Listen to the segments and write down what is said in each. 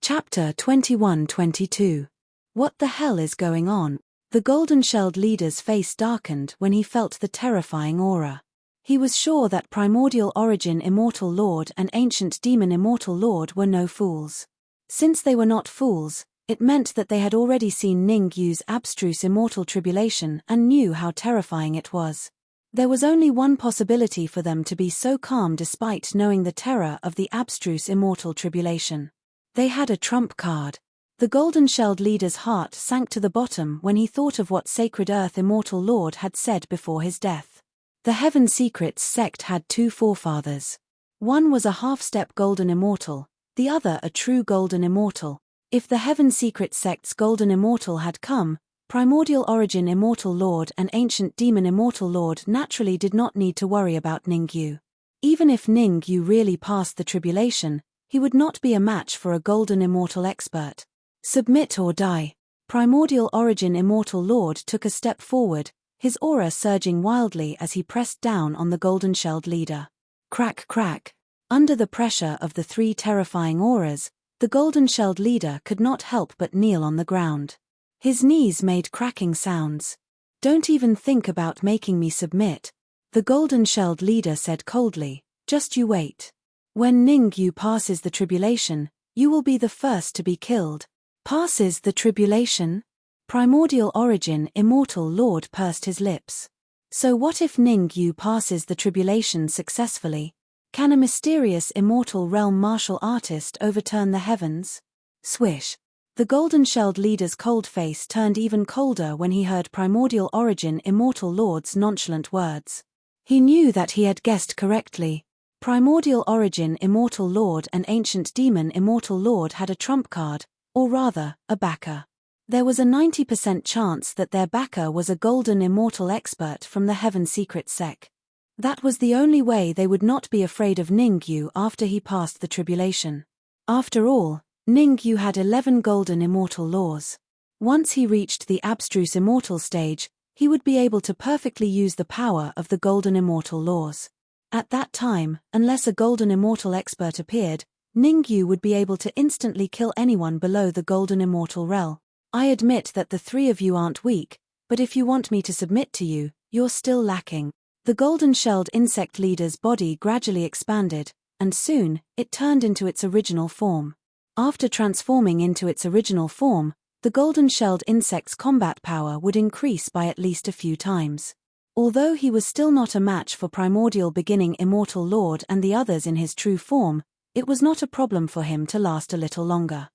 Chapter 21-22. What the hell is going on? The golden-shelled leader's face darkened when he felt the terrifying aura. He was sure that primordial origin immortal lord and ancient demon immortal lord were no fools. Since they were not fools, it meant that they had already seen Ningyu's abstruse immortal tribulation and knew how terrifying it was. There was only one possibility for them to be so calm despite knowing the terror of the abstruse immortal tribulation. They had a trump card. The golden-shelled leader's heart sank to the bottom when he thought of what Sacred Earth Immortal Lord had said before his death. The Heaven Secrets sect had two forefathers. One was a half-step golden immortal, the other a true golden immortal. If the Heaven Secrets sect's golden immortal had come, primordial origin immortal lord and ancient demon immortal lord naturally did not need to worry about Ningyu. Even if Ningyu really passed the tribulation, he would not be a match for a golden immortal expert. Submit or die. Primordial origin immortal lord took a step forward, his aura surging wildly as he pressed down on the golden-shelled leader. Crack crack. Under the pressure of the three terrifying auras, the golden-shelled leader could not help but kneel on the ground. His knees made cracking sounds. "Don't even think about making me submit," the golden-shelled leader said coldly, "just you wait. When Ningyu passes the tribulation, you will be the first to be killed." Passes the tribulation? Primordial origin immortal lord pursed his lips. So what if Ningyu passes the tribulation successfully? Can a mysterious immortal realm martial artist overturn the heavens? Swish. The golden-shelled leader's cold face turned even colder when he heard primordial origin immortal lord's nonchalant words. He knew that he had guessed correctly. Primordial origin immortal lord and ancient demon immortal lord had a trump card, or rather, a backer. There was a 90% chance that their backer was a golden immortal expert from the Heaven Secret sect. That was the only way they would not be afraid of Ningyu after he passed the tribulation. After all, Ningyu had 11 golden immortal laws. Once he reached the abstruse immortal stage, he would be able to perfectly use the power of the golden immortal laws. At that time, unless a golden immortal expert appeared, Ningyu would be able to instantly kill anyone below the golden immortal realm. "I admit that the three of you aren't weak, but if you want me to submit to you, you're still lacking." The golden-shelled insect leader's body gradually expanded, and soon, it turned into its original form. After transforming into its original form, the golden-shelled insect's combat power would increase by at least a few times. Although he was still not a match for primordial beginning immortal lord and the others in his true form, it was not a problem for him to last a little longer.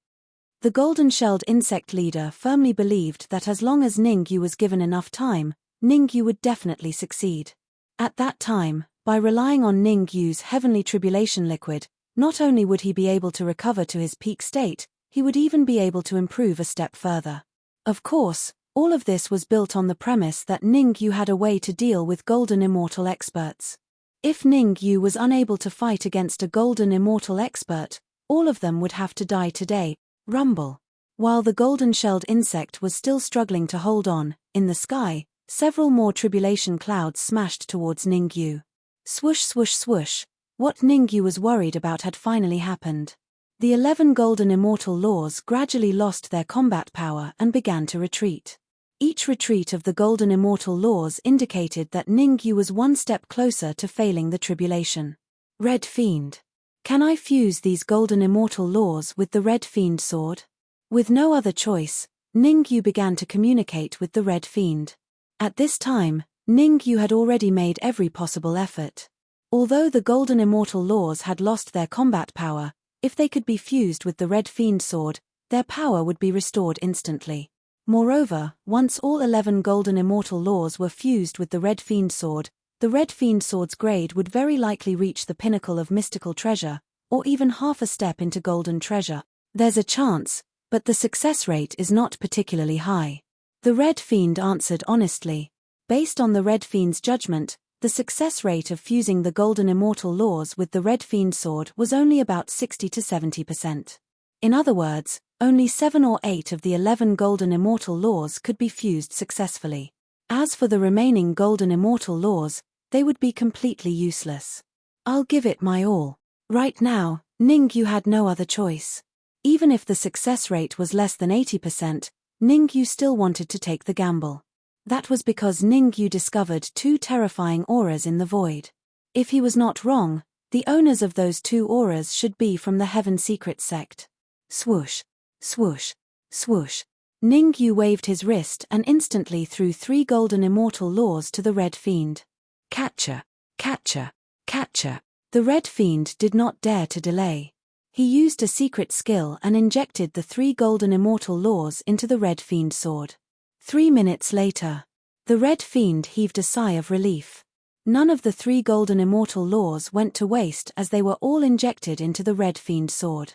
The golden-shelled insect leader firmly believed that as long as Ningyu was given enough time, Ningyu would definitely succeed. At that time, by relying on Ningyu's heavenly tribulation liquid, not only would he be able to recover to his peak state, he would even be able to improve a step further. Of course, all of this was built on the premise that Ningyu had a way to deal with golden immortal experts. If Ningyu was unable to fight against a golden immortal expert, all of them would have to die today. Rumble. While the golden-shelled insect was still struggling to hold on, in the sky, several more tribulation clouds smashed towards Ningyu. Swoosh swoosh swoosh. What Ningyu was worried about had finally happened. The 11 golden immortal laws gradually lost their combat power and began to retreat. Each retreat of the golden immortal laws indicated that Ningyu was one step closer to failing the tribulation. Red Fiend. Can I fuse these golden immortal laws with the Red Fiend sword? With no other choice, Ningyu began to communicate with the Red Fiend. At this time, Ningyu had already made every possible effort. Although the golden immortal laws had lost their combat power, if they could be fused with the Red Fiend sword, their power would be restored instantly. Moreover, once all 11 golden immortal laws were fused with the Red Fiend sword, the Red Fiend sword's grade would very likely reach the pinnacle of mystical treasure, or even half a step into golden treasure. There's a chance, but the success rate is not particularly high. The Red Fiend answered honestly. Based on the Red Fiend's judgment, the success rate of fusing the golden immortal laws with the Red Fiend sword was only about 60 to 70%. In other words, only 7 or 8 of the 11 golden immortal laws could be fused successfully. As for the remaining golden immortal laws, they would be completely useless. I'll give it my all. Right now, Ningyu had no other choice. Even if the success rate was less than 80%, Ningyu still wanted to take the gamble. That was because Ningyu discovered 2 terrifying auras in the void. If he was not wrong, the owners of those 2 auras should be from the Heaven Secret sect. Swoosh, swoosh, swoosh. Ningyu waved his wrist and instantly threw 3 golden immortal laws to the Red Fiend. Catcher, catcher, catcher. The Red Fiend did not dare to delay. He used a secret skill and injected the 3 golden immortal laws into the Red Fiend sword. 3 minutes later, the Red Fiend heaved a sigh of relief. None of the 3 golden immortal laws went to waste as they were all injected into the Red Fiend sword.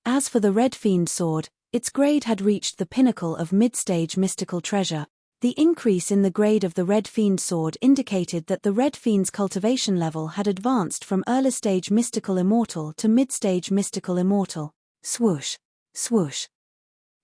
As for the Red Fiend sword, its grade had reached the pinnacle of mid-stage mystical treasure. The increase in the grade of the Red Fiend sword indicated that the Red Fiend's cultivation level had advanced from early-stage mystical immortal to mid-stage mystical immortal. Swoosh, swoosh.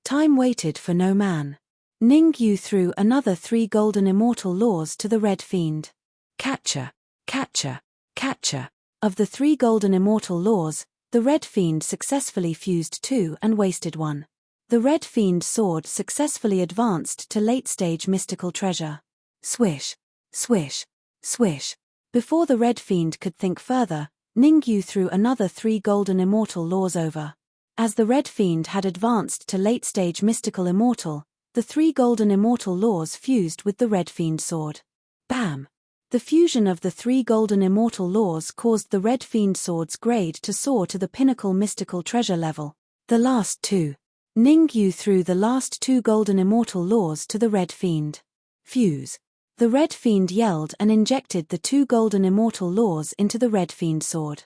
Time waited for no man. Ningyu threw another 3 golden immortal laws to the Red Fiend. Catcher, catcher, catcher. Of the 3 golden immortal laws, the Red Fiend successfully fused 2 and wasted 1. The Red Fiend sword successfully advanced to late-stage mystical treasure. Swish, swish, swish. Before the Red Fiend could think further, Ningyu threw another 3 golden immortal laws over. As the Red Fiend had advanced to late-stage mystical immortal, the 3 golden immortal laws fused with the Red Fiend sword. Bam! The fusion of the 3 golden immortal laws caused the Red Fiend sword's grade to soar to the pinnacle mystical treasure level. The last 2. Ningyu threw the last 2 golden immortal laws to the Red Fiend. Fuse. The Red Fiend yelled and injected the 2 golden immortal laws into the Red Fiend sword.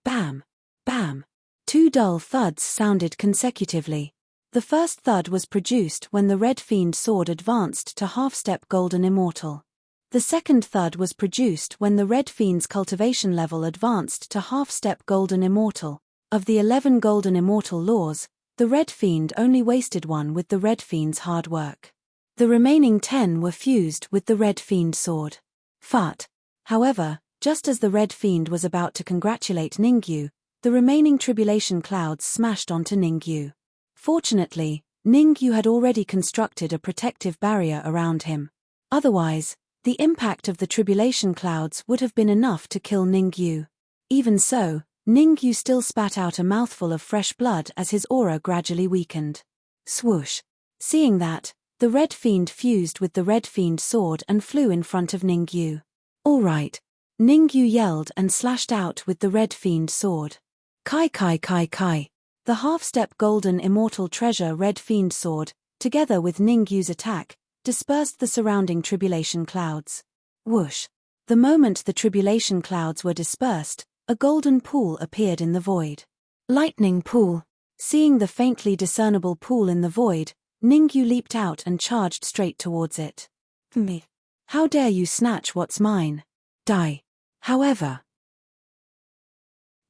Bam! Bam! 2 dull thuds sounded consecutively. The first thud was produced when the Red Fiend sword advanced to half-step golden immortal. The second thud was produced when the Red Fiend's cultivation level advanced to half-step golden immortal. Of the 11 golden immortal laws, the Red Fiend only wasted 1 with the Red Fiend's hard work. The remaining 10 were fused with the Red Fiend sword. Fart. However, just as the Red Fiend was about to congratulate Ningyu, the remaining tribulation clouds smashed onto Ningyu. Fortunately, Ningyu had already constructed a protective barrier around him. Otherwise, the impact of the tribulation clouds would have been enough to kill Ningyu. Even so, Ningyu still spat out a mouthful of fresh blood as his aura gradually weakened. Swoosh. Seeing that, the Red Fiend fused with the Red Fiend sword and flew in front of Ningyu. All right. Ningyu yelled and slashed out with the Red Fiend sword. Kai kai kai kai. The half-step golden immortal treasure Red Fiend sword, together with Ningyu's attack, dispersed the surrounding tribulation clouds. Whoosh. The moment the tribulation clouds were dispersed, a golden pool appeared in the void. Lightning pool. Seeing the faintly discernible pool in the void, Ningyu leaped out and charged straight towards it. Me. How dare you snatch what's mine? Die. However.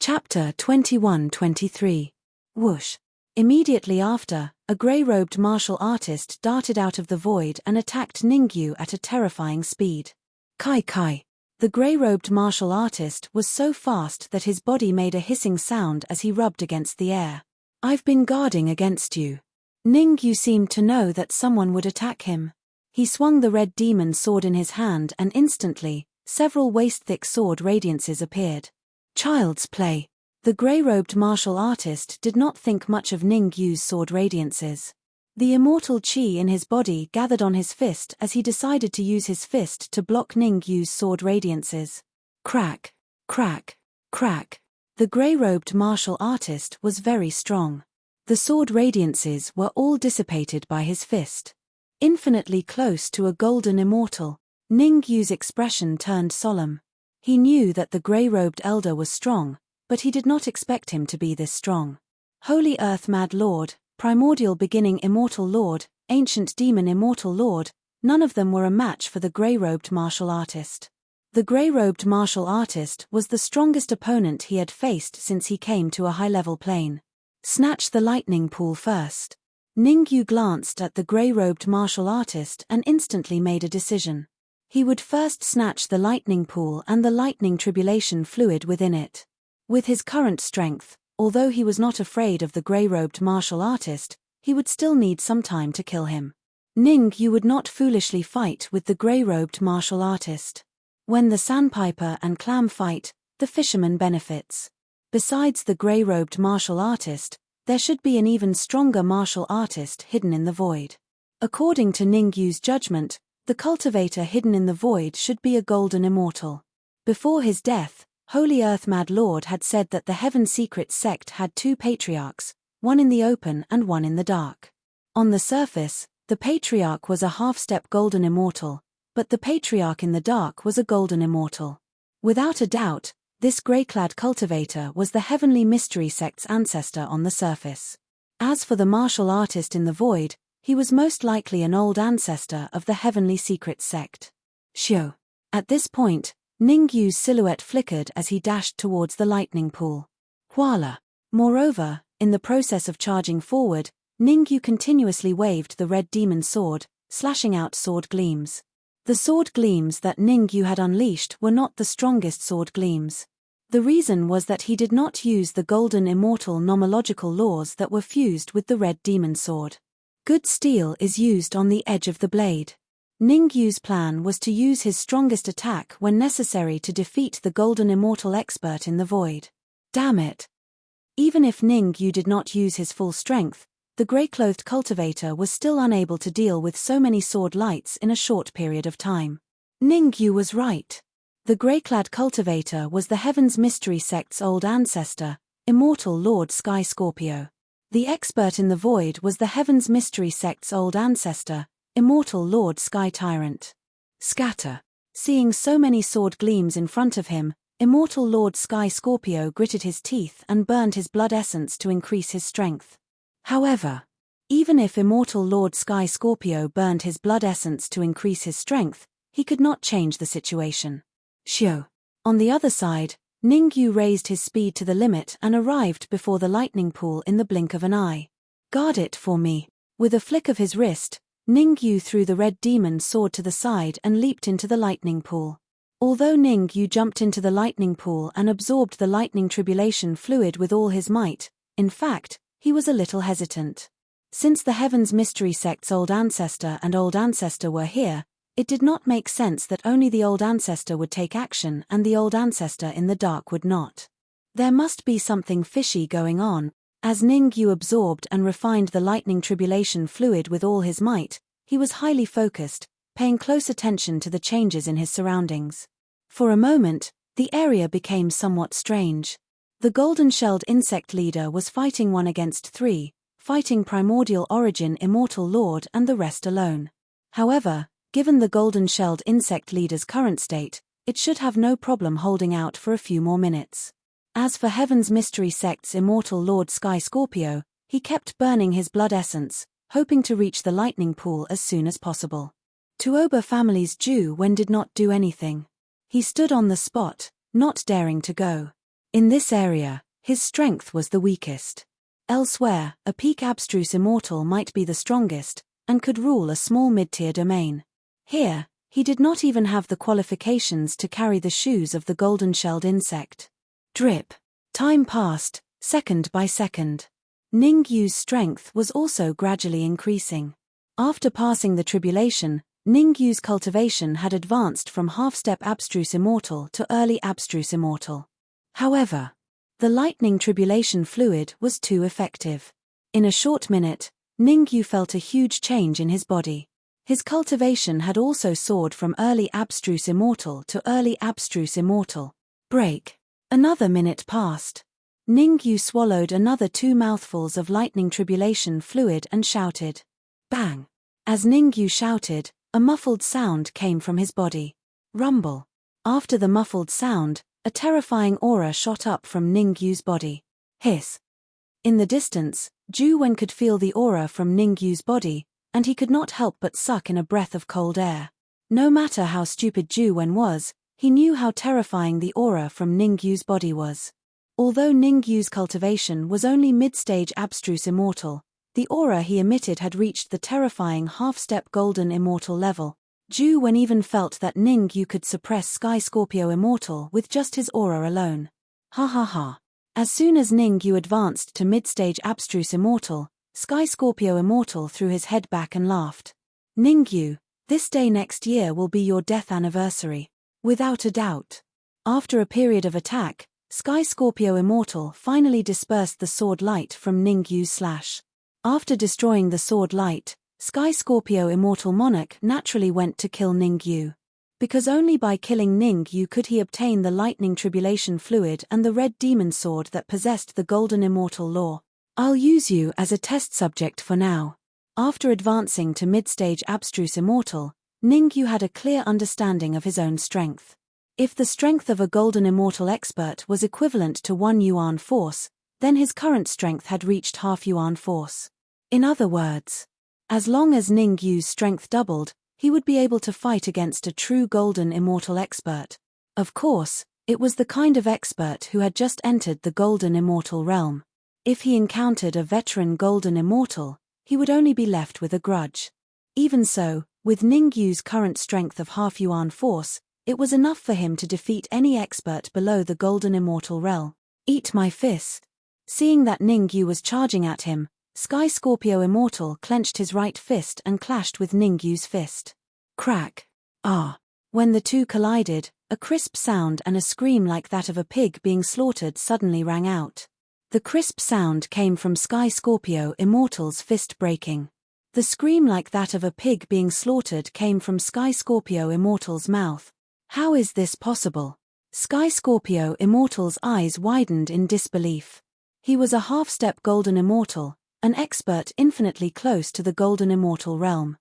Chapter 21-23. Whoosh. Immediately after, a grey-robed martial artist darted out of the void and attacked Ningyu at a terrifying speed. Kai kai. The grey-robed martial artist was so fast that his body made a hissing sound as he rubbed against the air. I've been guarding against you. Ningyu seemed to know that someone would attack him. He swung the red demon sword in his hand and instantly, several waist-thick sword radiances appeared. Child's play. The grey-robed martial artist did not think much of Ningyu's sword radiances. The immortal chi in his body gathered on his fist as he decided to use his fist to block Ningyu's sword radiances. Crack, crack, crack. The grey-robed martial artist was very strong. The sword radiances were all dissipated by his fist. Infinitely close to a golden immortal, Ningyu's expression turned solemn. He knew that the grey-robed elder was strong, but he did not expect him to be this strong. Holy Earth Mad Lord, Primordial Beginning Immortal Lord, Ancient Demon Immortal Lord, none of them were a match for the grey-robed martial artist. The grey-robed martial artist was the strongest opponent he had faced since he came to a high-level plane. Snatch the lightning pool first. Ningyu glanced at the grey-robed martial artist and instantly made a decision. He would first snatch the lightning pool and the lightning tribulation fluid within it. With his current strength, Although he was not afraid of the grey-robed martial artist, he would still need some time to kill him. Ning Yu would not foolishly fight with the grey-robed martial artist. When the sandpiper and clam fight, the fisherman benefits. Besides the grey-robed martial artist, there should be an even stronger martial artist hidden in the void. According to Ning Yu's judgment, the cultivator hidden in the void should be a golden immortal. Before his death, Holy Earth Mad Lord had said that the Heaven Secret sect had two patriarchs, one in the open and one in the dark. On the surface, the patriarch was a half-step golden immortal, but the patriarch in the dark was a golden immortal. Without a doubt, this grey-clad cultivator was the Heavenly Mystery sect's ancestor on the surface. As for the martial artist in the void, he was most likely an old ancestor of the Heavenly Secret sect. Shio. At this point, Ning Yu's silhouette flickered as he dashed towards the lightning pool. Voila! Moreover, in the process of charging forward, Ning Yu continuously waved the red demon sword, slashing out sword gleams. The sword gleams that Ning Yu had unleashed were not the strongest sword gleams. The reason was that he did not use the golden immortal nomological laws that were fused with the red demon sword. Good steel is used on the edge of the blade. Ning Yu's plan was to use his strongest attack when necessary to defeat the golden immortal expert in the void. Damn it! Even if Ning Yu did not use his full strength, the grey-clothed cultivator was still unable to deal with so many sword lights in a short period of time. Ning Yu was right. The grey-clad cultivator was the Heaven's Mystery sect's old ancestor, Immortal Lord Sky Scorpio. The expert in the void was the Heaven's Mystery sect's old ancestor, Immortal Lord Sky Tyrant. Scatter. Seeing so many sword gleams in front of him, Immortal Lord Sky Scorpio gritted his teeth and burned his blood essence to increase his strength. However, even if Immortal Lord Sky Scorpio burned his blood essence to increase his strength, he could not change the situation. Shio. On the other side, Ning Yu raised his speed to the limit and arrived before the lightning pool in the blink of an eye. Guard it for me. With a flick of his wrist, Ning Yu threw the red demon sword to the side and leaped into the lightning pool. Although Ning Yu jumped into the lightning pool and absorbed the lightning tribulation fluid with all his might, in fact, he was a little hesitant. Since the Heaven's Mystery sect's old ancestor and old ancestor were here, it did not make sense that only the old ancestor would take action and the old ancestor in the dark would not. There must be something fishy going on. As Ning Yu absorbed and refined the lightning tribulation fluid with all his might, he was highly focused, paying close attention to the changes in his surroundings. For a moment, the area became somewhat strange. The golden-shelled insect leader was fighting 1 against 3, fighting Primordial Origin Immortal Lord and the rest alone. However, given the golden-shelled insect leader's current state, it should have no problem holding out for a few more minutes. As for Heaven's Mystery sect's Immortal Lord Sky Scorpio, he kept burning his blood essence, hoping to reach the lightning pool as soon as possible. Tuoba family's Ju Wen did not do anything. He stood on the spot, not daring to go. In this area, his strength was the weakest. Elsewhere, a peak abstruse immortal might be the strongest, and could rule a small mid-tier domain. Here, he did not even have the qualifications to carry the shoes of the golden-shelled insect. Drip. Time passed, second by second. Ning Yu's strength was also gradually increasing. After passing the tribulation, Ning Yu's cultivation had advanced from half-step abstruse immortal to early abstruse immortal. However, the lightning tribulation fluid was too effective. In a short minute, Ning Yu felt a huge change in his body. His cultivation had also soared from early abstruse immortal to early abstruse immortal. Break. Another minute passed. Ning Yu swallowed another 2 mouthfuls of lightning tribulation fluid and shouted. Bang! As Ning Yu shouted, a muffled sound came from his body. Rumble. After the muffled sound, a terrifying aura shot up from Ning Yu's body. Hiss. In the distance, Ju Wen could feel the aura from Ning Yu's body, and he could not help but suck in a breath of cold air. No matter how stupid Ju Wen was, he knew how terrifying the aura from Ning Yu's body was. Although Ning Yu's cultivation was only mid-stage abstruse immortal, the aura he emitted had reached the terrifying half-step golden immortal level. Ju Wen even felt that Ning Yu could suppress Sky Scorpio immortal with just his aura alone. Ha ha ha. As soon as Ningyu advanced to mid-stage abstruse immortal, Sky Scorpio Immortal threw his head back and laughed. Ningyu, this day next year will be your death anniversary. Without a doubt. After a period of attack, Sky Scorpio Immortal finally dispersed the sword light from Ningyu's slash. After destroying the sword light, Sky Scorpio Immortal Monarch naturally went to kill Ningyu. Because only by killing Ningyu could he obtain the lightning tribulation fluid and the red demon sword that possessed the golden immortal lore. I'll use you as a test subject for now. After advancing to mid-stage abstruse immortal, Ningyu had a clear understanding of his own strength. If the strength of a golden immortal expert was equivalent to 1 yuan force, then his current strength had reached half yuan force. In other words, as long as Ningyu's strength doubled, he would be able to fight against a true golden immortal expert. Of course, it was the kind of expert who had just entered the golden immortal realm. If he encountered a veteran golden immortal, he would only be left with a grudge. Even so, with Ningyu's current strength of half yuan force, it was enough for him to defeat any expert below the golden immortal realm. Eat my fist. Seeing that Ningyu was charging at him, Sky Scorpio Immortal clenched his right fist and clashed with Ningyu's fist. Crack. Ah. When the two collided, a crisp sound and a scream like that of a pig being slaughtered suddenly rang out. The crisp sound came from Sky Scorpio Immortal's fist breaking. The scream like that of a pig being slaughtered came from Sky Scorpio Immortal's mouth. How is this possible? Sky Scorpio Immortal's eyes widened in disbelief. He was a half-step golden immortal, an expert infinitely close to the golden immortal realm.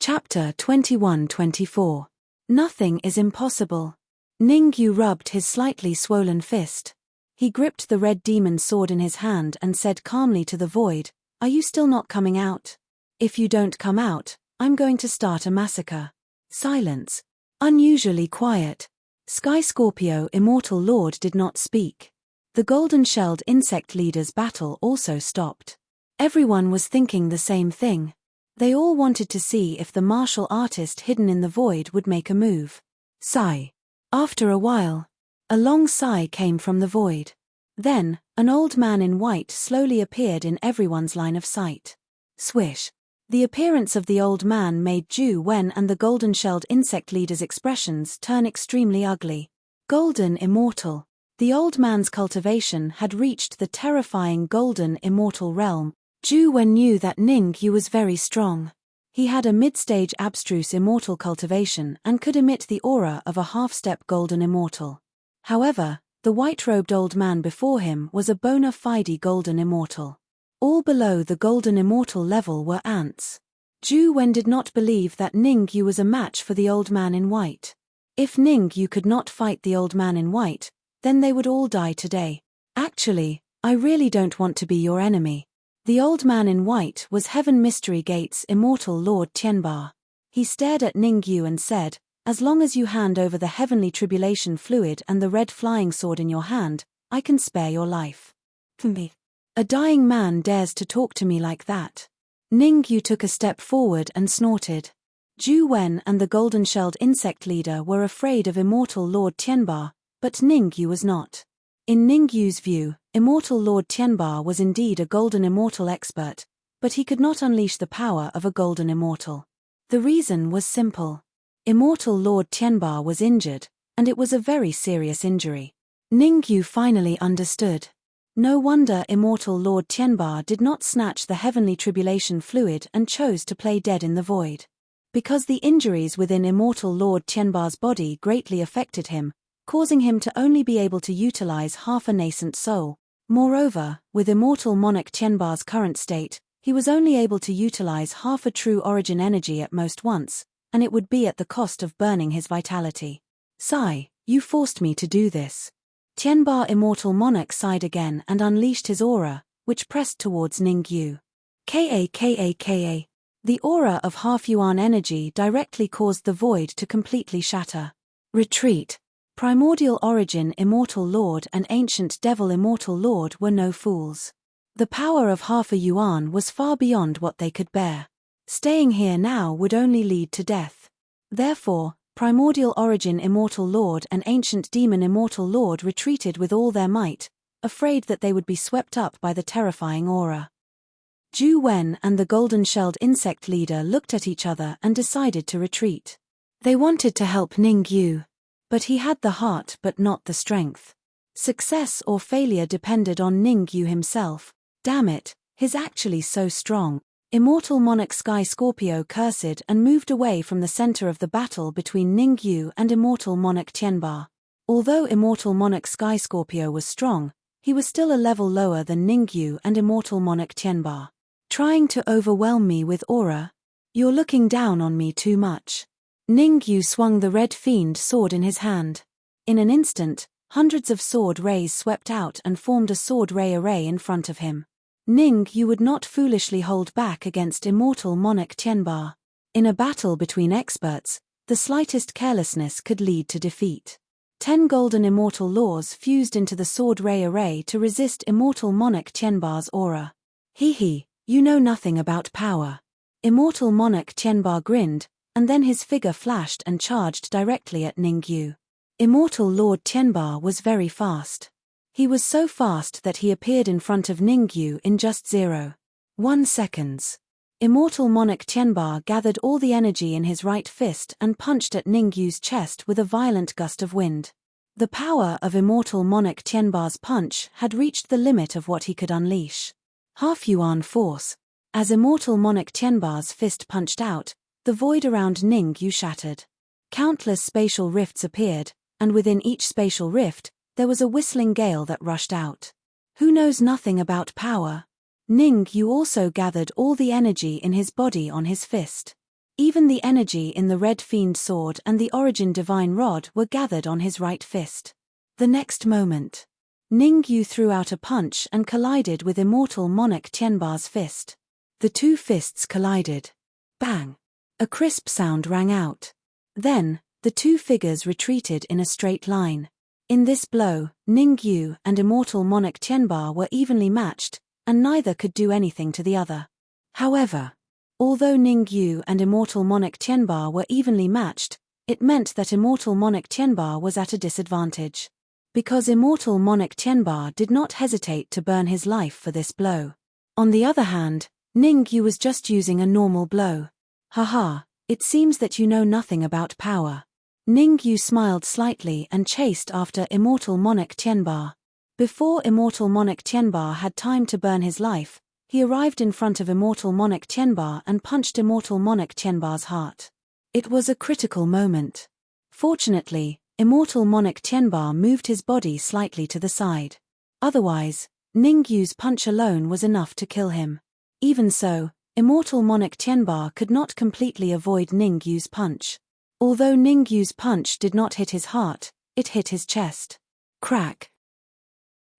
Chapter 21-24. Nothing is impossible. Ningyu rubbed his slightly swollen fist. He gripped the red demon sword in his hand and said calmly to the void, "Are you still not coming out? If you don't come out, I'm going to start a massacre." Silence. Unusually quiet. Sky Scorpio Immortal Lord did not speak. The golden-shelled insect leader's battle also stopped. Everyone was thinking the same thing. They all wanted to see if the martial artist hidden in the void would make a move. Sigh. After a while, a long sigh came from the void. Then, an old man in white slowly appeared in everyone's line of sight. Swish. The appearance of the old man made Ju Wen and the golden-shelled insect leader's expressions turn extremely ugly. Golden Immortal. The old man's cultivation had reached the terrifying golden immortal realm. Ju Wen knew that Ningyu was very strong. He had a mid-stage abstruse immortal cultivation and could emit the aura of a half-step golden immortal. However, the white-robed old man before him was a bona fide golden immortal. All below the golden immortal level were ants. Ju Wen did not believe that Ningyu was a match for the old man in white. If Ningyu could not fight the old man in white, then they would all die today. Actually, I really don't want to be your enemy. The old man in white was Heaven Mystery Gate's immortal Lord Tianba. He stared at Ningyu and said, "As long as you hand over the heavenly tribulation fluid and the red flying sword in your hand, I can spare your life." A dying man dares to talk to me like that. Ningyu took a step forward and snorted. Ju Wen and the golden-shelled insect leader were afraid of immortal Lord Tianba, but Ningyu was not. In Ningyu's view, immortal Lord Tianba was indeed a golden immortal expert, but he could not unleash the power of a golden immortal. The reason was simple. Immortal Lord Tianba was injured, and it was a very serious injury. Ningyu finally understood. No wonder immortal Lord Tianba did not snatch the heavenly tribulation fluid and chose to play dead in the void. Because the injuries within immortal Lord Tianba's body greatly affected him, causing him to only be able to utilize half a nascent soul. Moreover, with immortal monarch Tianba's current state, he was only able to utilize half a true origin energy at most once, and it would be at the cost of burning his vitality. Sigh, you forced me to do this. Tianba immortal monarch sighed again and unleashed his aura, which pressed towards Ningyu. Ka. The aura of half yuan energy directly caused the void to completely shatter. Retreat. Primordial Origin Immortal Lord and Ancient Devil Immortal Lord were no fools. The power of half a yuan was far beyond what they could bear. Staying here now would only lead to death. Therefore, Primordial Origin Immortal Lord and Ancient Demon Immortal Lord retreated with all their might, afraid that they would be swept up by the terrifying aura. Ju Wen and the golden-shelled insect leader looked at each other and decided to retreat. They wanted to help Ning Yu, but he had the heart but not the strength. Success or failure depended on Ning Yu himself. Damn it, he's actually so strong. Immortal Monarch Sky Scorpio cursed and moved away from the center of the battle between Ning Yu and Immortal Monarch Tianba. Although Immortal Monarch Sky Scorpio was strong, he was still a level lower than Ning Yu and Immortal Monarch Tianba. Trying to overwhelm me with aura? You're looking down on me too much. Ning Yu swung the red fiend sword in his hand. In an instant, hundreds of sword rays swept out and formed a sword ray array in front of him. Ning Yu would not foolishly hold back against Immortal Monarch Tianba. In a battle between experts, the slightest carelessness could lead to defeat. 10 golden immortal laws fused into the sword ray array to resist Immortal Monarch Tianba's aura. Hee, you know nothing about power. Immortal Monarch Tianba grinned, and then his figure flashed and charged directly at Ning Yu. Immortal Lord Tianba was very fast. He was so fast that he appeared in front of Ning Yu in just 0.1 seconds. Immortal Monarch Tianba gathered all the energy in his right fist and punched at Ning Yu's chest with a violent gust of wind. The power of Immortal Monarch Tianba's punch had reached the limit of what he could unleash. Half-yuan force. As Immortal Monarch Tianba's fist punched out, the void around Ning Yu shattered. Countless spatial rifts appeared, and within each spatial rift, there was a whistling gale that rushed out. Who knows nothing about power? Ning Yu also gathered all the energy in his body on his fist. Even the energy in the red fiend sword and the origin divine rod were gathered on his right fist. The next moment, Ning Yu threw out a punch and collided with Immortal Monarch Tianba's fist. The two fists collided. Bang! A crisp sound rang out. Then, the two figures retreated in a straight line. In this blow, Ning Yu and Immortal Monarch Tianba were evenly matched, and neither could do anything to the other. However, although Ning Yu and Immortal Monarch Tianba were evenly matched, it meant that Immortal Monarch Tianba was at a disadvantage. Because Immortal Monarch Tianba did not hesitate to burn his life for this blow. On the other hand, Ning Yu was just using a normal blow. Haha, it seems that you know nothing about power. Ning Yu smiled slightly and chased after Immortal Monarch Tianba. Before Immortal Monarch Tianba had time to burn his life, he arrived in front of Immortal Monarch Tianba and punched Immortal Monarch Tianba's heart. It was a critical moment. Fortunately, Immortal Monarch Tianba moved his body slightly to the side. Otherwise, Ning Yu's punch alone was enough to kill him. Even so, Immortal Monarch Tianba could not completely avoid Ning Yu's punch. Although Ning Yu's punch did not hit his heart, it hit his chest. Crack.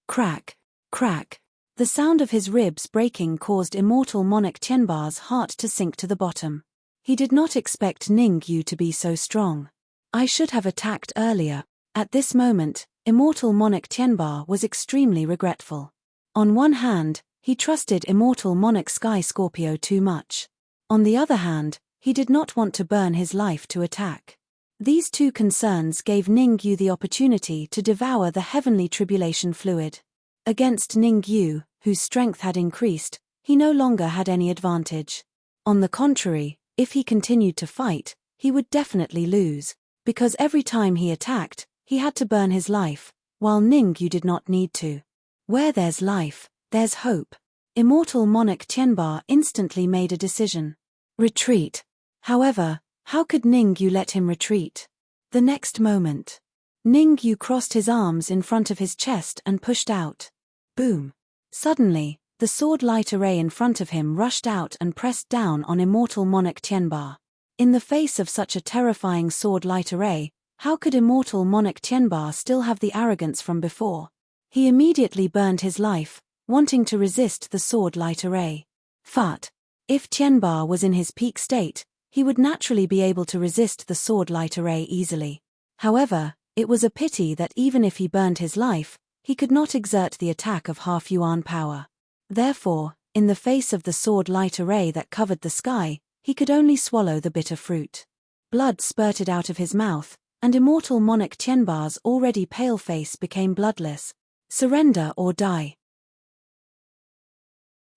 Crack. Crack. The sound of his ribs breaking caused Immortal Monarch Tianba's heart to sink to the bottom. He did not expect Ning Yu to be so strong. I should have attacked earlier. At this moment, Immortal Monarch Tianba was extremely regretful. On one hand, he trusted Immortal Monarch Sky Scorpio too much. On the other hand, he did not want to burn his life to attack. These two concerns gave Ning Yu the opportunity to devour the heavenly tribulation fluid. Against Ning Yu, whose strength had increased, he no longer had any advantage. On the contrary, if he continued to fight, he would definitely lose, because every time he attacked, he had to burn his life, while Ning Yu did not need to. Where there's life, there's hope. Immortal Monarch Tianba instantly made a decision. Retreat. However, how could Ning Yu let him retreat? The next moment, Ning Yu crossed his arms in front of his chest and pushed out. Boom. Suddenly, the sword light array in front of him rushed out and pressed down on Immortal Monarch Tianba. In the face of such a terrifying sword light array, how could Immortal Monarch Tianba still have the arrogance from before? He immediately burned his life, wanting to resist the sword light array. But if Tianba was in his peak state, he would naturally be able to resist the sword light array easily. However, it was a pity that even if he burned his life, he could not exert the attack of half-yuan power. Therefore, in the face of the sword light array that covered the sky, he could only swallow the bitter fruit. Blood spurted out of his mouth, and immortal monarch Tianbar's already pale face became bloodless. Surrender or die.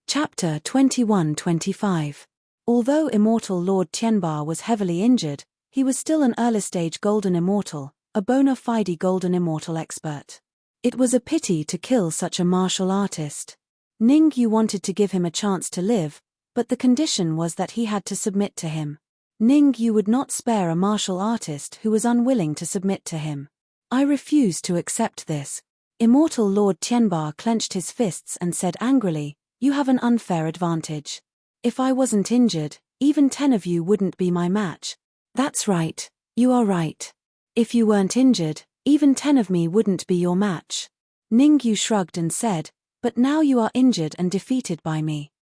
Chapter 21-25. Although immortal Lord Tianbar was heavily injured, he was still an early-stage golden immortal, a bona fide golden immortal expert. It was a pity to kill such a martial artist. Ningyu wanted to give him a chance to live, but the condition was that he had to submit to him. Ningyu would not spare a martial artist who was unwilling to submit to him. I refuse to accept this. Immortal Lord Tianbar clenched his fists and said angrily, "You have an unfair advantage. If I wasn't injured, even 10 of you wouldn't be my match." "That's right, you are right. If you weren't injured, even 10 of me wouldn't be your match." Ningyu shrugged and said, "But now you are injured and defeated by me.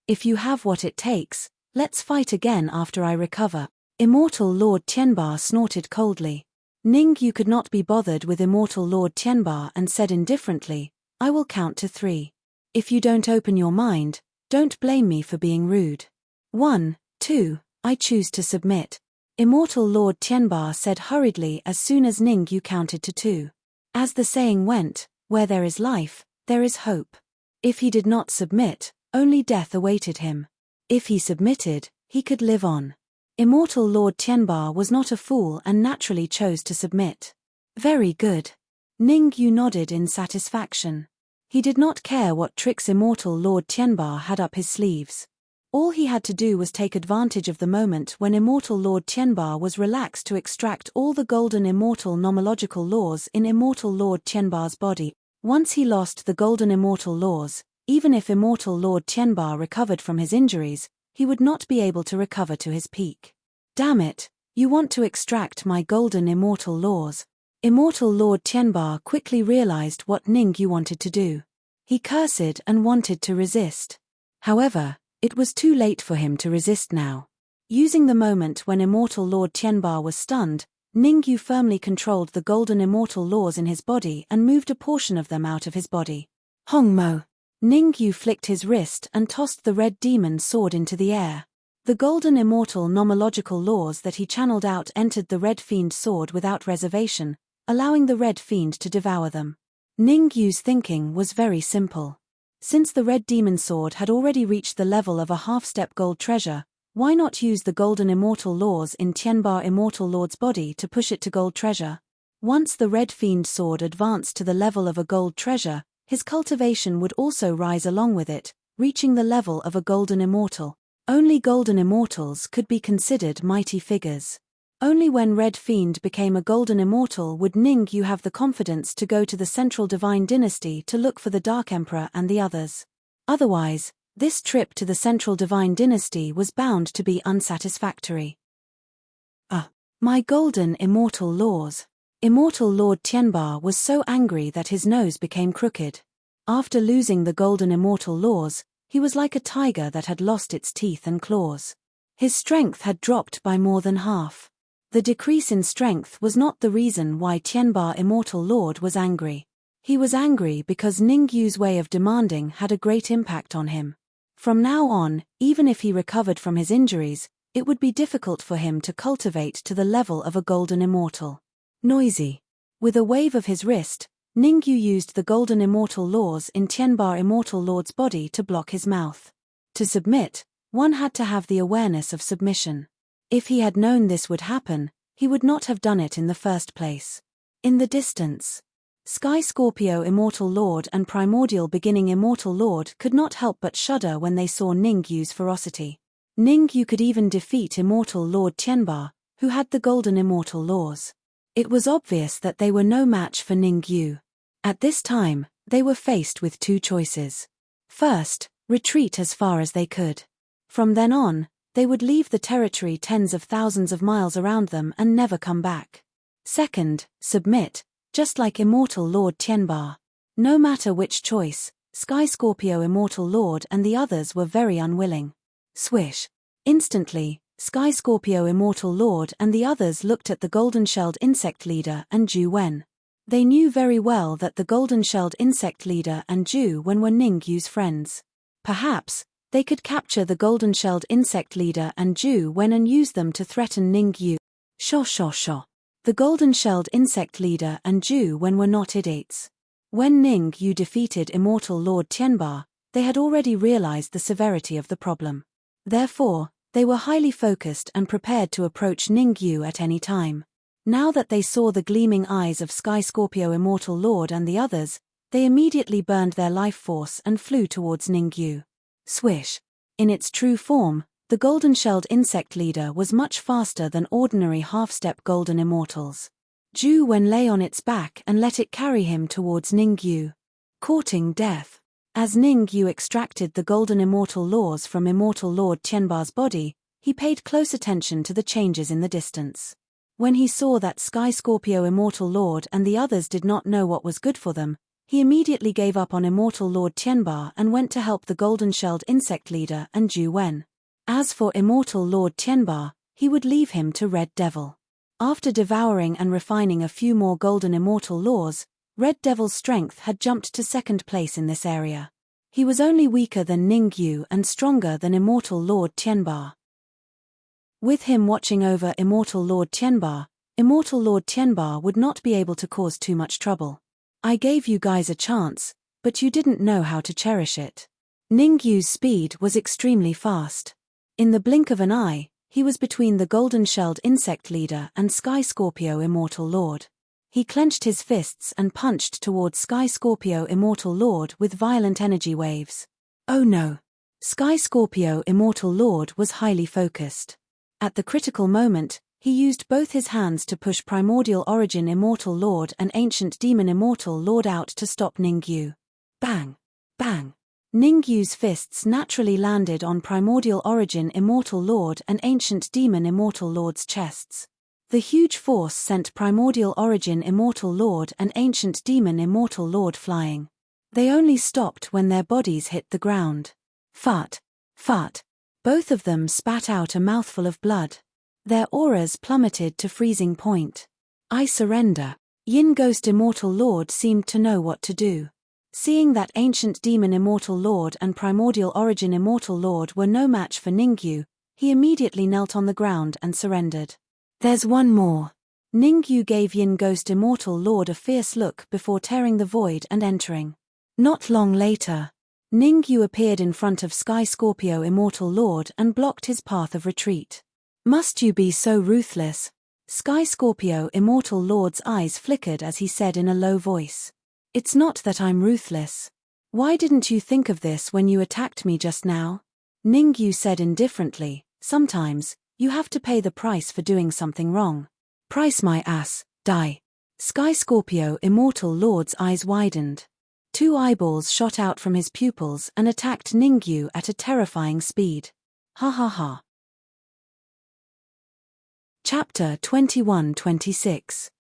If you have what it takes, let's fight again after I recover." Immortal Lord Tianbar snorted coldly. Ningyu could not be bothered with Immortal Lord Tianbar and said indifferently, "I will count to 3. If you don't open your mind, don't blame me for being rude. 1, 2, I choose to submit." Immortal Lord Tianbar said hurriedly as soon as Ningyu counted to 2. As the saying went, where there is life, there is hope. If he did not submit, only death awaited him. If he submitted, he could live on. Immortal Lord Tianbar was not a fool and naturally chose to submit. "Very good." Ningyu nodded in satisfaction. He did not care what tricks Immortal Lord Tianbar had up his sleeves. All he had to do was take advantage of the moment when Immortal Lord Tianbar was relaxed to extract all the golden immortal nomological laws in Immortal Lord Tianbar's body. Once he lost the golden immortal laws, even if Immortal Lord Tianbar recovered from his injuries, he would not be able to recover to his peak. "Damn it, you want to extract my golden immortal laws." Immortal Lord Tianbar quickly realized what Ningyu wanted to do. He cursed and wanted to resist. However, it was too late for him to resist now. Using the moment when Immortal Lord Tianbar was stunned, Ningyu firmly controlled the golden immortal laws in his body and moved a portion of them out of his body. Hongmo! Ningyu flicked his wrist and tossed the red demon sword into the air. The golden immortal nomological laws that he channeled out entered the red fiend sword without reservation, allowing the red fiend to devour them. Ningyu's thinking was very simple. Since the red demon sword had already reached the level of a half-step gold treasure, why not use the golden immortal laws in Tianbar Immortal Lord's body to push it to gold treasure? Once the red fiend sword advanced to the level of a gold treasure, his cultivation would also rise along with it, reaching the level of a golden immortal. Only golden immortals could be considered mighty figures. Only when Red Fiend became a golden immortal would Ningyu have the confidence to go to the Central Divine Dynasty to look for the Dark Emperor and the others. Otherwise, this trip to the Central Divine Dynasty was bound to be unsatisfactory. My golden immortal laws. Immortal Lord Tianbar was so angry that his nose became crooked. After losing the golden immortal laws, he was like a tiger that had lost its teeth and claws. His strength had dropped by more than half. The decrease in strength was not the reason why Tianbar Immortal Lord was angry. He was angry because Ningyu's way of demanding had a great impact on him. From now on, even if he recovered from his injuries, it would be difficult for him to cultivate to the level of a golden immortal. Noisy. With a wave of his wrist, Ningyu used the golden immortal laws in Tianbar Immortal Lord's body to block his mouth. To submit, one had to have the awareness of submission. If he had known this would happen, he would not have done it in the first place. In the distance, Sky Scorpio Immortal Lord and Primordial Beginning Immortal Lord could not help but shudder when they saw Ningyu's ferocity. Ningyu could even defeat Immortal Lord Tianbar, who had the golden immortal laws. It was obvious that they were no match for Ningyu. At this time, they were faced with two choices. First, retreat as far as they could. From then on, they would leave the territory tens of thousands of miles around them and never come back. Second, submit, just like Immortal Lord Tianbar. No matter which choice, Sky Scorpio Immortal Lord and the others were very unwilling. Swish. Instantly, Sky Scorpio Immortal Lord and the others looked at the golden-shelled insect leader and Zhu Wen. They knew very well that the golden-shelled insect leader and Zhu Wen were Ningyu's friends. Perhaps, They could capture the golden-shelled insect leader and Ju Wen and use them to threaten Ning Yu. Sho. The golden-shelled insect leader and Ju Wen were not idiots. When Ning Yu defeated Immortal Lord Tianba, they had already realized the severity of the problem. Therefore, they were highly focused and prepared to approach Ning Yu at any time. Now that they saw the gleaming eyes of Sky Scorpio Immortal Lord and the others, they immediately burned their life force and flew towards Ning Yu. Swish. In its true form, the golden-shelled insect leader was much faster than ordinary half-step golden immortals. Ju Wen lay on its back and let it carry him towards Ning Yu. Courting death. As Ning Yu extracted the golden immortal laws from Immortal Lord Tianba's body, he paid close attention to the changes in the distance. When he saw that Sky Scorpio Immortal Lord and the others did not know what was good for them, he immediately gave up on Immortal Lord Tianba and went to help the golden-shelled insect leader and Ju Wen. As for Immortal Lord Tianba, he would leave him to Red Devil. After devouring and refining a few more golden immortal laws, Red Devil's strength had jumped to second place in this area. He was only weaker than Ning Yu and stronger than Immortal Lord Tianba. With him watching over Immortal Lord Tianba would not be able to cause too much trouble. I gave you guys a chance, but you didn't know how to cherish it. Ning Yu's speed was extremely fast. In the blink of an eye, he was between the golden-shelled insect leader and Sky Scorpio Immortal Lord. He clenched his fists and punched towards Sky Scorpio Immortal Lord with violent energy waves. Oh no! Sky Scorpio Immortal Lord was highly focused. At the critical moment, he used both his hands to push Primordial Origin Immortal Lord and Ancient Demon Immortal Lord out to stop Ning Yu. Bang! Bang! Ning Yu's fists naturally landed on Primordial Origin Immortal Lord and Ancient Demon Immortal Lord's chests. The huge force sent Primordial Origin Immortal Lord and Ancient Demon Immortal Lord flying. They only stopped when their bodies hit the ground. Fart! Fart! Both of them spat out a mouthful of blood. Their auras plummeted to freezing point. I surrender. Yin Ghost Immortal Lord seemed to know what to do. Seeing that Ancient Demon Immortal Lord and Primordial Origin Immortal Lord were no match for Ning Yu, he immediately knelt on the ground and surrendered. There's one more. Ning Yu gave Yin Ghost Immortal Lord a fierce look before tearing the void and entering. Not long later, Ning Yu appeared in front of Sky Scorpio Immortal Lord and blocked his path of retreat. Must you be so ruthless? Sky Scorpio Immortal Lord's eyes flickered as he said in a low voice. It's not that I'm ruthless. Why didn't you think of this when you attacked me just now? Ning Yu said indifferently, sometimes, you have to pay the price for doing something wrong. Price my ass, die. Sky Scorpio Immortal Lord's eyes widened. Two eyeballs shot out from his pupils and attacked Ning Yu at a terrifying speed. Ha ha ha. Chapter 21-26.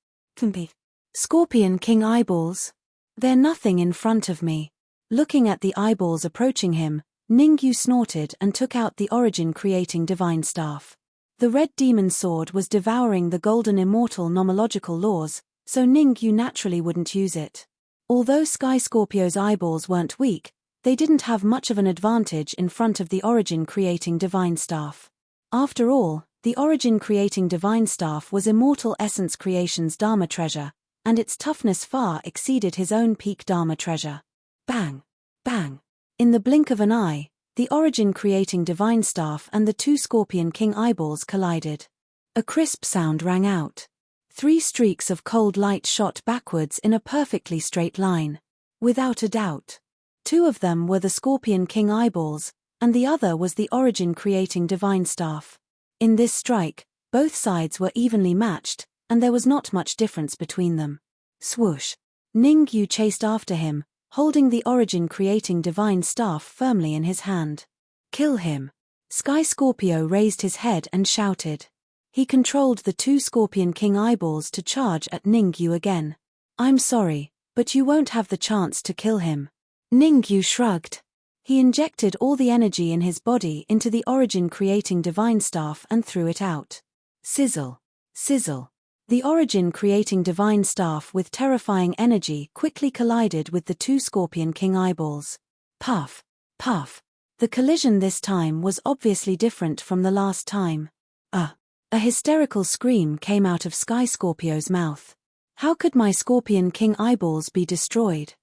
Scorpion King Eyeballs. They're nothing in front of me. Looking at the eyeballs approaching him, Ning Yu snorted and took out the origin-creating divine staff. The red demon sword was devouring the golden immortal nomological laws, so Ning Yu naturally wouldn't use it. Although Sky Scorpio's eyeballs weren't weak, they didn't have much of an advantage in front of the origin-creating divine staff. After all, the origin-creating divine staff was Immortal Essence Creation's Dharma treasure, and its toughness far exceeded his own peak Dharma treasure. Bang! Bang! In the blink of an eye, the origin-creating divine staff and the two Scorpion King eyeballs collided. A crisp sound rang out. 3 streaks of cold light shot backwards in a perfectly straight line. Without a doubt. 2 of them were the Scorpion King eyeballs, and the other was the origin-creating divine staff. In this strike, both sides were evenly matched, and there was not much difference between them. Swoosh! Ning Yu chased after him, holding the origin-creating divine staff firmly in his hand. Kill him! Sky Scorpio raised his head and shouted. He controlled the 2 Scorpion King eyeballs to charge at Ning Yu again. I'm sorry, but you won't have the chance to kill him. Ning Yu shrugged. He injected all the energy in his body into the origin-creating divine staff and threw it out. Sizzle! Sizzle! The origin-creating divine staff with terrifying energy quickly collided with the 2 Scorpion King eyeballs. Puff! Puff! The collision this time was obviously different from the last time. A hysterical scream came out of Sky Scorpio's mouth. How could my Scorpion King eyeballs be destroyed?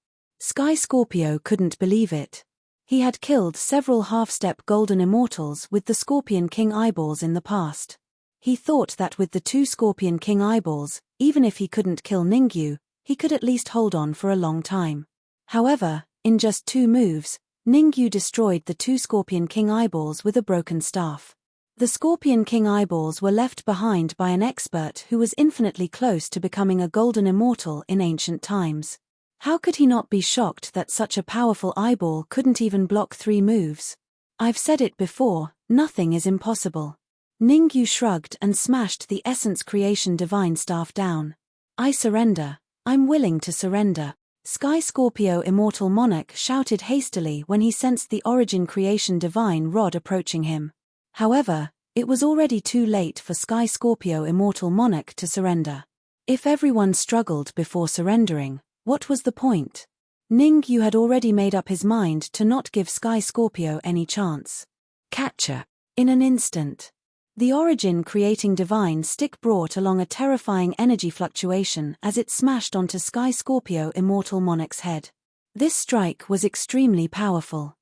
Sky Scorpio couldn't believe it. He had killed several half-step golden immortals with the Scorpion King eyeballs in the past. He thought that with the 2 Scorpion King eyeballs, even if he couldn't kill Ningyu, he could at least hold on for a long time. However, in just 2 moves, Ningyu destroyed the 2 Scorpion King eyeballs with a broken staff. The Scorpion King eyeballs were left behind by an expert who was infinitely close to becoming a golden immortal in ancient times. How could he not be shocked that such a powerful eyeball couldn't even block 3 moves? I've said it before, nothing is impossible. Ningyu shrugged and smashed the Essence Creation Divine Staff down. I surrender. I'm willing to surrender. Sky Scorpio Immortal Monarch shouted hastily when he sensed the Origin Creation Divine Rod approaching him. However, it was already too late for Sky Scorpio Immortal Monarch to surrender. If everyone struggled before surrendering, what was the point? Ningyu had already made up his mind to not give Sky Scorpio any chance. Catcher. In an instant. The Origin Creating Divine Stick brought along a terrifying energy fluctuation as it smashed onto Sky Scorpio Immortal Monarch's head. This strike was extremely powerful.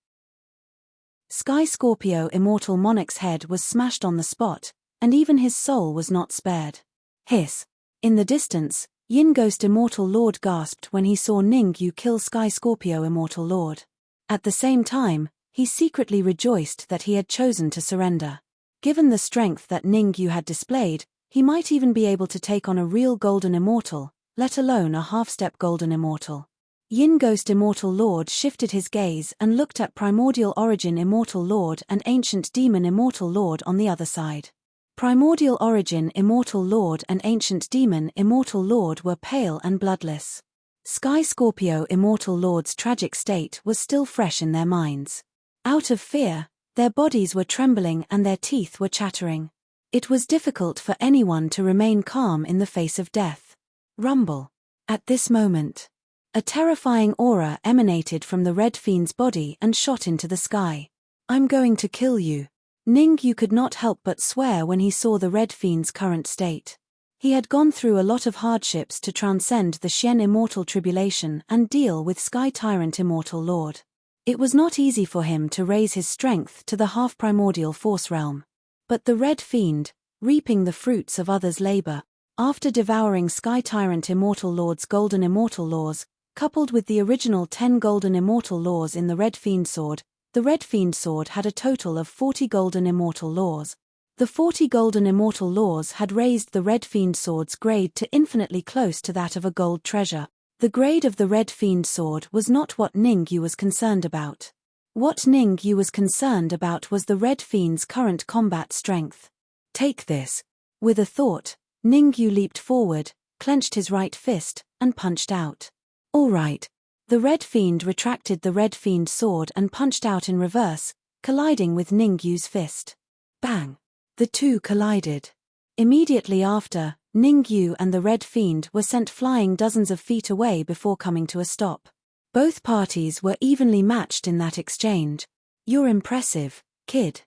Sky Scorpio Immortal Monarch's head was smashed on the spot, and even his soul was not spared. Hiss. In the distance, Yin Ghost Immortal Lord gasped when he saw Ningyu kill Sky Scorpio Immortal Lord. At the same time, he secretly rejoiced that he had chosen to surrender. Given the strength that Ningyu had displayed, he might even be able to take on a real Golden Immortal, let alone a half-step Golden Immortal. Yin Ghost Immortal Lord shifted his gaze and looked at Primordial Origin Immortal Lord and Ancient Demon Immortal Lord on the other side. Primordial Origin Immortal Lord and Ancient Demon Immortal Lord were pale and bloodless. Sky Scorpio Immortal Lord's tragic state was still fresh in their minds. Out of fear, their bodies were trembling and their teeth were chattering. It was difficult for anyone to remain calm in the face of death. Rumble. At this moment, a terrifying aura emanated from the Red Fiend's body and shot into the sky. I'm going to kill you. Ningyu could not help but swear when he saw the Red Fiend's current state. He had gone through a lot of hardships to transcend the Shen Immortal Tribulation and deal with Sky Tyrant Immortal Lord. It was not easy for him to raise his strength to the half-primordial force realm. But the Red Fiend, reaping the fruits of others' labor, after devouring Sky Tyrant Immortal Lord's Golden Immortal Laws, coupled with the original 10 Golden Immortal Laws in the Red Fiend Sword, the Red Fiend Sword had a total of 40 Golden Immortal Laws. The 40 Golden Immortal Laws had raised the Red Fiend Sword's grade to infinitely close to that of a gold treasure. The grade of the Red Fiend Sword was not what Ningyu was concerned about. What Ningyu was concerned about was the Red Fiend's current combat strength. Take this. With a thought, Ningyu leaped forward, clenched his right fist, and punched out. All right. The Red Fiend retracted the Red Fiend Sword and punched out in reverse, colliding with Ningyu's fist. Bang! The two collided. Immediately after, Ningyu and the Red Fiend were sent flying dozens of feet away before coming to a stop. Both parties were evenly matched in that exchange. You're impressive, kid.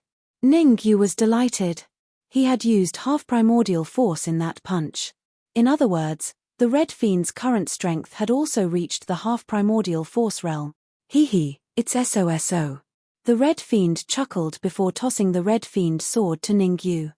Ningyu was delighted. He had used half-primordial force in that punch. In other words, the Red Fiend's current strength had also reached the half-primordial force realm. Hee, it's SOSO. The Red Fiend chuckled before tossing the Red Fiend sword to Ningyu.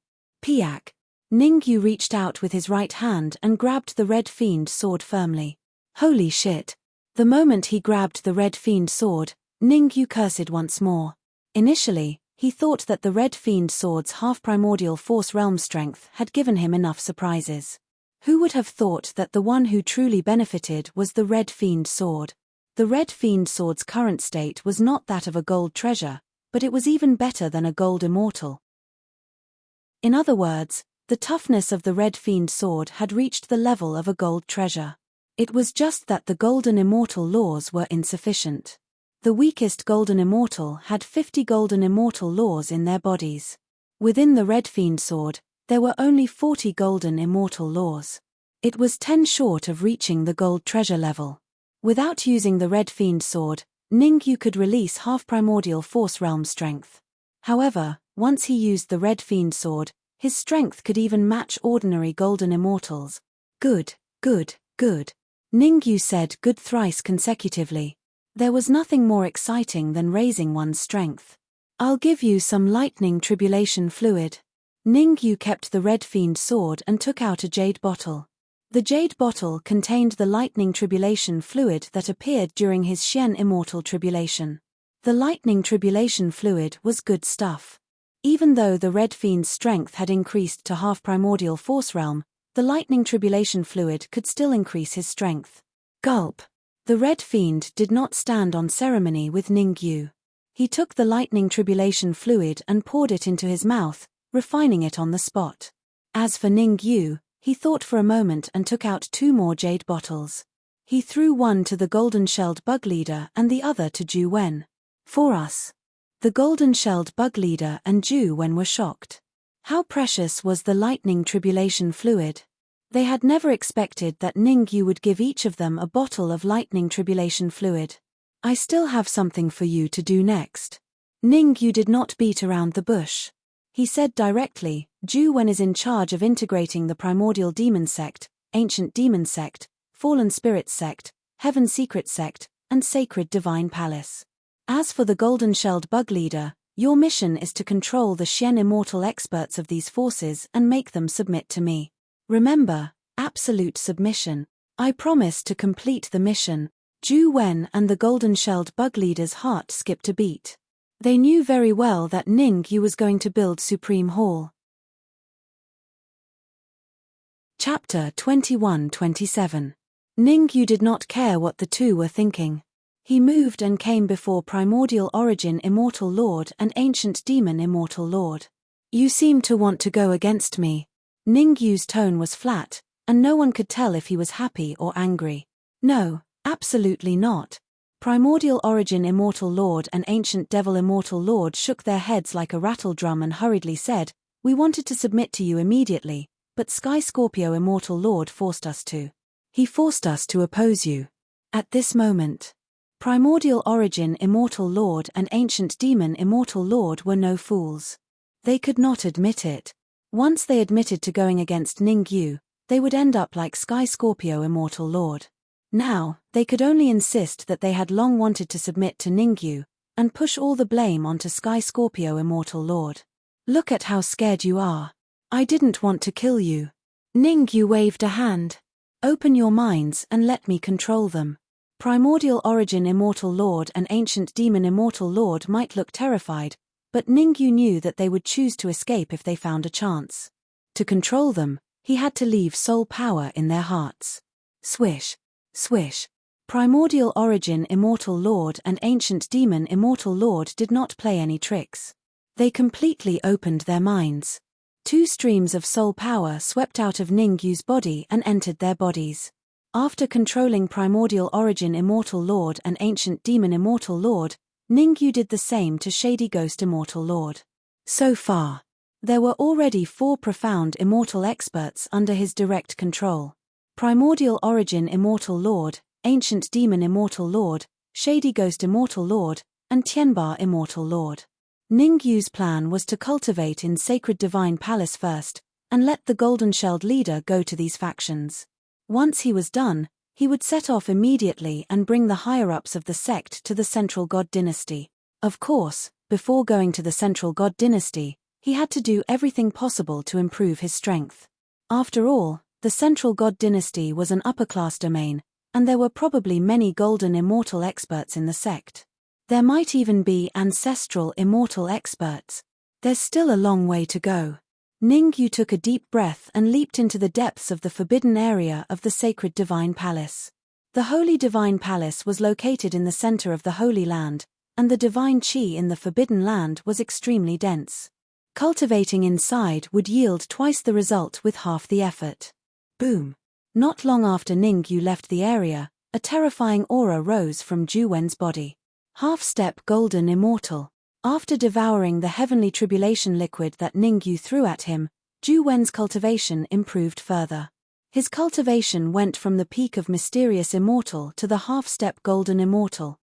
Piak. Ningyu reached out with his right hand and grabbed the Red Fiend sword firmly. Holy shit. The moment he grabbed the Red Fiend sword, Ningyu cursed once more. Initially, he thought that the Red Fiend sword's half-primordial force realm strength had given him enough surprises. Who would have thought that the one who truly benefited was the Red Fiend sword? The Red Fiend sword's current state was not that of a gold treasure, but it was even better than a gold immortal. In other words, the toughness of the Red Fiend sword had reached the level of a gold treasure. It was just that the Golden Immortal Laws were insufficient. The weakest Golden Immortal had 50 Golden Immortal Laws in their bodies. Within the Red Fiend sword, there were only 40 Golden Immortal Laws. It was 10 short of reaching the gold treasure level. Without using the Red Fiend sword, Ningyu could release half-primordial force realm strength. However, once he used the Red Fiend Sword, his strength could even match ordinary golden immortals. Good, good, good. Ningyu said good thrice consecutively. There was nothing more exciting than raising one's strength. I'll give you some lightning tribulation fluid. Ningyu kept the Red Fiend Sword and took out a jade bottle. The jade bottle contained the lightning tribulation fluid that appeared during his Xian immortal tribulation. The lightning tribulation fluid was good stuff. Even though the Red Fiend's strength had increased to half primordial force realm, the lightning tribulation fluid could still increase his strength. Gulp. The Red Fiend did not stand on ceremony with Ningyu. He took the lightning tribulation fluid and poured it into his mouth, refining it on the spot. As for Ningyu, he thought for a moment and took out 2 more jade bottles. He threw one to the golden-shelled bug leader and the other to Ju Wen. For us. The golden-shelled bug leader and Ju Wen were shocked. How precious was the lightning tribulation fluid? They had never expected that Ningyu would give each of them a bottle of lightning tribulation fluid. I still have something for you to do next. Ningyu did not beat around the bush. He said directly, Ju Wen is in charge of integrating the primordial demon sect, ancient demon sect, fallen spirit sect, heaven secret sect, and sacred divine palace. As for the golden-shelled bug leader, your mission is to control the Xian immortal experts of these forces and make them submit to me. Remember, absolute submission. I promise to complete the mission. Ju Wen and the golden-shelled bug leader's heart skipped a beat. They knew very well that Ningyu was going to build Supreme Hall. Chapter 21-27. Ningyu did not care what the two were thinking. He moved and came before Primordial Origin Immortal Lord and Ancient Demon Immortal Lord. You seem to want to go against me. Ningyu's tone was flat, and no one could tell if he was happy or angry. No, absolutely not. Primordial Origin Immortal Lord and Ancient Devil Immortal Lord shook their heads like a rattledrum and hurriedly said, We wanted to submit to you immediately, but Sky Scorpio Immortal Lord forced us to. He forced us to oppose you. At this moment, Primordial Origin Immortal Lord and Ancient Demon Immortal Lord were no fools. They could not admit it. Once they admitted to going against Ningyu, they would end up like Sky Scorpio Immortal Lord. Now, they could only insist that they had long wanted to submit to Ningyu, and push all the blame onto Sky Scorpio Immortal Lord. Look at how scared you are. I didn't want to kill you. Ningyu waved a hand. Open your minds and let me control them. Primordial Origin Immortal Lord and Ancient Demon Immortal Lord might look terrified, but Ningyu knew that they would choose to escape if they found a chance. To control them, he had to leave soul power in their hearts. Swish. Swish. Primordial Origin Immortal Lord and Ancient Demon Immortal Lord did not play any tricks. They completely opened their minds. 2 streams of soul power swept out of Ningyu's body and entered their bodies. After controlling Primordial Origin Immortal Lord and Ancient Demon Immortal Lord, Ningyu did the same to Shady Ghost Immortal Lord. So far, there were already 4 profound immortal experts under his direct control. Primordial Origin Immortal Lord, Ancient Demon Immortal Lord, Shady Ghost Immortal Lord, and Tianba Immortal Lord. Ningyu's plan was to cultivate in Sacred Divine Palace first, and let the golden-shelled leader go to these factions. Once he was done, he would set off immediately and bring the higher-ups of the sect to the Central God Dynasty. Of course, before going to the Central God Dynasty, he had to do everything possible to improve his strength. After all, the Central God Dynasty was an upper-class domain, and there were probably many golden immortal experts in the sect. There might even be ancestral immortal experts. There's still a long way to go. Ningyu took a deep breath and leaped into the depths of the forbidden area of the Sacred Divine Palace. The Holy Divine Palace was located in the center of the Holy Land, and the divine qi in the Forbidden Land was extremely dense. Cultivating inside would yield twice the result with half the effort. Boom. Not long after Ningyu left the area, a terrifying aura rose from Ju Wen's body. Half-step golden immortal. After devouring the heavenly tribulation liquid that Ningyu threw at him, Ju Wen's cultivation improved further. His cultivation went from the peak of mysterious immortal to the half-step golden immortal.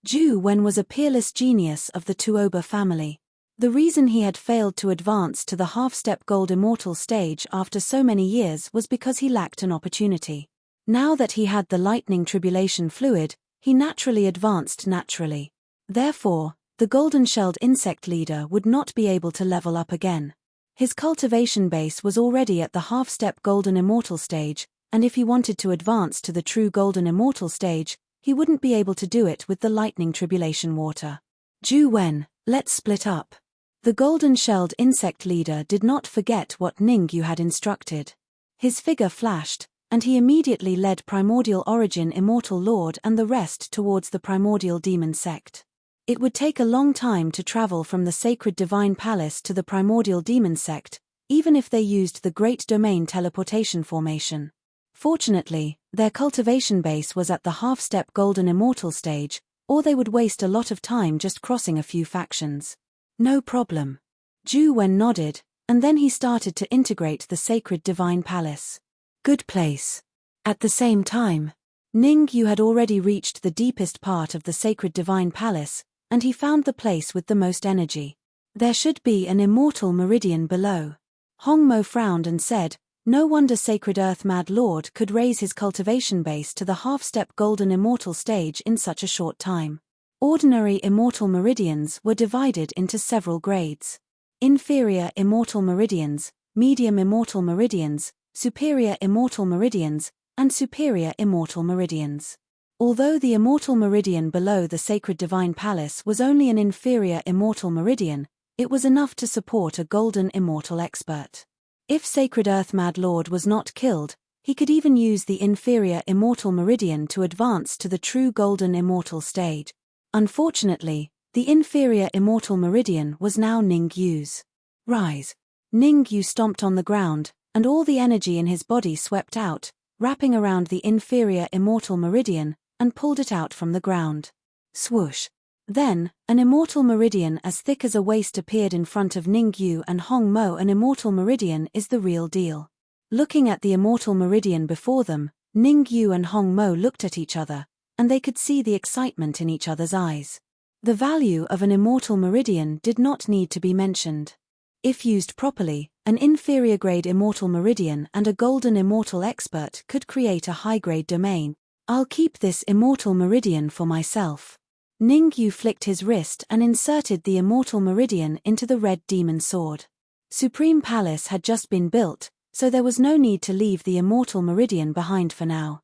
Zhu Wen was a peerless genius of the Tuoba family. The reason he had failed to advance to the half-step gold immortal stage after so many years was because he lacked an opportunity. Now that he had the lightning tribulation fluid, he naturally advanced naturally. Therefore, the golden-shelled insect leader would not be able to level up again. His cultivation base was already at the half-step golden immortal stage, and if he wanted to advance to the true golden immortal stage, he wouldn't be able to do it with the lightning tribulation water. Zhu Wen, let's split up. The golden-shelled insect leader did not forget what Ningyu had instructed. His figure flashed, and he immediately led Primordial Origin Immortal Lord and the rest towards the Primordial Demon Sect. It would take a long time to travel from the Sacred Divine Palace to the Primordial Demon Sect, even if they used the Great Domain Teleportation Formation. Fortunately, their cultivation base was at the half-step Golden Immortal stage, or they would waste a lot of time just crossing a few factions. No problem. Zhu Wen nodded, and then he started to integrate the Sacred Divine Palace. Good place. At the same time, Ningyu had already reached the deepest part of the Sacred Divine Palace, and he found the place with the most energy. There should be an immortal meridian below. Hongmo frowned and said, no wonder Sacred Earth Mad Lord could raise his cultivation base to the half-step golden immortal stage in such a short time. Ordinary immortal meridians were divided into several grades. Inferior immortal meridians, medium immortal meridians, superior immortal meridians, and superior immortal meridians. Although the immortal meridian below the Sacred Divine Palace was only an inferior immortal meridian, it was enough to support a golden immortal expert. If Sacred Earth Mad Lord was not killed, he could even use the inferior immortal meridian to advance to the true golden immortal stage. Unfortunately, the inferior immortal meridian was now Ningyu's. Rise. Ningyu stomped on the ground, and all the energy in his body swept out, wrapping around the inferior immortal meridian, and pulled it out from the ground. Swoosh. Then, an immortal meridian as thick as a waist appeared in front of Ningyu and Hongmo. An immortal meridian is the real deal. Looking at the immortal meridian before them, Ningyu and Hongmo looked at each other, and they could see the excitement in each other's eyes. The value of an immortal meridian did not need to be mentioned. If used properly, an inferior-grade immortal meridian and a golden immortal expert could create a high-grade domain. I'll keep this immortal meridian for myself. Ningyu flicked his wrist and inserted the immortal meridian into the red demon sword. Supreme Palace had just been built, so there was no need to leave the immortal meridian behind for now.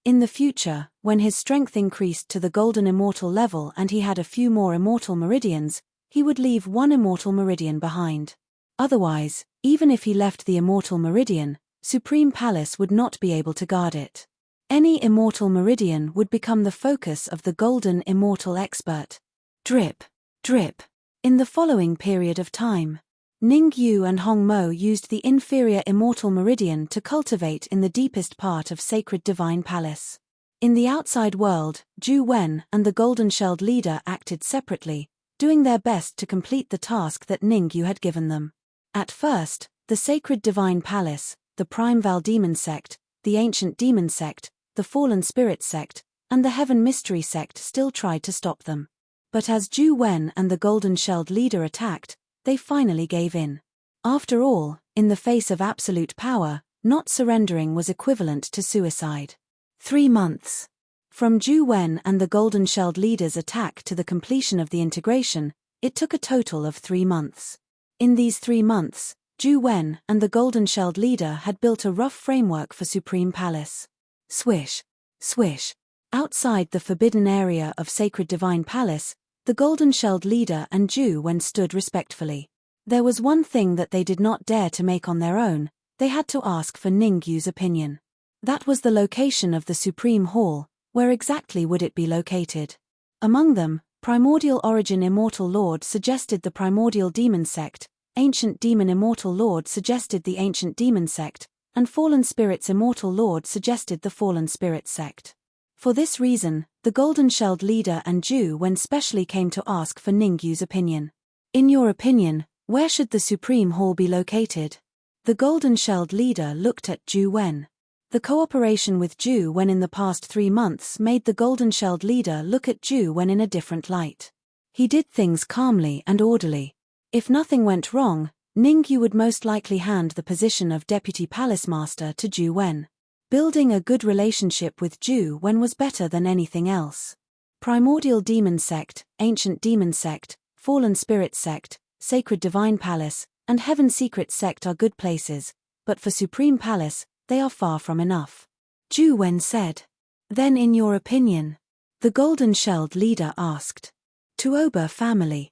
In the future, when his strength increased to the golden immortal level and he had a few more immortal meridians, he would leave one immortal meridian behind. Otherwise, even if he left the immortal meridian, Supreme Palace would not be able to guard it. Any immortal meridian would become the focus of the golden immortal expert. Drip, drip. In the following period of time, Ningyu and Hongmo used the inferior immortal meridian to cultivate in the deepest part of Sacred Divine Palace. In the outside world, Zhu Wen and the golden-shelled leader acted separately, doing their best to complete the task that Ningyu had given them. At first, the Sacred Divine Palace, the Primeval Demon Sect, the Ancient Demon Sect, the Fallen Spirit Sect, and the Heaven Mystery Sect still tried to stop them. But as Zhu Wen and the golden-shelled leader attacked, they finally gave in. After all, in the face of absolute power, not surrendering was equivalent to suicide. 3 months. From Zhu Wen and the golden-shelled leader's attack to the completion of the integration, it took a total of 3 months. In these 3 months, Zhu Wen and the golden-shelled leader had built a rough framework for Supreme Palace. Swish, swish. Outside the forbidden area of Sacred Divine Palace, the golden-shelled leader and Zhu Wen stood respectfully. There was one thing that they did not dare to make on their own: they had to ask for Ningyu's opinion. That was the location of the Supreme Hall. Where exactly would it be located? Among them, Primordial Origin Immortal Lord suggested the Primordial Demon Sect, Ancient Demon Immortal Lord suggested the Ancient Demon Sect, and Fallen Spirits Immortal Lord suggested the Fallen Spirit Sect. For this reason, the golden-shelled leader and Zhu Wen specially came to ask for Ningyu's opinion. In your opinion, where should the Supreme Hall be located? The golden-shelled leader looked at Zhu Wen. The cooperation with Ju Wen in the past 3 months made the golden-shelled leader look at Ju Wen in a different light. He did things calmly and orderly. If nothing went wrong, Ningyu would most likely hand the position of Deputy Palace Master to Ju Wen. Building a good relationship with Ju Wen was better than anything else. Primordial Demon Sect, Ancient Demon Sect, Fallen Spirit Sect, Sacred Divine Palace, and Heaven Secret Sect are good places, but for Supreme Palace, they are far from enough. Ju Wen said. Then in your opinion? The golden-shelled leader asked. Tuoba family.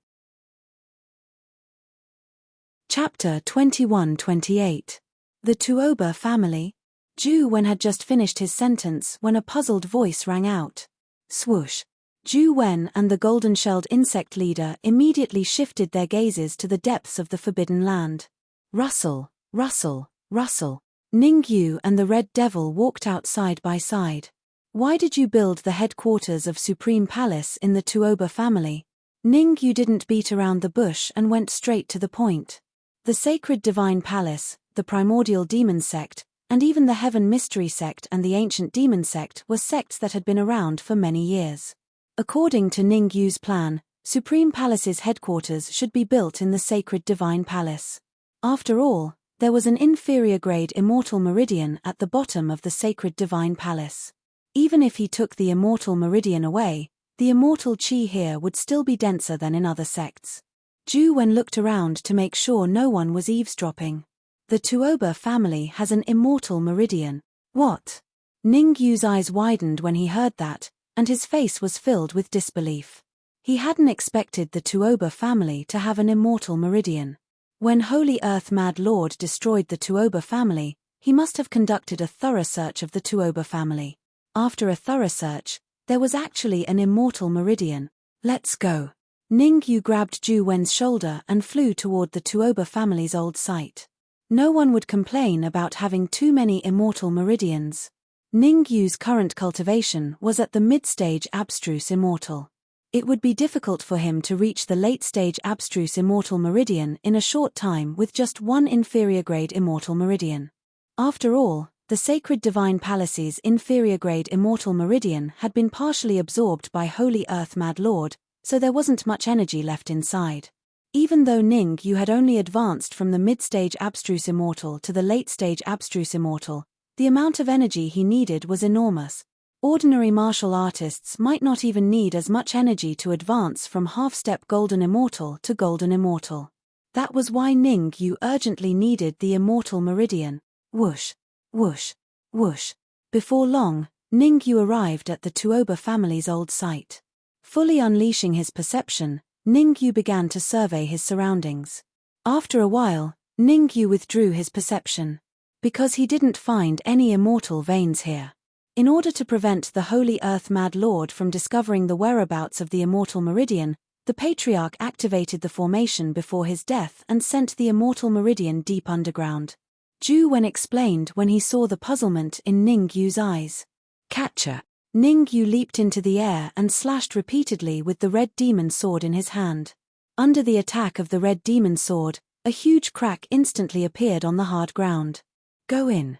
Chapter 21-28. The Tuoba family? Ju Wen had just finished his sentence when a puzzled voice rang out. Swoosh. Ju Wen and the golden-shelled insect leader immediately shifted their gazes to the depths of the forbidden land. Rustle, rustle, rustle. Ningyu and the Red Devil walked out side by side. Why did you build the headquarters of Supreme Palace in the Tuoba family? Ningyu didn't beat around the bush and went straight to the point. The Sacred Divine Palace, the Primordial Demon Sect, and even the Heaven Mystery Sect and the Ancient Demon Sect were sects that had been around for many years. According to Ningyu's plan, Supreme Palace's headquarters should be built in the Sacred Divine Palace. After all, there was an inferior-grade Immortal Meridian at the bottom of the Sacred Divine Palace. Even if he took the Immortal Meridian away, the Immortal Qi here would still be denser than in other sects. Ju Wen looked around to make sure no one was eavesdropping. The Tuoba family has an Immortal Meridian. What? Ningyu's eyes widened when he heard that, and his face was filled with disbelief. He hadn't expected the Tuoba family to have an Immortal Meridian. When Holy Earth Mad Lord destroyed the Tuoba family, he must have conducted a thorough search of the Tuoba family. After a thorough search, there was actually an Immortal Meridian. Let's go. Ningyu grabbed Ju Wen's shoulder and flew toward the Tuoba family's old site. No one would complain about having too many Immortal Meridians. Ningyu's current cultivation was at the mid-stage Abstruse Immortal. It would be difficult for him to reach the late-stage Abstruse Immortal Meridian in a short time with just one inferior-grade Immortal Meridian. After all, the Sacred Divine Palace's inferior-grade Immortal Meridian had been partially absorbed by Holy Earth Mad Lord, so there wasn't much energy left inside. Even though Ningyu had only advanced from the mid-stage Abstruse Immortal to the late-stage Abstruse Immortal, the amount of energy he needed was enormous. Ordinary martial artists might not even need as much energy to advance from half-step Golden Immortal to Golden Immortal. That was why Ningyu urgently needed the Immortal Meridian. Whoosh, whoosh, whoosh. Before long, Ningyu arrived at the Tuoba family's old site. Fully unleashing his perception, Ningyu began to survey his surroundings. After a while, Ningyu withdrew his perception. Because he didn't find any immortal veins here. In order to prevent the Holy Earth Mad Lord from discovering the whereabouts of the Immortal Meridian, the Patriarch activated the formation before his death and sent the Immortal Meridian deep underground. Ju Wen explained when he saw the puzzlement in Ningyu's eyes. Catcher. Ningyu leaped into the air and slashed repeatedly with the red demon sword in his hand. Under the attack of the red demon sword, a huge crack instantly appeared on the hard ground. Go in.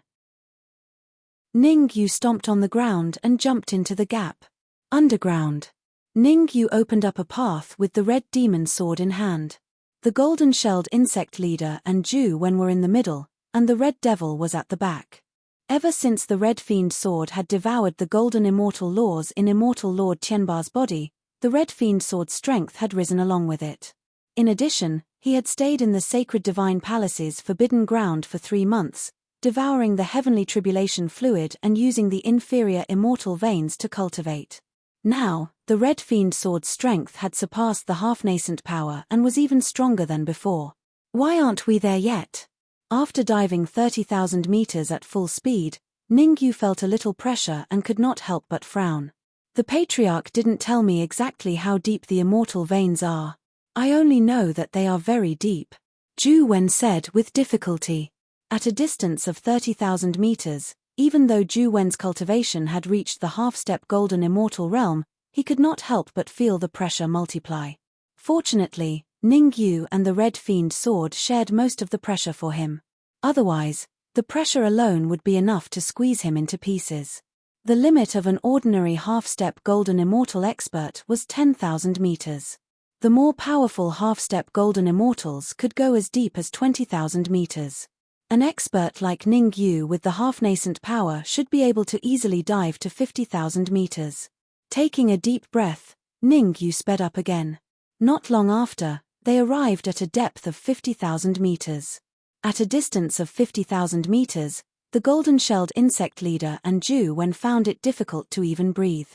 Ningyu stomped on the ground and jumped into the gap. Underground. Ningyu opened up a path with the red demon sword in hand. The golden-shelled insect leader and Ju Wen were in the middle, and the red devil was at the back. Ever since the red fiend sword had devoured the golden immortal laws in Immortal Lord Tianba's body, the red fiend sword's strength had risen along with it. In addition, he had stayed in the Sacred Divine Palace's forbidden ground for 3 months, devouring the heavenly tribulation fluid and using the inferior immortal veins to cultivate. Now, the red fiend sword's strength had surpassed the half-nascent power and was even stronger than before. Why aren't we there yet? After diving 30,000 meters at full speed, Ningyu felt a little pressure and could not help but frown. The Patriarch didn't tell me exactly how deep the immortal veins are. I only know that they are very deep. Ju Wen said with difficulty. At a distance of 30,000 meters, even though Ju Wen's cultivation had reached the half-step golden immortal realm, he could not help but feel the pressure multiply. Fortunately, Ningyu and the red fiend sword shared most of the pressure for him. Otherwise, The pressure alone would be enough to squeeze him into pieces. The limit of an ordinary half-step golden immortal expert was 10,000 meters. The more powerful half-step golden immortals could go as deep as 20,000 meters. An expert like Ning Yu with the half-nascent power should be able to easily dive to 50,000 meters. Taking a deep breath, Ning Yu sped up again. Not long after, they arrived at a depth of 50,000 meters. At a distance of 50,000 meters, the golden-shelled insect leader and Zhu Wen found it difficult to even breathe.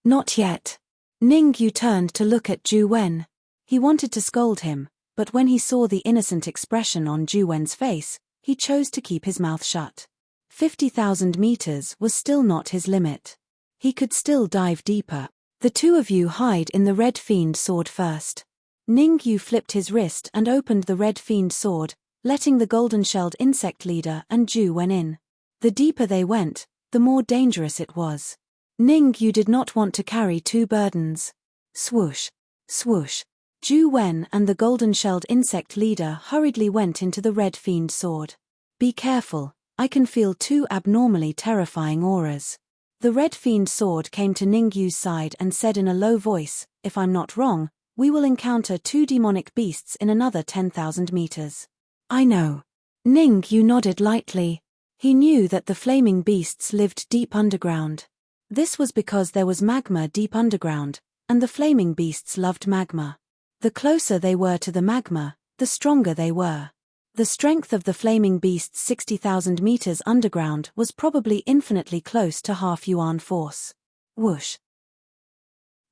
Not yet. Ning Yu turned to look at Zhu Wen. He wanted to scold him, but when he saw the innocent expression on Zhu Wen's face, he chose to keep his mouth shut. 50,000 meters was still not his limit. He could still dive deeper. The two of you hide in the Red Fiend sword first. Ning Yu flipped his wrist and opened the Red Fiend sword, letting the golden-shelled insect leader and Zhu Wen in. The deeper they went, the more dangerous it was. Ning Yu did not want to carry two burdens. Swoosh, swoosh. Zhu Wen and the golden-shelled insect leader hurriedly went into the Red Fiend sword. Be careful, I can feel two abnormally terrifying auras. The Red Fiend sword came to Ning Yu's side and said in a low voice, if I'm not wrong, we will encounter two demonic beasts in another 10,000 meters. I know. Ning Yu nodded lightly. He knew that the flaming beasts lived deep underground. This was because there was magma deep underground, and the flaming beasts loved magma. The closer they were to the magma, the stronger they were. The strength of the flaming beasts 60,000 meters underground was probably infinitely close to half Yuan force. Whoosh.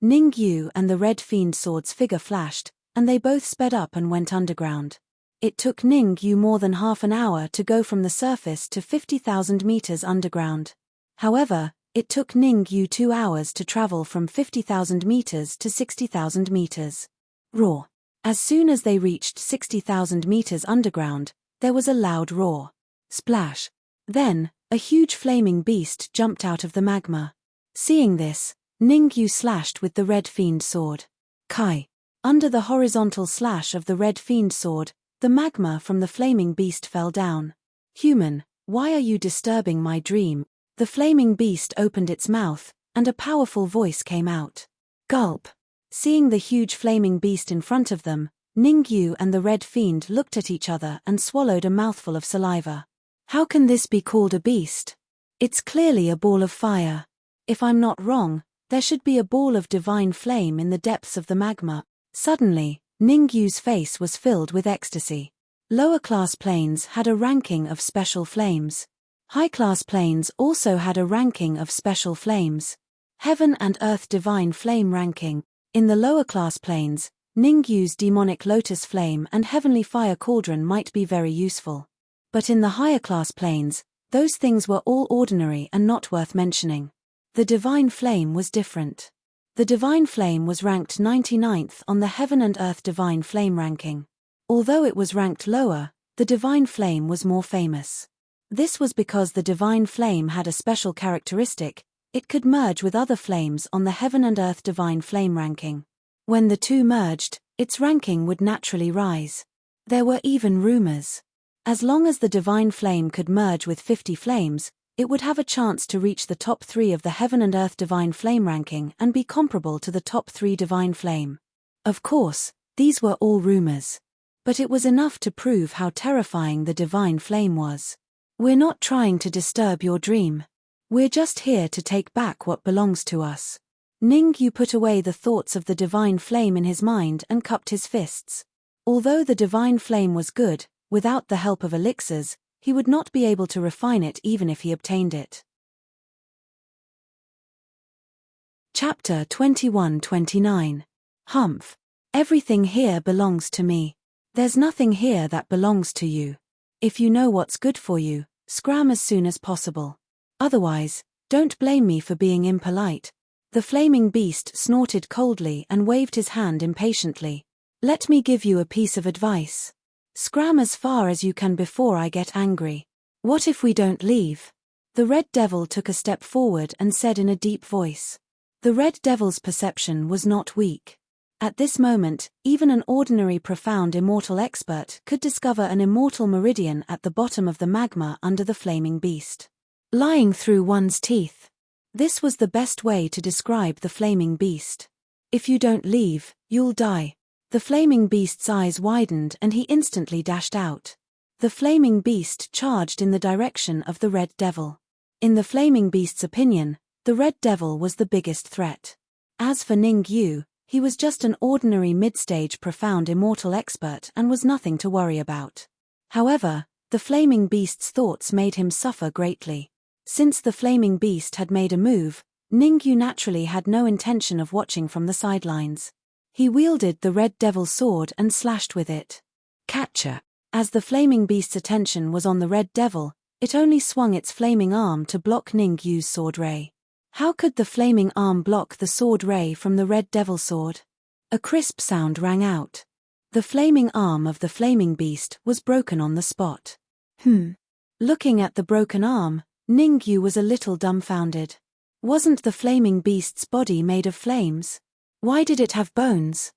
Ning Yu and the Red Fiend sword's figure flashed, and they both sped up and went underground. It took Ning Yu more than half an hour to go from the surface to 50,000 meters underground. However, it took Ning Yu 2 hours to travel from 50,000 meters to 60,000 meters. Roar. As soon as they reached 60,000 meters underground, there was a loud roar. Splash. Then, a huge flaming beast jumped out of the magma. Seeing this, Ning Yu slashed with the Red Fiend sword. Kai. Under the horizontal slash of the Red Fiend sword, the magma from the flaming beast fell down. Human, why are you disturbing my dream? The flaming beast opened its mouth, and a powerful voice came out. Gulp. Seeing the huge flaming beast in front of them, Ning Yu and the Red Fiend looked at each other and swallowed a mouthful of saliva. How can this be called a beast? It's clearly a ball of fire. If I'm not wrong, there should be a ball of divine flame in the depths of the magma. Suddenly, Ning Yu's face was filled with ecstasy. Lower-class planes had a ranking of special flames. High-class planes also had a ranking of special flames. Heaven and Earth Divine Flame ranking. In the lower-class planes, Ning Yu's demonic lotus flame and heavenly fire cauldron might be very useful. But in the higher-class planes, those things were all ordinary and not worth mentioning. The divine flame was different. The divine flame was ranked 99th on the Heaven and Earth Divine Flame ranking. Although it was ranked lower, the divine flame was more famous. This was because the divine flame had a special characteristic: it could merge with other flames on the Heaven and Earth Divine Flame ranking. When the two merged, its ranking would naturally rise. There were even rumors. As long as the divine flame could merge with 50 flames, it would have a chance to reach the top 3 of the Heaven and Earth Divine Flame ranking and be comparable to the top 3 Divine Flame. Of course, these were all rumors. But it was enough to prove how terrifying the Divine Flame was. We're not trying to disturb your dream. We're just here to take back what belongs to us. Ning Yu put away the thoughts of the Divine Flame in his mind and cupped his fists. Although the Divine Flame was good, without the help of elixirs, he would not be able to refine it even if he obtained it. Chapter 21-29. Humph. Everything here belongs to me. There's nothing here that belongs to you. If you know what's good for you, scram as soon as possible. Otherwise, don't blame me for being impolite. The flaming beast snorted coldly and waved his hand impatiently. Let me give you a piece of advice. Scram as far as you can before I get angry. What if we don't leave? The Red Devil took a step forward and said in a deep voice. The Red Devil's perception was not weak. At this moment, even an ordinary profound immortal expert could discover an immortal meridian at the bottom of the magma under the flaming beast, lying through one's teeth. This was the best way to describe the flaming beast. If you don't leave, you'll die. The flaming beast's eyes widened and he instantly dashed out. The flaming beast charged in the direction of the Red Devil. In the flaming beast's opinion, the Red Devil was the biggest threat. As for Ning Yu, he was just an ordinary mid-stage profound immortal expert and was nothing to worry about. However, the flaming beast's thoughts made him suffer greatly. Since the flaming beast had made a move, Ning Yu naturally had no intention of watching from the sidelines. He wielded the Red Devil sword and slashed with it. Catcher. As the flaming beast's attention was on the Red Devil, it only swung its flaming arm to block Ning Yu's sword ray. How could the flaming arm block the sword ray from the Red Devil sword? A crisp sound rang out. The flaming arm of the flaming beast was broken on the spot. Looking at the broken arm, Ning Yu was a little dumbfounded. Wasn't the flaming beast's body made of flames? Why did it have bones?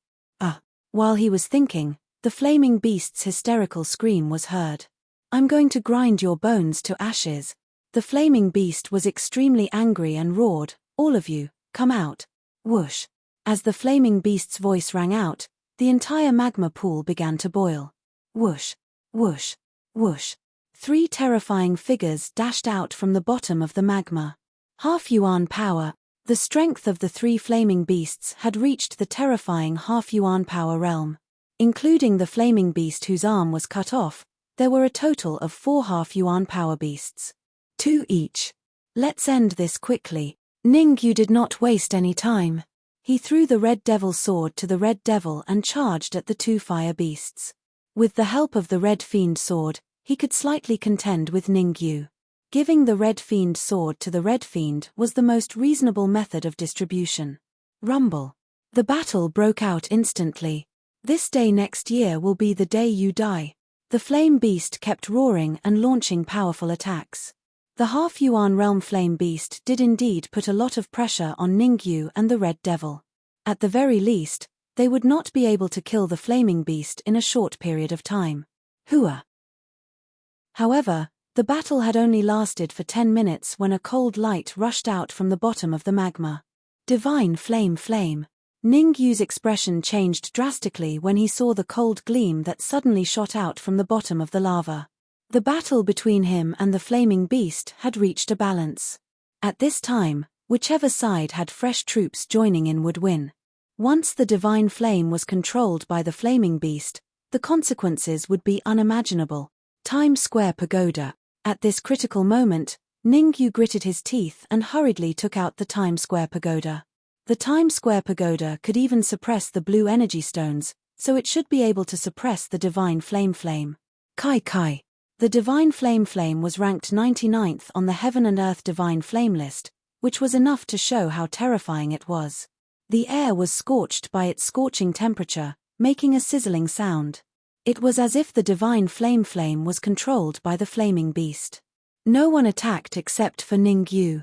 While he was thinking, the flaming beast's hysterical scream was heard. I'm going to grind your bones to ashes. The flaming beast was extremely angry and roared, all of you, come out. Whoosh. As the flaming beast's voice rang out, the entire magma pool began to boil. Whoosh, whoosh, whoosh. 3 terrifying figures dashed out from the bottom of the magma. Half-yuan power. The strength of the 3 flaming beasts had reached the terrifying half-yuan power realm. Including the flaming beast whose arm was cut off, there were a total of 4 half-yuan power beasts. 2 each. Let's end this quickly. Ning Yu did not waste any time. He threw the Red Devil sword to the Red Devil and charged at the 2 fire beasts. With the help of the Red Fiend sword, he could slightly contend with Ning Yu. Giving the Red Fiend sword to the Red Fiend was the most reasonable method of distribution. Rumble. The battle broke out instantly. This day next year will be the day you die. The flame beast kept roaring and launching powerful attacks. The half-yuan realm flame beast did indeed put a lot of pressure on Ning Yu and the Red Devil. At the very least, they would not be able to kill the flaming beast in a short period of time. Hooah! However, the battle had only lasted for 10 minutes when a cold light rushed out from the bottom of the magma. Divine flame. Ning Yu's expression changed drastically when he saw the cold gleam that suddenly shot out from the bottom of the lava. The battle between him and the flaming beast had reached a balance. At this time, whichever side had fresh troops joining in would win. Once the divine flame was controlled by the flaming beast, the consequences would be unimaginable. Times Square Pagoda. At this critical moment, Ning Yu gritted his teeth and hurriedly took out the Times Square Pagoda. The Times Square Pagoda could even suppress the blue energy stones, so it should be able to suppress the divine flame. Kai. The divine flame was ranked 99th on the Heaven and Earth divine flame list, which was enough to show how terrifying it was. The air was scorched by its scorching temperature, making a sizzling sound. It was as if the divine flame was controlled by the flaming beast. No one attacked except for Ning Yu.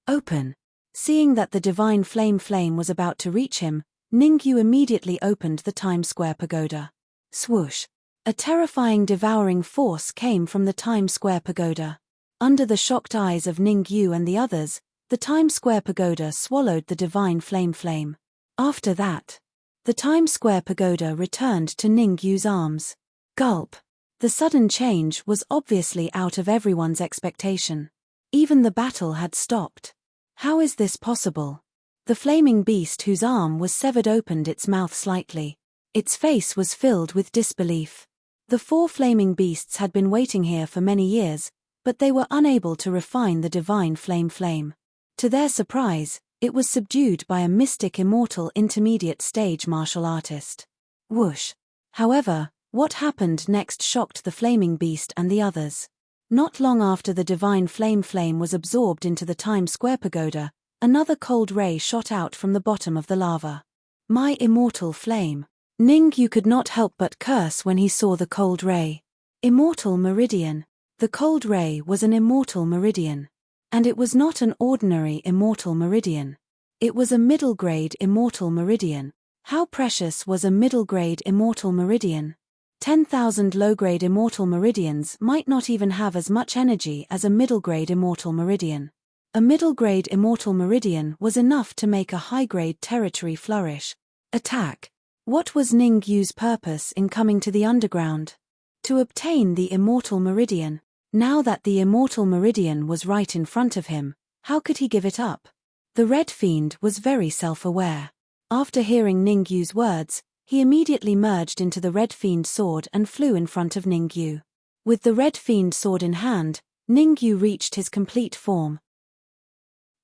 Open. Seeing that the divine flame was about to reach him, Ning Yu immediately opened the Times Square Pagoda. Swoosh. A terrifying devouring force came from the Times Square Pagoda. Under the shocked eyes of Ning Yu and the others, the Times Square Pagoda swallowed the divine flame. After that, the Times Square Pagoda returned to Ning Yu's arms. Gulp. The sudden change was obviously out of everyone's expectation. Even the battle had stopped. How is this possible? The flaming beast whose arm was severed opened its mouth slightly. Its face was filled with disbelief. The 4 flaming beasts had been waiting here for many years, but they were unable to refine the divine flame. To their surprise, it was subdued by a mystic immortal intermediate stage martial artist. Whoosh. However, what happened next shocked the flaming beast and the others. Not long after the divine flame was absorbed into the Times Square Pagoda, another cold ray shot out from the bottom of the lava. My immortal flame. Ning Yu could not help but curse when he saw the cold ray. Immortal meridian. The cold ray was an immortal meridian. And it was not an ordinary immortal meridian. It was a middle-grade immortal meridian. How precious was a middle-grade immortal meridian? 10,000 low-grade immortal meridians might not even have as much energy as a middle-grade immortal meridian. A middle-grade immortal meridian was enough to make a high-grade territory flourish. Attack. What was Ningyu's purpose in coming to the underground? To obtain the immortal meridian. Now that the immortal meridian was right in front of him, how could he give it up? The Red Fiend was very self-aware. After hearing Ningyu's words, he immediately merged into the Red Fiend sword and flew in front of Ningyu. With the Red Fiend sword in hand, Ningyu reached his complete form.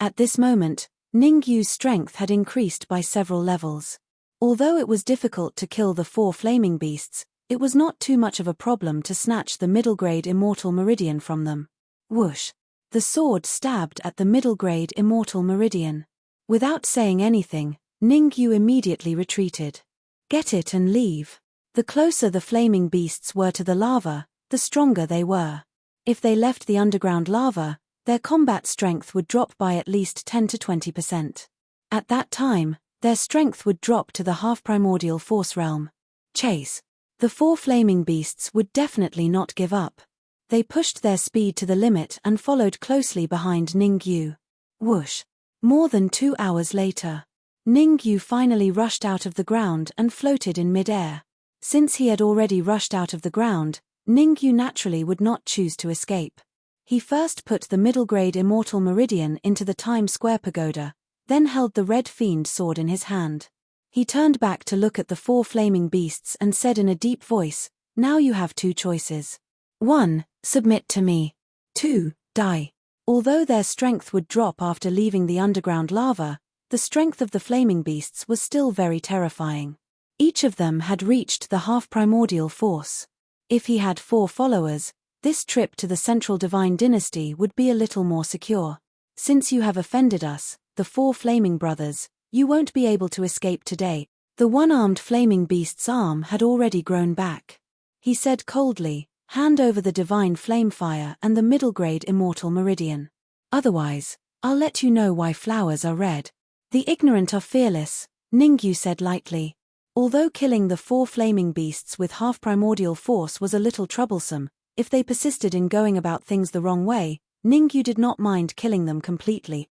At this moment, Ningyu's strength had increased by several levels. Although it was difficult to kill the 4 flaming beasts, it was not too much of a problem to snatch the middle-grade immortal meridian from them. Whoosh! The sword stabbed at the middle-grade immortal meridian. Without saying anything, Ningyu immediately retreated. Get it and leave. The closer the flaming beasts were to the lava, the stronger they were. If they left the underground lava, their combat strength would drop by at least 10 to 20%. At that time, their strength would drop to the half-primordial force realm. Chase. The 4 flaming beasts would definitely not give up. They pushed their speed to the limit and followed closely behind Ningyu. Whoosh! More than 2 hours later, Ningyu finally rushed out of the ground and floated in mid-air. Since he had already rushed out of the ground, Ningyu naturally would not choose to escape. He first put the middle-grade immortal meridian into the Times Square pagoda, then held the Red Fiend sword in his hand. He turned back to look at the 4 flaming beasts and said in a deep voice, "Now you have 2 choices. 1. Submit to me. 2. Die." Although their strength would drop after leaving the underground lava, the strength of the flaming beasts was still very terrifying. Each of them had reached the half-primordial force. If he had 4 followers, this trip to the Central Divine Dynasty would be a little more secure. Since you have offended us, the 4 flaming brothers, you won't be able to escape today. The one-armed flaming beast's arm had already grown back. He said coldly, "Hand over the divine flame fire and the middle-grade immortal meridian. Otherwise, I'll let you know why flowers are red." "The ignorant are fearless," Ningyu said lightly. Although killing the 4 flaming beasts with half-primordial force was a little troublesome, if they persisted in going about things the wrong way, Ningyu did not mind killing them completely.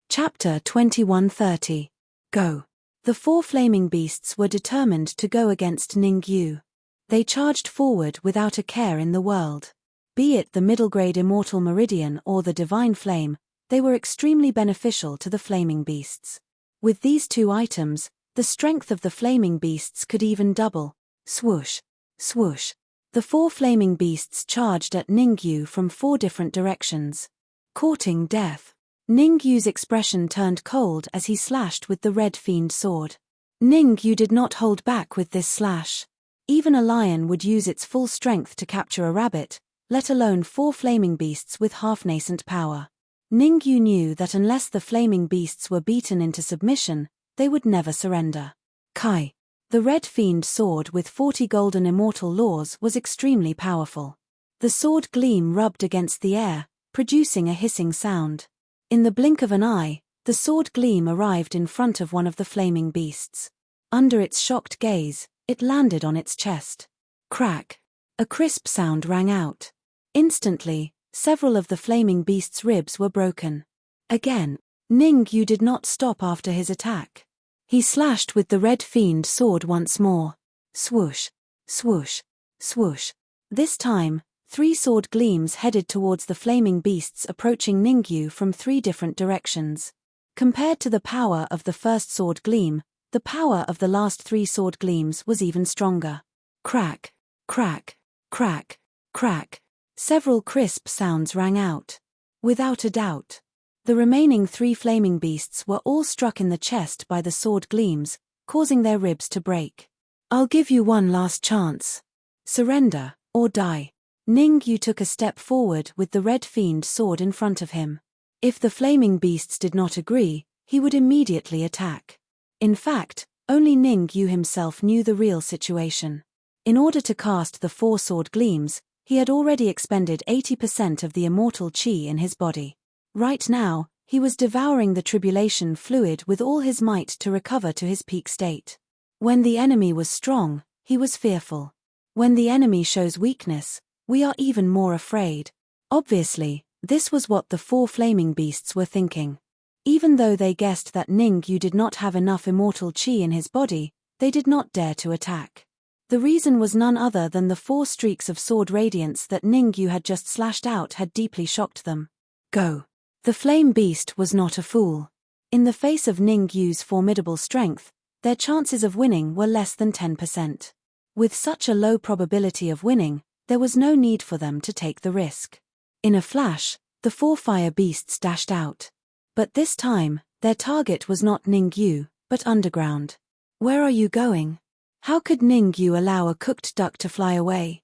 Chapter 2130. Go. The 4 flaming beasts were determined to go against Ningyu. They charged forward without a care in the world. Be it the middle-grade immortal meridian or the divine flame, they were extremely beneficial to the flaming beasts. With these 2 items, the strength of the flaming beasts could even double. Swoosh! Swoosh! The 4 flaming beasts charged at Ningyu from 4 different directions. Courting death. Ningyu's expression turned cold as he slashed with the Red Fiend sword. Ningyu did not hold back with this slash. Even a lion would use its full strength to capture a rabbit, let alone 4 flaming beasts with half-nascent power. Ningyu knew that unless the flaming beasts were beaten into submission, they would never surrender. Kai. The Red Fiend sword with 40 golden immortal laws was extremely powerful. The sword gleam rubbed against the air, producing a hissing sound. In the blink of an eye, the sword gleam arrived in front of one of the flaming beasts. Under its shocked gaze, it landed on its chest. Crack! A crisp sound rang out. Instantly, several of the flaming beast's ribs were broken. Again, Ningyu did not stop after his attack. He slashed with the Red Fiend sword once more. Swoosh! Swoosh! Swoosh! This time, 3 sword gleams headed towards the flaming beasts approaching Ningyu from 3 different directions. Compared to the power of the first sword gleam, the power of the last 3 sword gleams was even stronger. Crack! Crack! Crack! Crack! Several crisp sounds rang out. Without a doubt, the remaining 3 flaming beasts were all struck in the chest by the sword gleams, causing their ribs to break. "I'll give you one last chance. Surrender, or die." Ningyu took a step forward with the Red Fiend sword in front of him. If the flaming beasts did not agree, he would immediately attack. In fact, only Ningyu himself knew the real situation. In order to cast the 4 sword gleams, he had already expended 80% of the immortal chi in his body. Right now, He was devouring the tribulation fluid with all his might to recover to his peak state. When the enemy was strong, he was fearful. When the enemy shows weakness, we are even more afraid. Obviously, this was what the four flaming beasts were thinking. Even though they guessed that Ningyu did not have enough immortal chi in his body, they did not dare to attack. The reason was none other than the 4 streaks of sword radiance that Ningyu had just slashed out had deeply shocked them. Go! The flame beast was not a fool. In the face of Ningyu's formidable strength, their chances of winning were less than 10%. With such a low probability of winning, there was no need for them to take the risk. In a flash, the 4 fire beasts dashed out. But this time, their target was not Ningyu, but underground. Where are you going? How could Ningyu allow a cooked duck to fly away?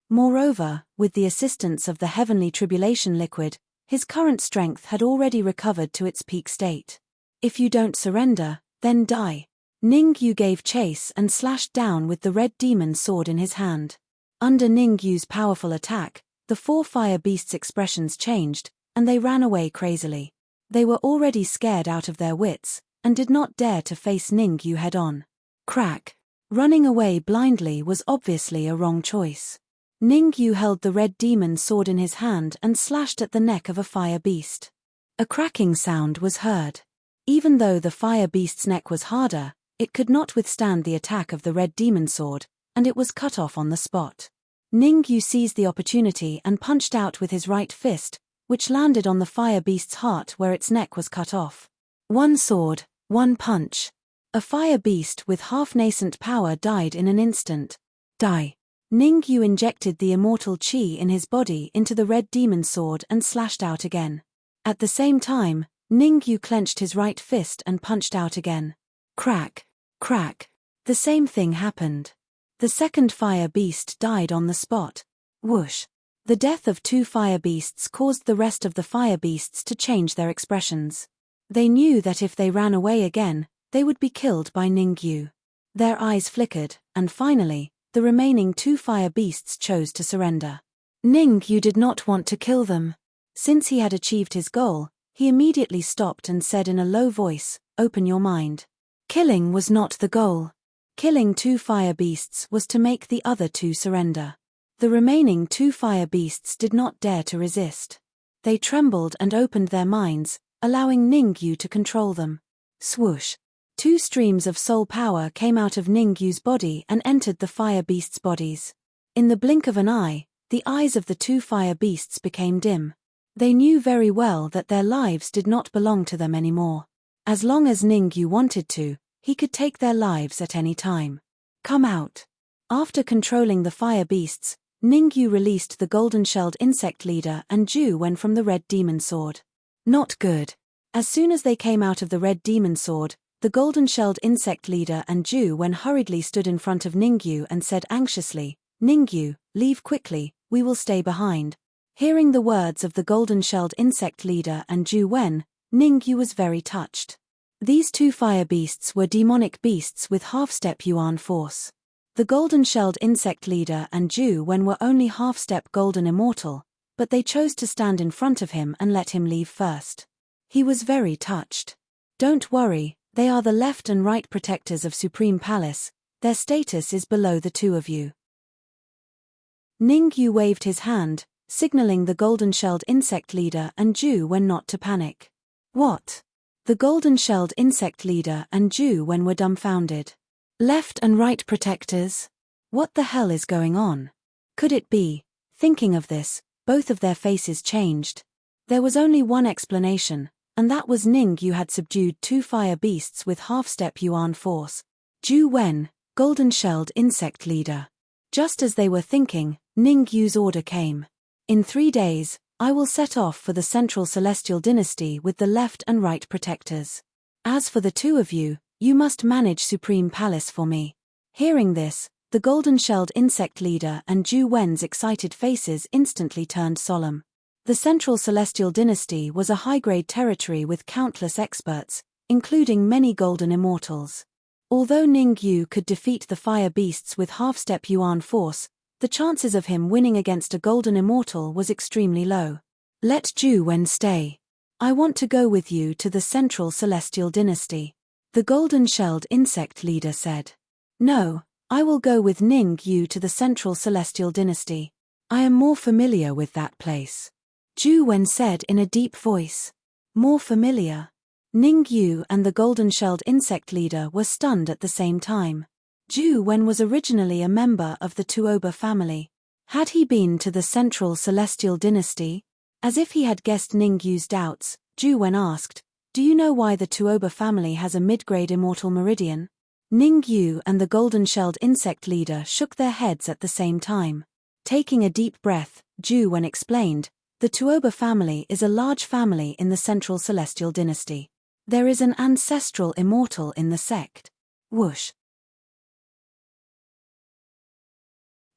Moreover, with the assistance of the heavenly tribulation liquid, his current strength had already recovered to its peak state. If you don't surrender, then die. Ningyu gave chase and slashed down with the red demon sword in his hand. Under Ningyu's powerful attack, the 4 fire beasts' expressions changed, and they ran away crazily. They were already scared out of their wits, and did not dare to face Ningyu head-on. Crack! Running away blindly was obviously a wrong choice. Ningyu held the red demon sword in his hand and slashed at the neck of a fire beast. A cracking sound was heard. Even though the fire beast's neck was harder, it could not withstand the attack of the red demon sword, and it was cut off on the spot. Ningyu seized the opportunity and punched out with his right fist, which landed on the fire beast's heart where its neck was cut off. 1 sword, 1 punch. A fire beast with half-nascent power died in an instant. Die. Ningyu injected the immortal chi in his body into the red demon sword and slashed out again. At the same time, Ningyu clenched his right fist and punched out again. Crack! Crack! The same thing happened. The second fire beast died on the spot. Whoosh! The death of 2 fire beasts caused the rest of the fire beasts to change their expressions. They knew that if they ran away again, they would be killed by Ningyu. Their eyes flickered, and finally, the remaining 2 fire beasts chose to surrender. Ningyu did not want to kill them. Since he had achieved his goal, he immediately stopped and said in a low voice, "Open your mind." Killing was not the goal. Killing 2 fire beasts was to make the other 2 surrender. The remaining 2 fire beasts did not dare to resist. They trembled and opened their minds, allowing Ningyu to control them. Swoosh! 2 streams of soul power came out of Ningyu's body and entered the fire beasts' bodies. In the blink of an eye, the eyes of the 2 fire beasts became dim. They knew very well that their lives did not belong to them anymore. As long as Ningyu wanted to, he could take their lives at any time. Come out! After controlling the fire beasts, Ningyu released the golden-shelled insect leader and Ju Wen from the red demon sword. Not good. As soon as they came out of the red demon sword, the golden-shelled insect leader and Ju Wen hurriedly stood in front of Ningyu and said anxiously, "Ningyu, leave quickly, we will stay behind." Hearing the words of the golden-shelled insect leader and Ju Wen, Ningyu was very touched. These 2 fire beasts were demonic beasts with half-step yuan force. The golden-shelled insect leader and Ju Wen were only half-step golden immortal, but they chose to stand in front of him and let him leave first. He was very touched. Don't worry, they are the left and right protectors of Supreme Palace, their status is below the 2 of you. Ningyu waved his hand, signaling the golden-shelled insect leader and Ju Wen not to panic. What? The golden-shelled insect leader and Ju Wen were dumbfounded. Left and right protectors? What the hell is going on? Could it be? Thinking of this, both of their faces changed. There was only one explanation, and that was Ningyu had subdued 2 fire beasts with half-step yuan force. Ju Wen, golden-shelled insect leader. Just as they were thinking, Ningyu's order came. In 3 days, I will set off for the central celestial dynasty with the left and right protectors. As for the 2 of you, you must manage Supreme Palace for me. Hearing this, the golden-shelled insect leader and Ju Wen's excited faces instantly turned solemn. The central celestial dynasty was a high-grade territory with countless experts, including many golden immortals. Although Ningyu could defeat the fire beasts with half-step yuan force, the chances of him winning against a golden immortal was extremely low. Let Ju Wen stay. I want to go with you to the central celestial dynasty. The golden-shelled insect leader said. No, I will go with Ning Yu to the central celestial dynasty. I am more familiar with that place. Zhu Wen said in a deep voice. More familiar? Ning Yu and the golden-shelled insect leader were stunned at the same time. Zhu Wen was originally a member of the Tuoba family. Had he been to the central celestial dynasty? As if he had guessed Ning Yu's doubts, Zhu Wen asked, do you know why the Tuoba family has a mid-grade immortal meridian? Ning Yu and the golden-shelled insect leader shook their heads at the same time. Taking a deep breath, Zhu Wen explained, the Tuoba family is a large family in the central celestial dynasty. There is an ancestral immortal in the sect. Whoosh.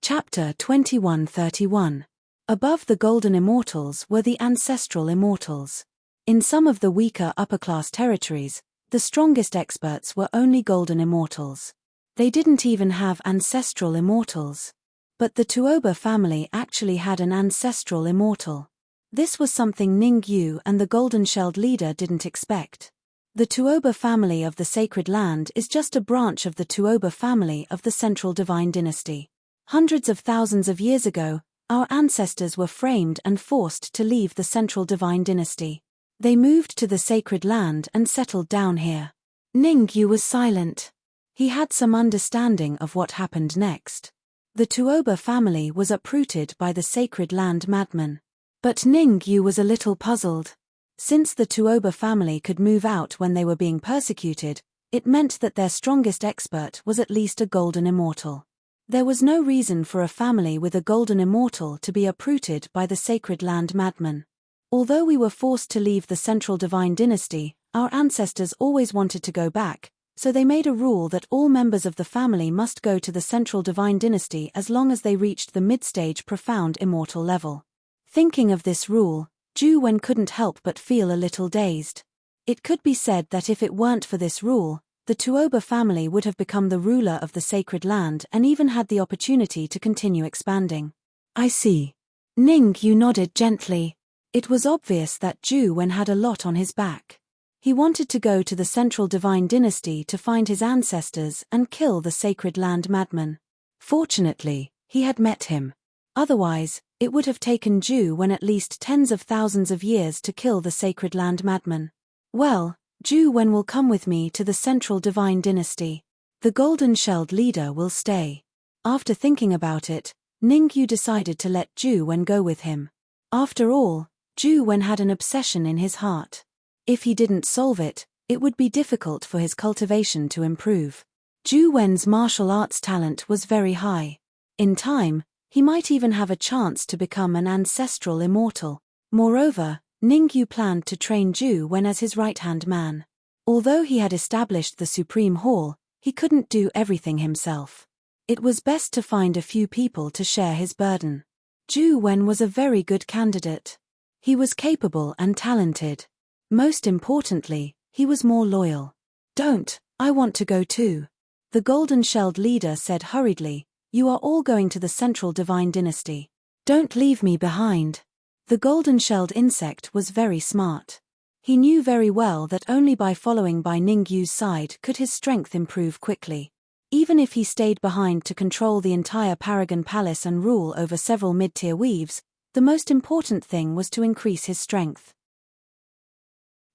Chapter 2131. Above the golden immortals were the ancestral immortals. In some of the weaker upper-class territories, the strongest experts were only golden immortals. They didn't even have ancestral immortals. But the Tuoba family actually had an ancestral immortal. This was something Ning Yu and the golden-shelled leader didn't expect. The Tuoba family of the Sacred Land is just a branch of the Tuoba family of the Central Divine Dynasty. Hundreds of thousands of years ago, our ancestors were framed and forced to leave the Central Divine Dynasty. They moved to the Sacred Land and settled down here. Ning Yu was silent. He had some understanding of what happened next. The Tuoba family was uprooted by the Sacred Land madmen. But Ning Yu was a little puzzled. Since the Tuoba family could move out when they were being persecuted, it meant that their strongest expert was at least a golden immortal. There was no reason for a family with a golden immortal to be uprooted by the Sacred Land madmen. Although we were forced to leave the Central Divine Dynasty, our ancestors always wanted to go back, so they made a rule that all members of the family must go to the Central Divine Dynasty as long as they reached the mid-stage profound immortal level. Thinking of this rule, Zhu Wen couldn't help but feel a little dazed. It could be said that if it weren't for this rule, the Tuoba family would have become the ruler of the Sacred Land and even had the opportunity to continue expanding. I see. Ning Yu nodded gently. It was obvious that Zhu Wen had a lot on his back. He wanted to go to the Central Divine Dynasty to find his ancestors and kill the Sacred Land madman. Fortunately, he had met him. Otherwise, it would have taken Zhu Wen at least tens of thousands of years to kill the Sacred Land madman. Well, Zhu Wen will come with me to the Central Divine Dynasty. The golden-shelled leader will stay. After thinking about it, Ning Yu decided to let Zhu Wen go with him. After all, Zhu Wen had an obsession in his heart. If he didn't solve it, it would be difficult for his cultivation to improve. Zhu Wen's martial arts talent was very high. In time, he might even have a chance to become an ancestral immortal. Moreover, Ning Yu planned to train Zhu Wen as his right-hand man. Although he had established the Supreme Hall, he couldn't do everything himself. It was best to find a few people to share his burden. Zhu Wen was a very good candidate. He was capable and talented. Most importantly, he was more loyal. Don't, I want to go too. The golden-shelled leader said hurriedly, you are all going to the Central Divine Dynasty. Don't leave me behind. The golden-shelled insect was very smart. He knew very well that only by following by Ning Yu's side could his strength improve quickly. Even if he stayed behind to control the entire Paragon Palace and rule over several mid-tier weaves, the most important thing was to increase his strength.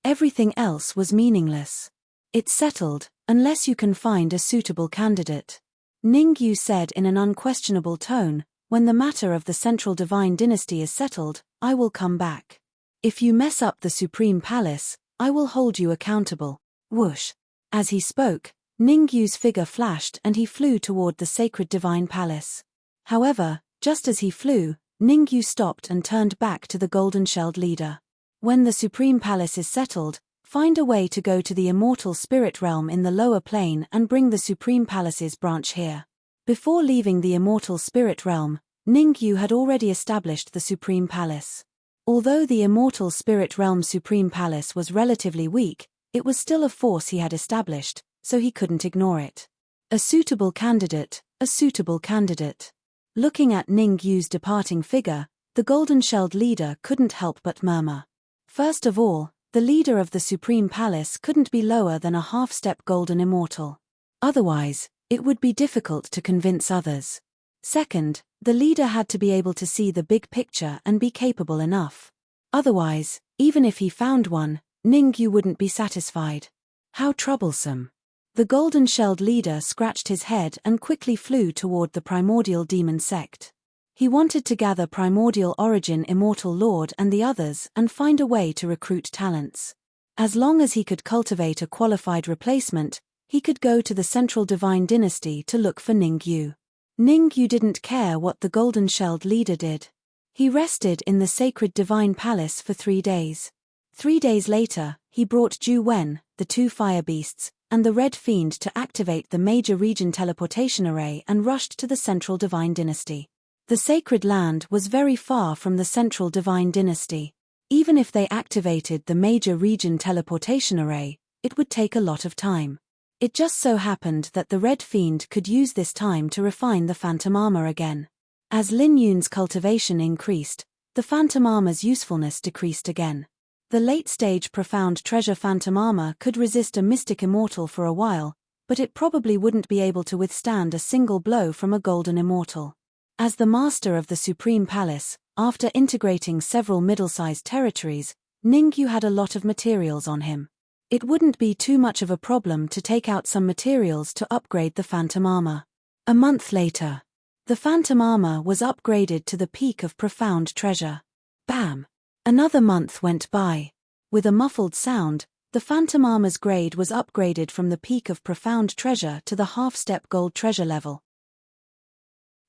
Everything else was meaningless. It's settled, unless you can find a suitable candidate. Ning Yu said in an unquestionable tone, when the matter of the Central Divine Dynasty is settled, I will come back. If you mess up the Supreme Palace, I will hold you accountable. Whoosh. As he spoke, Ning Yu's figure flashed and he flew toward the Sacred Divine Palace. However, just as he flew, Ning Yu stopped and turned back to the golden-shelled leader. When the Supreme Palace is settled, find a way to go to the immortal spirit realm in the lower plane and bring the Supreme Palace's branch here. Before leaving the immortal spirit realm, Ning Yu had already established the Supreme Palace. Although the immortal spirit realm Supreme Palace was relatively weak, it was still a force he had established, so he couldn't ignore it. A suitable candidate, a suitable candidate. Looking at Ning Yu's departing figure, the golden-shelled leader couldn't help but murmur. First of all, The leader of the Supreme Palace couldn't be lower than a half-step golden immortal. Otherwise, it would be difficult to convince others. Second, the leader had to be able to see the big picture and be capable enough. Otherwise, even if he found one, Ningyu wouldn't be satisfied. How troublesome. The golden-shelled leader scratched his head and quickly flew toward the primordial demon sect. He wanted to gather primordial origin immortal lord and the others and find a way to recruit talents. As long as he could cultivate a qualified replacement, he could go to the central divine dynasty to look for Ningyu. Ningyu didn't care what the golden-shelled leader did. He rested in the sacred divine palace for 3 days. 3 days later, he brought Ju Wen, the 2 fire beasts, and the Red Fiend to activate the major region teleportation array and rushed to the central divine dynasty. The sacred land was very far from the central divine dynasty. Even if they activated the major region teleportation array, it would take a lot of time. It just so happened that the Red Fiend could use this time to refine the phantom armor again. As Lin Yun's cultivation increased, the phantom armor's usefulness decreased again. The late-stage profound treasure phantom armor could resist a mystic immortal for a while, but it probably wouldn't be able to withstand a single blow from a golden immortal. As the master of the Supreme Palace, after integrating several middle-sized territories, Ningyu had a lot of materials on him. It wouldn't be too much of a problem to take out some materials to upgrade the phantom armor. A month later, the phantom armor was upgraded to the peak of profound treasure. Bam! Another month went by. With a muffled sound, the phantom armor's grade was upgraded from the peak of profound treasure to the half-step gold treasure level.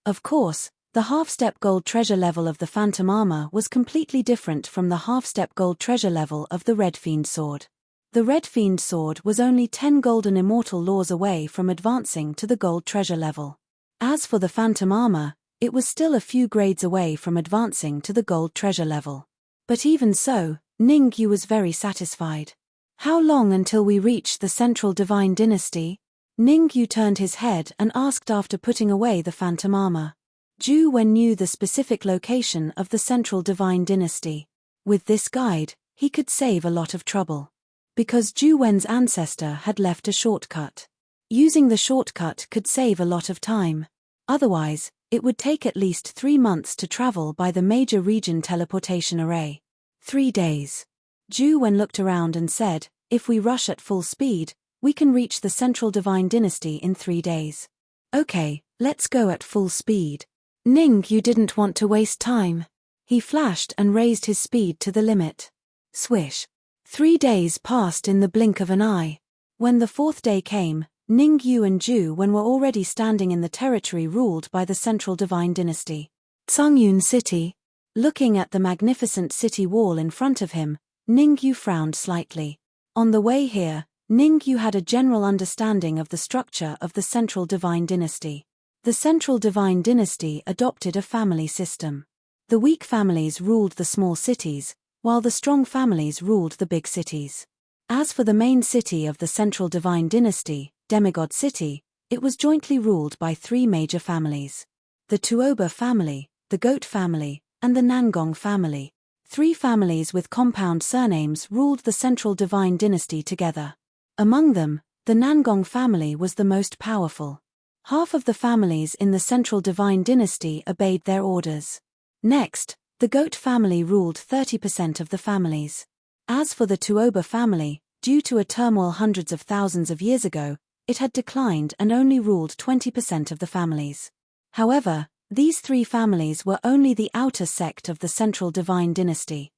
Of course, the half-step gold treasure level of the phantom armor was completely different from the half-step gold treasure level of the Red Fiend sword. The Red Fiend sword was only 10 golden immortal laws away from advancing to the gold treasure level. As for the phantom armor, it was still a few grades away from advancing to the gold treasure level. But even so, Ningyu was very satisfied. How long until we reach the central divine dynasty? Ningyu turned his head and asked after putting away the phantom armor. Ju Wen knew the specific location of the central divine dynasty. With this guide, he could save a lot of trouble. Because Ju Wen's ancestor had left a shortcut. Using the shortcut could save a lot of time. Otherwise, it would take at least 3 months to travel by the major region teleportation array. 3 days. Ju Wen looked around and said, if we rush at full speed, we can reach the central divine dynasty in 3 days. Okay, let's go at full speed. Ningyu didn't want to waste time. He flashed and raised his speed to the limit. Swish. 3 days passed in the blink of an eye. When the 4th day came, Ningyu and Ju Wen were already standing in the territory ruled by the central divine dynasty. Tsungyun City. Looking at the magnificent city wall in front of him, Ningyu frowned slightly. On the way here, Ningyu had a general understanding of the structure of the central divine dynasty. The central divine dynasty adopted a family system. The weak families ruled the small cities, while the strong families ruled the big cities. As for the main city of the central divine dynasty, Demigod City, it was jointly ruled by 3 major families. The Tuoba family, the Goat family, and the Nangong family. 3 families with compound surnames ruled the central divine dynasty together. Among them, the Nangong family was the most powerful. Half of the families in the central divine dynasty obeyed their orders. Next, the Goat family ruled 30% of the families. As for the Tuoba family, due to a turmoil hundreds of thousands of years ago, it had declined and only ruled 20% of the families. However, these 3 families were only the outer sect of the central divine dynasty.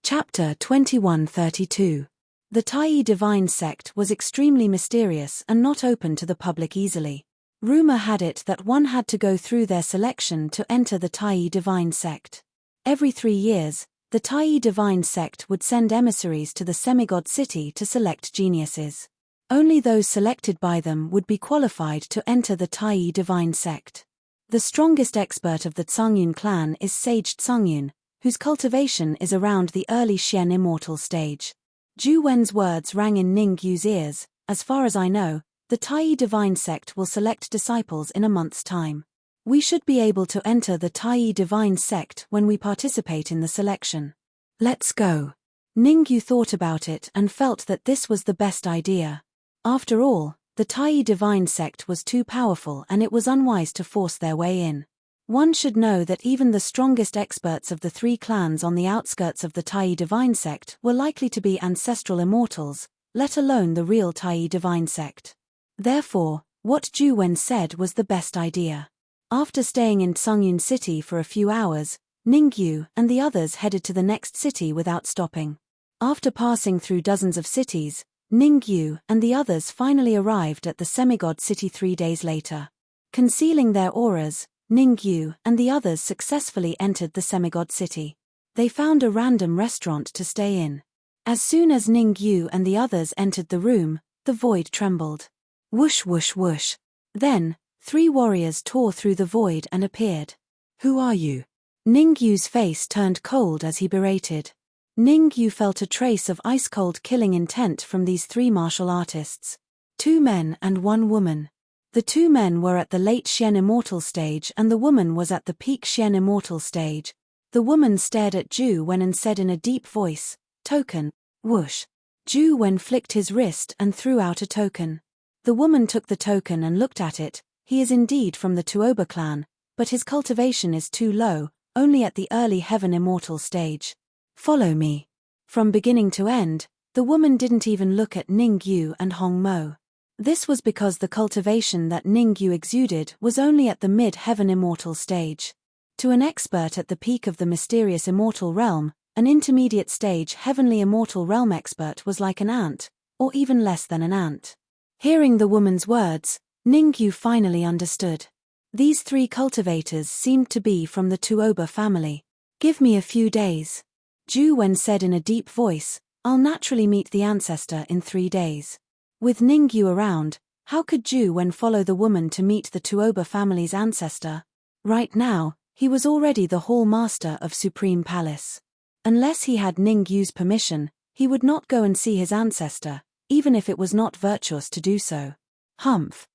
Chapter 2132. The Tai divine sect was extremely mysterious and not open to the public easily. Rumor had it that one had to go through their selection to enter the Tai divine sect. Every 3 years, the Tai divine sect would send emissaries to the semigod city to select geniuses. Only those selected by them would be qualified to enter the Tai divine sect. The strongest expert of the Tsungyun clan is Sage Tsungyun, whose cultivation is around the early Xian immortal stage. Ju Wen's words rang in Ningyu's ears. As far as I know, the Tai divine sect will select disciples in a month's time. We should be able to enter the Tai divine sect when we participate in the selection. Let's go. Ningyu thought about it and felt that this was the best idea. After all, the Tai divine sect was too powerful and it was unwise to force their way in. One should know that even the strongest experts of the 3 clans on the outskirts of the Tai divine sect were likely to be ancestral immortals, let alone the real Tai divine sect. Therefore, what Zhu Wen said was the best idea. After staying in Tsungyun City for a few hours, Ningyu and the others headed to the next city without stopping. After passing through dozens of cities, Ningyu and the others finally arrived at the semigod city 3 days later. Concealing their auras, Ningyu and the others successfully entered the semigod city. They found a random restaurant to stay in. As soon as Ningyu and the others entered the room, the void trembled. Whoosh whoosh whoosh. Then, 3 warriors tore through the void and appeared. Who are you? Ningyu's face turned cold as he berated. Ningyu felt a trace of ice-cold killing intent from these 3 martial artists. 2 men and 1 woman. The 2 men were at the late Xian Immortal stage and the woman was at the peak Xian Immortal stage. The woman stared at Zhu Wen and said in a deep voice, "Token." Whoosh. Zhu Wen flicked his wrist and threw out a token. The woman took the token and looked at it. He is indeed from the Tuoba clan, but his cultivation is too low, only at the early Heaven Immortal stage. Follow me. From beginning to end, the woman didn't even look at Ningyu and Hong Mo. This was because the cultivation that Ningyu exuded was only at the mid-Heaven Immortal stage. To an expert at the peak of the mysterious Immortal realm, an intermediate stage Heavenly Immortal realm expert was like an ant, or even less than an ant. Hearing the woman's words, Ningyu finally understood. These 3 cultivators seemed to be from the Tuoba family. Give me a few days. Zhu Wen said in a deep voice, I'll naturally meet the ancestor in 3 days. With Ningyu around, how could Zhu Wen follow the woman to meet the Tuoba family's ancestor? Right now, he was already the Hall Master of Supreme Palace. Unless he had Ningyu's permission, he would not go and see his ancestor, even if it was not virtuous to do so. Humph.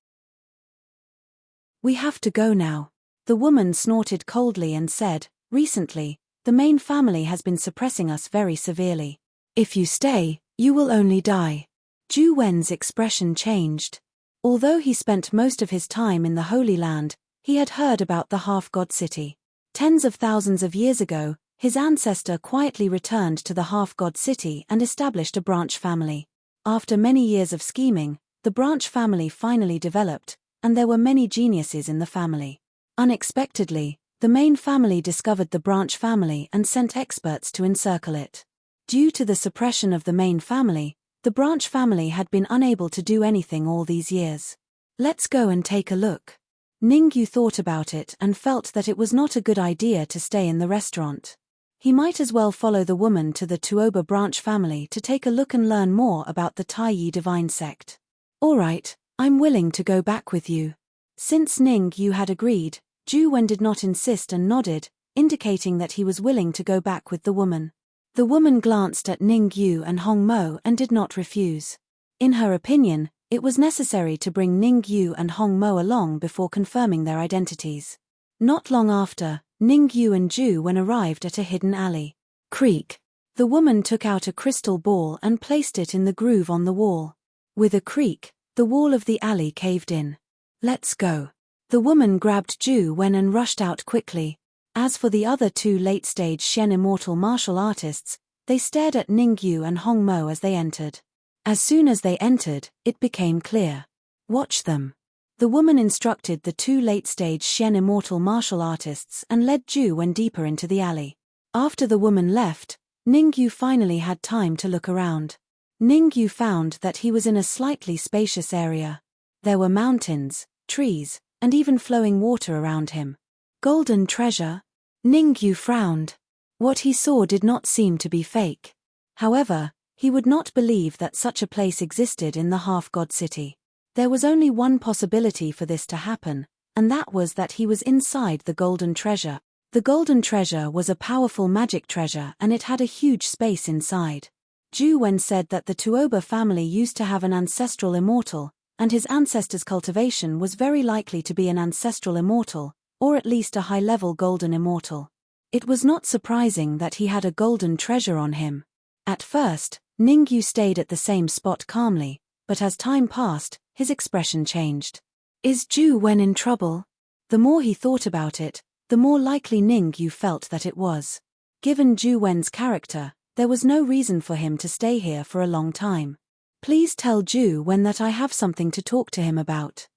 We have to go now. The woman snorted coldly and said, recently, the main family has been suppressing us very severely. If you stay, you will only die. Zhu Wen's expression changed. Although he spent most of his time in the Holy Land, he had heard about the half-god city. Tens of thousands of years ago, his ancestor quietly returned to the half-god city and established a branch family. After many years of scheming, the branch family finally developed, and there were many geniuses in the family. Unexpectedly, the main family discovered the branch family and sent experts to encircle it. Due to the suppression of the main family, the branch family had been unable to do anything all these years. Let's go and take a look. Ningyu thought about it and felt that it was not a good idea to stay in the restaurant. He might as well follow the woman to the Tuoba branch family to take a look and learn more about the Tai divine sect. Alright, I'm willing to go back with you. Since Ningyu had agreed, Zhu Wen did not insist and nodded, indicating that he was willing to go back with the woman. The woman glanced at Ningyu and Hong Mo and did not refuse. In her opinion, it was necessary to bring Ningyu and Hong Mo along before confirming their identities. Not long after, Ningyu and Zhu Wen arrived at a hidden alley. Creak. The woman took out a crystal ball and placed it in the groove on the wall. With a creak, the wall of the alley caved in. Let's go. The woman grabbed Zhu Wen and rushed out quickly. As for the other 2 late-stage Shen Immortal martial artists, they stared at Ningyu and Hong Mo as they entered. As soon as they entered, it became clear. Watch them. The woman instructed the 2 late-stage Shen Immortal martial artists and led Zhu Wen deeper into the alley. After the woman left, Ningyu finally had time to look around. Ningyu found that he was in a slightly spacious area. There were mountains, trees, and even flowing water around him. Golden treasure? Ningyu frowned. What he saw did not seem to be fake. However, he would not believe that such a place existed in the half-god city. There was only one possibility for this to happen, and that was that he was inside the golden treasure. The golden treasure was a powerful magic treasure and it had a huge space inside. Zhu Wen said that the Tuoba family used to have an ancestral immortal, and his ancestor's cultivation was very likely to be an ancestral immortal, or at least a high-level golden immortal. It was not surprising that he had a golden treasure on him. At first, Ningyu stayed at the same spot calmly, but as time passed, his expression changed. Is Zhu Wen in trouble? The more he thought about it, the more likely Ningyu felt that it was. Given Zhu Wen's character, there was no reason for him to stay here for a long time. Please tell Zhu Wen that I have something to talk to him about.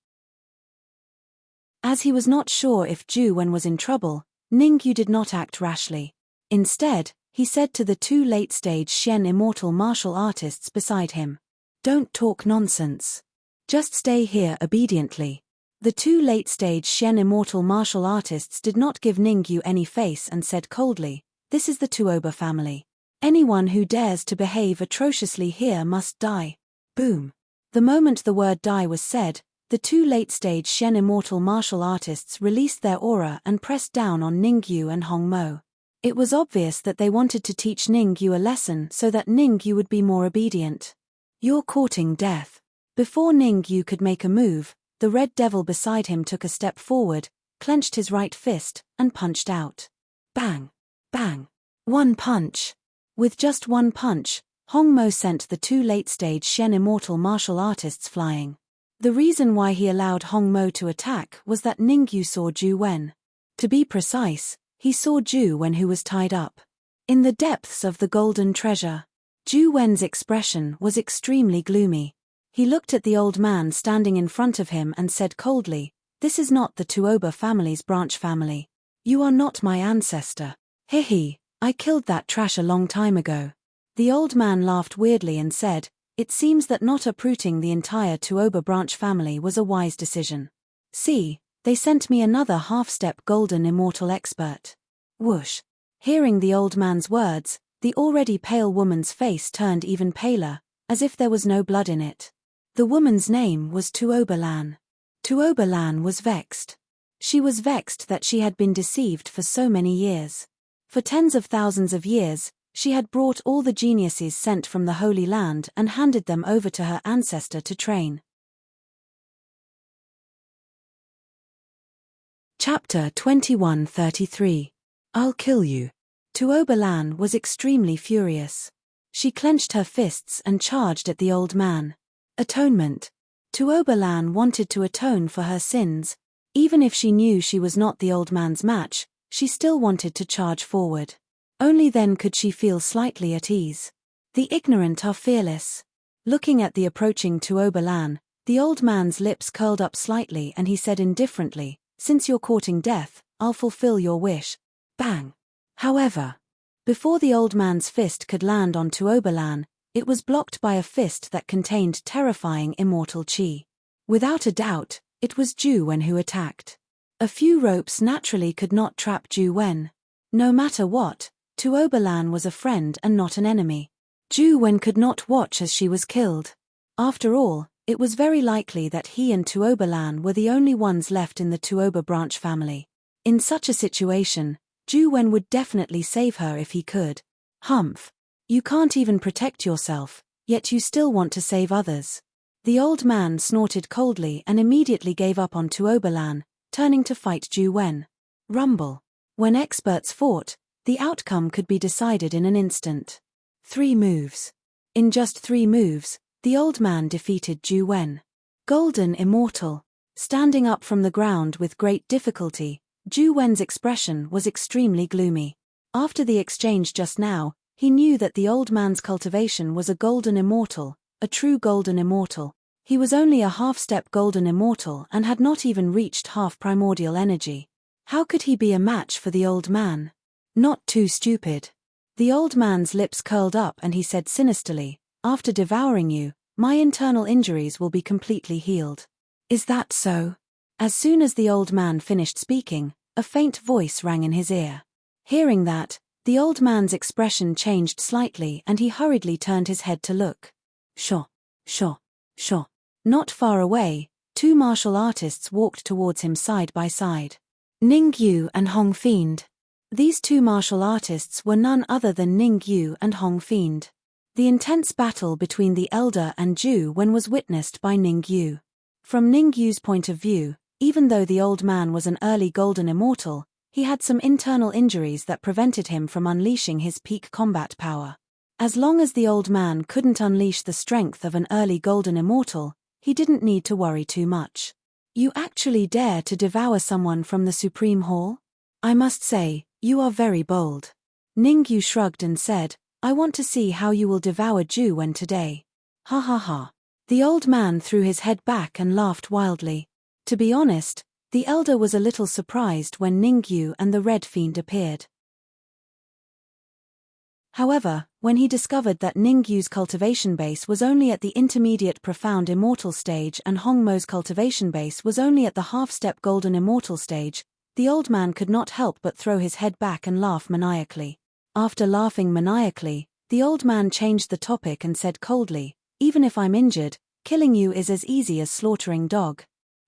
As he was not sure if Zhu Wen was in trouble, Ningyu did not act rashly. Instead, he said to the two late-stage Shen immortal martial artists beside him, "Don't talk nonsense. Just stay here obediently." The two late-stage Shen immortal martial artists did not give Ningyu any face and said coldly, "This is the Tuoba family. Anyone who dares to behave atrociously here must die." Boom. The moment the word die was said, the two late-stage Shen immortal martial artists released their aura and pressed down on Ningyu and Hongmo. It was obvious that they wanted to teach Ningyu a lesson so that Ningyu would be more obedient. "You're courting death." Before Ningyu could make a move, the red devil beside him took a step forward, clenched his right fist, and punched out. Bang! Bang! One punch. With just one punch, Hongmo sent the two late-stage Shen immortal martial artists flying. The reason why he allowed Hongmo to attack was that Ningyu saw Zhu Wen. To be precise, he saw Zhu Wen who was tied up. In the depths of the golden treasure, Zhu Wen's expression was extremely gloomy. He looked at the old man standing in front of him and said coldly, "This is not the Tuoba family's branch family. You are not my ancestor. Hehe, I killed that trash a long time ago." The old man laughed weirdly and said, "It seems that not uprooting the entire Tuoba branch family was a wise decision. See, they sent me another half-step golden immortal expert." Whoosh. Hearing the old man's words, the already pale woman's face turned even paler, as if there was no blood in it. The woman's name was Tuoba Lan. Tuoba Lan was vexed. She was vexed that she had been deceived for so many years. For tens of thousands of years, she had brought all the geniuses sent from the Holy Land and handed them over to her ancestor to train. Chapter 2133. I'll kill you. Tuoba Lan was extremely furious. She clenched her fists and charged at the old man. Atonement. Tuoba Lan wanted to atone for her sins. Even if she knew she was not the old man's match, she still wanted to charge forward. Only then could she feel slightly at ease. The ignorant are fearless. Looking at the approaching Tuoba Lan, the old man's lips curled up slightly and he said indifferently, "Since you're courting death, I'll fulfill your wish." Bang. However, before the old man's fist could land on Tuoba Lan, it was blocked by a fist that contained terrifying immortal chi. Without a doubt, it was Zhu Wen who attacked. A few ropes naturally could not trap Zhu Wen. No matter what, Tuoba Lan was a friend and not an enemy. Zhu Wen could not watch as she was killed. After all, it was very likely that he and Tuoba Lan were the only ones left in the Tuoba branch family. In such a situation, Zhu Wen would definitely save her if he could. Humph. You can't even protect yourself, yet you still want to save others. The old man snorted coldly and immediately gave up on Tuoba Lan, turning to fight Zhu Wen. Rumble. When experts fought, the outcome could be decided in an instant. 3 moves. In just 3 moves, the old man defeated Zhu Wen. Golden Immortal. Standing up from the ground with great difficulty, Zhu Wen's expression was extremely gloomy. After the exchange just now, he knew that the old man's cultivation was a golden immortal, a true golden immortal. He was only a half-step golden immortal and had not even reached half primordial energy. How could he be a match for the old man? Not too stupid. The old man's lips curled up and he said sinisterly, "After devouring you, my internal injuries will be completely healed." Is that so? As soon as the old man finished speaking, a faint voice rang in his ear. Hearing that, the old man's expression changed slightly and he hurriedly turned his head to look. Shaw. Not far away, 2 martial artists walked towards him side by side. Ningyu and Hong Fiend. These 2 martial artists were none other than Ningyu and Hong Fiend. The intense battle between the elder and Zhu Wen was witnessed by Ningyu. From Ningyu's point of view, Even though the old man was an early golden immortal, he had some internal injuries that prevented him from unleashing his peak combat power. As long as the old man couldn't unleash the strength of an early golden immortal, he didn't need to worry too much. You actually dare to devour someone from the Supreme Hall? I must say, you are very bold. Ningyu shrugged and said, I want to see how you will devour Ju-Wen today. Ha ha ha. The old man threw his head back and laughed wildly. To be honest, the elder was a little surprised when Ningyu and the Red Fiend appeared. However, when he discovered that Ningyu's cultivation base was only at the intermediate profound immortal stage and Hongmo's cultivation base was only at the half-step golden immortal stage, the old man could not help but throw his head back and laugh maniacally. After laughing maniacally, the old man changed the topic and said coldly, even if I'm injured, killing you is as easy as slaughtering dog.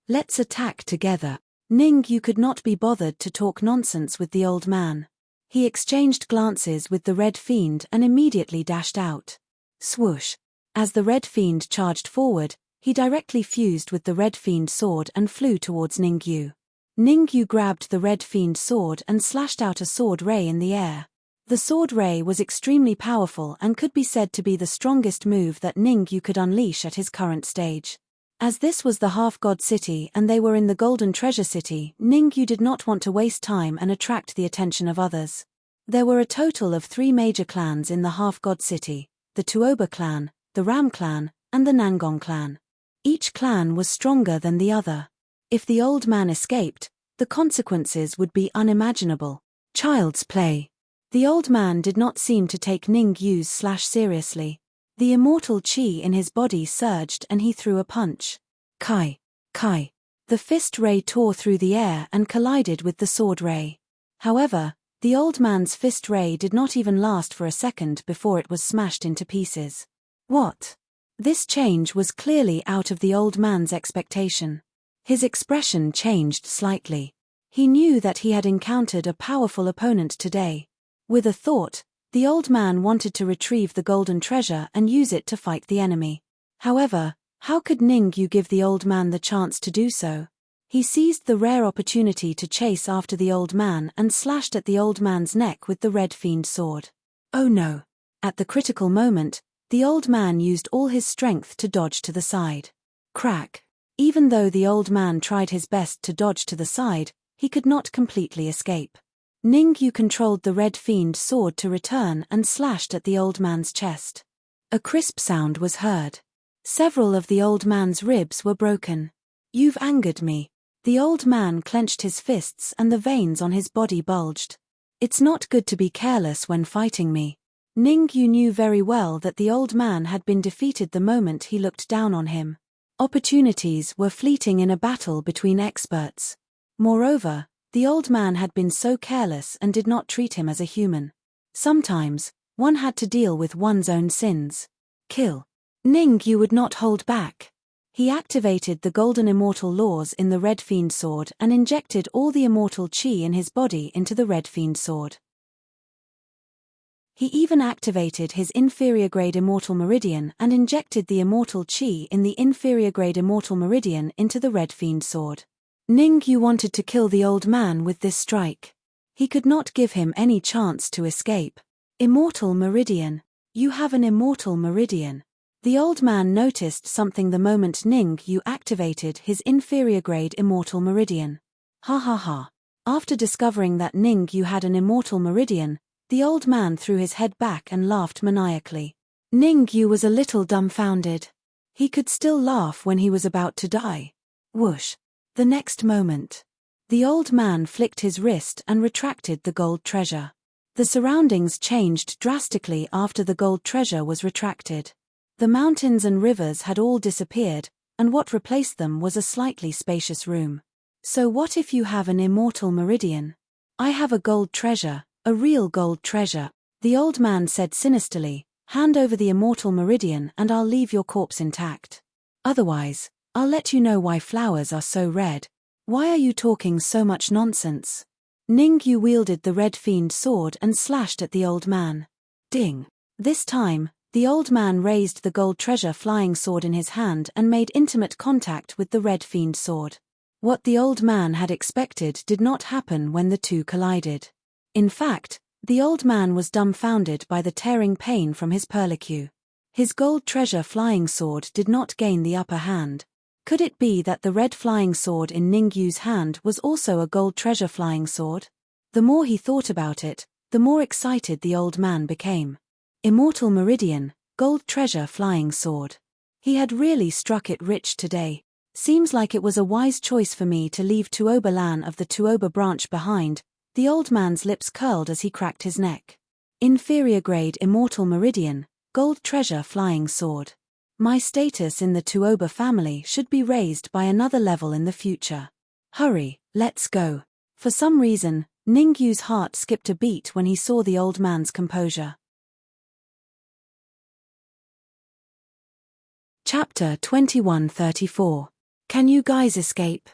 Let's attack together. Ningyu could not be bothered to talk nonsense with the old man. He exchanged glances with the Red Fiend and immediately dashed out. Swoosh! As the Red Fiend charged forward, he directly fused with the Red Fiend's sword and flew towards Ningyu. Ningyu grabbed the Red Fiend's sword and slashed out a sword ray in the air. The sword ray was extremely powerful and could be said to be the strongest move that Ningyu could unleash at his current stage. As this was the half-god city and they were in the Golden Treasure City, Ningyu did not want to waste time and attract the attention of others. There were a total of 3 major clans in the half-god city, the Tuoba clan, the Ram clan, and the Nangong clan. Each clan was stronger than the other. If the old man escaped, the consequences would be unimaginable. Child's play. The old man did not seem to take Ningyu's slash seriously. The immortal chi in his body surged and he threw a punch. Kai! Kai! The fist ray tore through the air and collided with the sword ray. However, the old man's fist ray did not even last for a second before it was smashed into pieces. What? This change was clearly out of the old man's expectation. His expression changed slightly. He knew that he had encountered a powerful opponent today. With a thought, the old man wanted to retrieve the golden treasure and use it to fight the enemy. However, how could Ningyu give the old man the chance to do so? He seized the rare opportunity to chase after the old man and slashed at the old man's neck with the Red Fiend sword. Oh no! At the critical moment, the old man used all his strength to dodge to the side. Crack! Even though the old man tried his best to dodge to the side, he could not completely escape. Ningyu controlled the Red Fiend sword to return and slashed at the old man's chest. A crisp sound was heard. Several of the old man's ribs were broken. You've angered me. The old man clenched his fists and the veins on his body bulged. It's not good to be careless when fighting me. Ningyu knew very well that the old man had been defeated the moment he looked down on him. Opportunities were fleeting in a battle between experts. Moreover, the old man had been so careless and did not treat him as a human. Sometimes, one had to deal with one's own sins. Kill. Ningyu would not hold back. He activated the golden immortal laws in the Red Fiend sword and injected all the immortal chi in his body into the Red Fiend sword. He even activated his inferior grade immortal meridian and injected the immortal chi in the inferior grade immortal meridian into the Red Fiend sword. Ningyu wanted to kill the old man with this strike. He could not give him any chance to escape. Immortal meridian. You have an immortal meridian. The old man noticed something the moment Ningyu activated his inferior grade immortal meridian. Ha ha ha. After discovering that Ningyu had an immortal meridian, the old man threw his head back and laughed maniacally. Ningyu was a little dumbfounded. He could still laugh when he was about to die. Whoosh. The next moment, the old man flicked his wrist and retracted the gold treasure. The surroundings changed drastically after the gold treasure was retracted. The mountains and rivers had all disappeared, and what replaced them was a slightly spacious room. So what if you have an immortal meridian? I have a gold treasure, a real gold treasure, the old man said sinisterly. Hand over the immortal meridian and I'll leave your corpse intact. Otherwise, I'll let you know why flowers are so red. Why are you talking so much nonsense? Ningyu wielded the Red Fiend sword and slashed at the old man. Ding! This time, the old man raised the gold treasure flying sword in his hand and made intimate contact with the Red Fiend sword. What the old man had expected did not happen when the two collided. In fact, the old man was dumbfounded by the tearing pain from his perlicue. His gold treasure flying sword did not gain the upper hand. Could it be that the red flying sword in Ningyu's hand was also a gold treasure flying sword? The more he thought about it, the more excited the old man became. Immortal Meridian, gold treasure flying sword. He had really struck it rich today. Seems like it was a wise choice for me to leave Tuoba Lan of the Tuoba branch behind. The old man's lips curled as he cracked his neck. Inferior grade Immortal Meridian, gold treasure flying sword. My status in the Tuoba family should be raised by another level in the future. Hurry, let's go. For some reason, Ningyu's heart skipped a beat when he saw the old man's composure. Chapter 2134. Can you guys escape?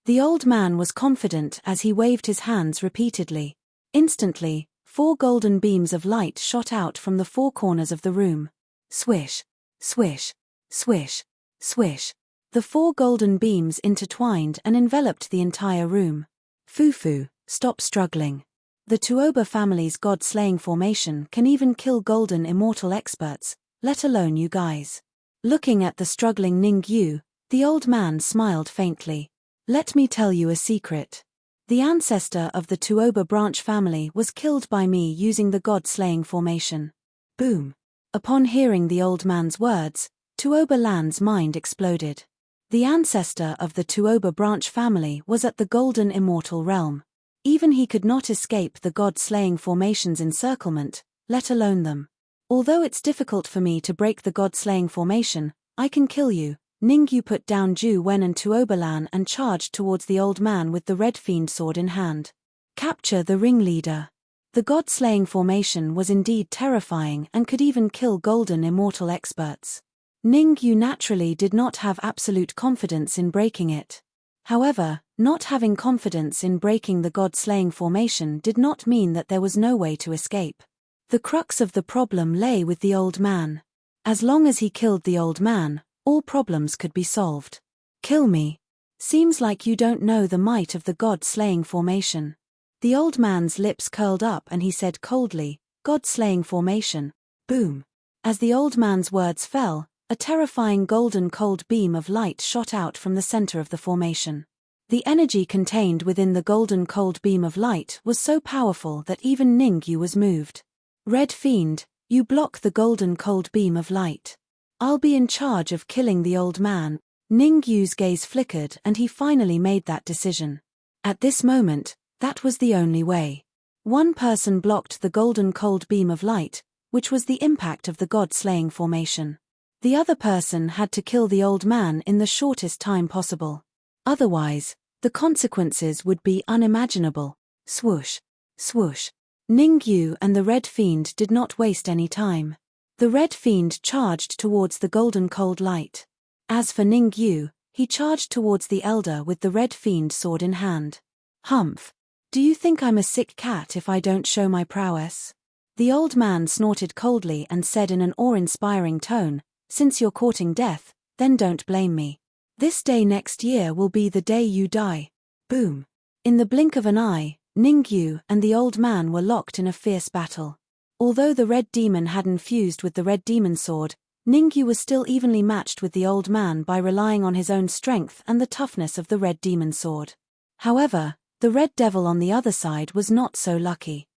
The old man was confident as he waved his hands repeatedly. Instantly, 4 golden beams of light shot out from the 4 corners of the room. Swish, swish, swish, swish. The 4 golden beams intertwined and enveloped the entire room. Fufu, stop struggling. The Tuoba family's god-slaying formation can even kill golden immortal experts, let alone you guys. Looking at the struggling Ningyu, the old man smiled faintly. Let me tell you a secret. The ancestor of the Tuoba branch family was killed by me using the god-slaying formation. Boom. Upon hearing the old man's words, Tuoba Lan's mind exploded. The ancestor of the Tuoba branch family was at the golden immortal realm. Even he could not escape the god-slaying formation's encirclement, let alone them. Although it's difficult for me to break the god-slaying formation, I can kill you. Ningyu put down Ju Wen and Tuoba Lan and charged towards the old man with the red fiend sword in hand. Capture the ringleader. The god-slaying formation was indeed terrifying and could even kill golden immortal experts. Ningyu naturally did not have absolute confidence in breaking it. However, not having confidence in breaking the god-slaying formation did not mean that there was no way to escape. The crux of the problem lay with the old man. As long as he killed the old man, all problems could be solved. Kill me. Seems like you don't know the might of the god-slaying formation. The old man's lips curled up and he said coldly, God-slaying formation. Boom. As the old man's words fell, a terrifying golden cold beam of light shot out from the center of the formation. The energy contained within the golden cold beam of light was so powerful that even Ningyu was moved. Red Fiend, you block the golden cold beam of light. I'll be in charge of killing the old man. Ningyu's gaze flickered and he finally made that decision. At this moment, that was the only way. One person blocked the golden cold beam of light, which was the impact of the god-slaying formation. The other person had to kill the old man in the shortest time possible. Otherwise, the consequences would be unimaginable. Swoosh, swoosh. Ningyu and the Red Fiend did not waste any time. The Red Fiend charged towards the golden cold light. As for Ningyu, he charged towards the elder with the Red Fiend sword in hand. Humph. Do you think I'm a sick cat if I don't show my prowess? The old man snorted coldly and said in an awe-inspiring tone, since you're courting death, then don't blame me. This day next year will be the day you die. Boom. In the blink of an eye, Ningyu and the old man were locked in a fierce battle. Although the red demon had infused with the red demon sword, Ningyu was still evenly matched with the old man by relying on his own strength and the toughness of the red demon sword. However, the red devil on the other side was not so lucky.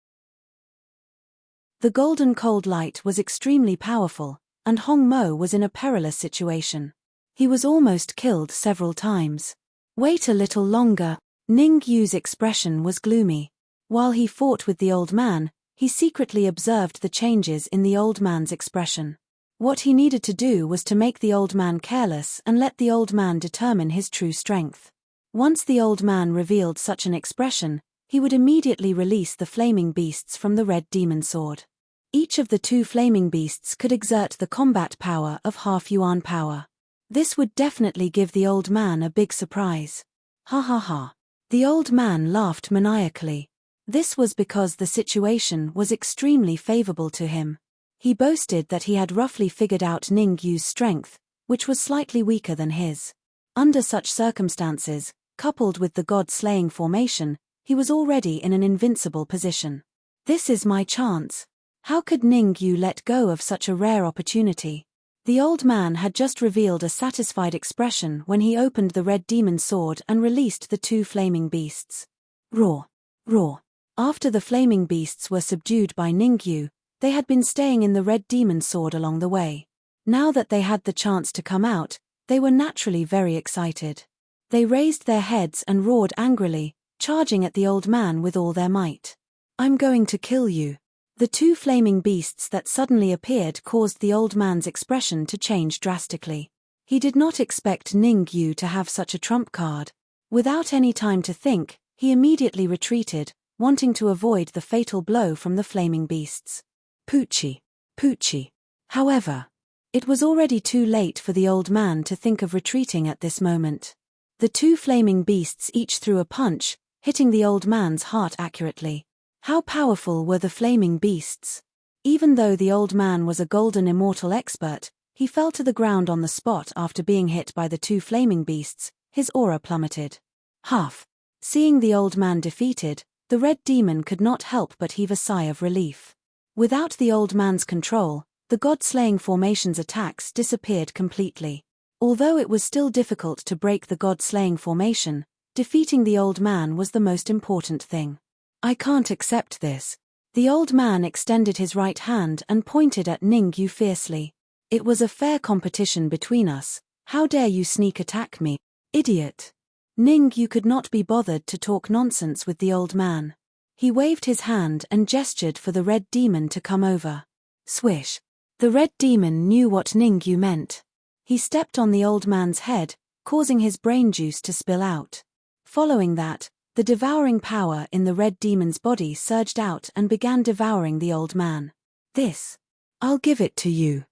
The golden cold light was extremely powerful, and Hong Mo was in a perilous situation. He was almost killed several times. Wait a little longer. Ningyu's expression was gloomy. While he fought with the old man, he secretly observed the changes in the old man's expression. What he needed to do was to make the old man careless and let the old man determine his true strength. Once the old man revealed such an expression, he would immediately release the flaming beasts from the red demon sword. Each of the 2 flaming beasts could exert the combat power of half Yuan power. This would definitely give the old man a big surprise. Ha ha ha. The old man laughed maniacally. This was because the situation was extremely favorable to him. He boasted that he had roughly figured out Ningyu's strength, which was slightly weaker than his. Under such circumstances, coupled with the god-slaying formation, he was already in an invincible position. This is my chance. How could Ningyu let go of such a rare opportunity? The old man had just revealed a satisfied expression when he opened the red demon sword and released the two flaming beasts. Roar! Roar! After the flaming beasts were subdued by Ningyu, they had been staying in the red demon sword along the way. Now that they had the chance to come out, they were naturally very excited. They raised their heads and roared angrily, charging at the old man with all their might. I'm going to kill you. The two flaming beasts that suddenly appeared caused the old man's expression to change drastically. He did not expect Ningyu to have such a trump card. Without any time to think, he immediately retreated, wanting to avoid the fatal blow from the flaming beasts. Poochie! Poochie! However, it was already too late for the old man to think of retreating at this moment. The two flaming beasts each threw a punch, hitting the old man's heart accurately. How powerful were the flaming beasts? Even though the old man was a golden immortal expert, he fell to the ground on the spot after being hit by the two flaming beasts. His aura plummeted. Huff! Seeing the old man defeated, the red demon could not help but heave a sigh of relief. Without the old man's control, the god-slaying formation's attacks disappeared completely. Although it was still difficult to break the god-slaying formation, defeating the old man was the most important thing. I can't accept this. The old man extended his right hand and pointed at Ningyu fiercely. It was a fair competition between us. How dare you sneak attack me, idiot? Ningyu could not be bothered to talk nonsense with the old man. He waved his hand and gestured for the red demon to come over. Swish! The red demon knew what Ningyu meant. He stepped on the old man's head, causing his brain juice to spill out. Following that, the devouring power in the red demon's body surged out and began devouring the old man. I'll give it to you.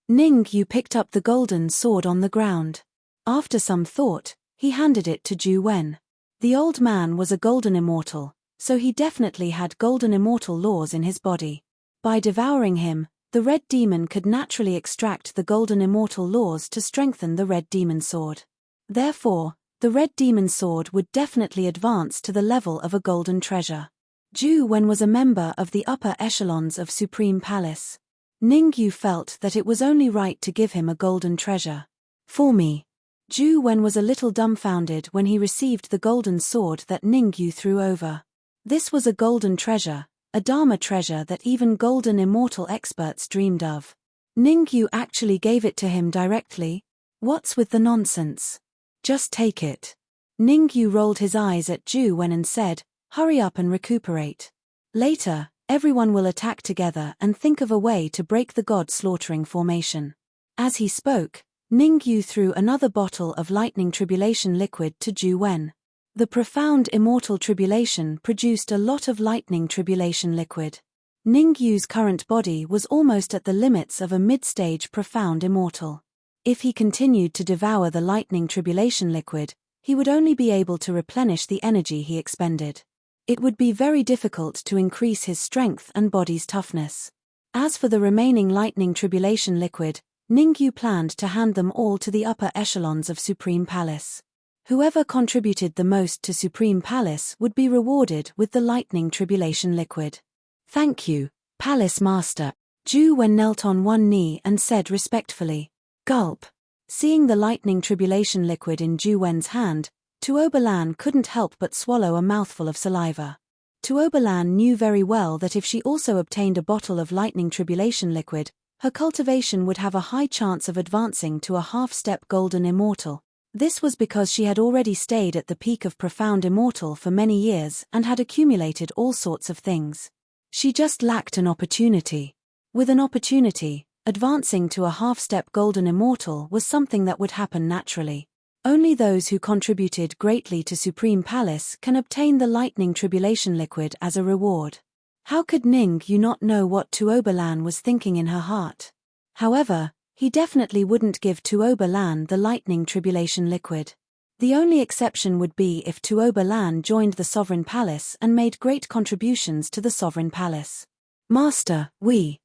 Ningyu picked up the golden sword on the ground. After some thought, he handed it to Ju Wen. The old man was a golden immortal, so he definitely had golden immortal laws in his body. By devouring him, the red demon could naturally extract the golden immortal laws to strengthen the red demon sword. Therefore, the red demon sword would definitely advance to the level of a golden treasure. Ju Wen was a member of the upper echelons of Supreme Palace. Ningyu felt that it was only right to give him a golden treasure. For me. Ju Wen was a little dumbfounded when he received the golden sword that Ningyu threw over. This was a golden treasure, a Dharma treasure that even golden immortal experts dreamed of. Ningyu actually gave it to him directly? What's with the nonsense? Just take it. Ningyu rolled his eyes at Ju Wen and said, hurry up and recuperate. Later, everyone will attack together and think of a way to break the god-slaughtering formation. As he spoke, Ningyu threw another bottle of lightning tribulation liquid to Ju Wen. The profound immortal tribulation produced a lot of lightning tribulation liquid. Ningyu's current body was almost at the limits of a mid-stage profound immortal. If he continued to devour the lightning tribulation liquid, he would only be able to replenish the energy he expended. It would be very difficult to increase his strength and body's toughness. As for the remaining lightning tribulation liquid, Ningyu planned to hand them all to the upper echelons of Supreme Palace. Whoever contributed the most to Supreme Palace would be rewarded with the lightning tribulation liquid. Thank you, Palace Master. Ju Wen knelt on one knee and said respectfully. Gulp. Seeing the lightning tribulation liquid in Ju Wen's hand, Tuobalan couldn't help but swallow a mouthful of saliva. Tuobalan knew very well that if she also obtained a bottle of lightning tribulation liquid, her cultivation would have a high chance of advancing to a half-step golden immortal. This was because she had already stayed at the peak of profound immortal for many years and had accumulated all sorts of things. She just lacked an opportunity. With an opportunity, advancing to a half-step golden immortal was something that would happen naturally. Only those who contributed greatly to Supreme Palace can obtain the lightning tribulation liquid as a reward. How could Ningyu not know what Tuobalan was thinking in her heart? However, he definitely wouldn't give Tuobalan the lightning tribulation liquid. The only exception would be if Tuobalan joined the Sovereign Palace and made great contributions to the Sovereign Palace. Master, we.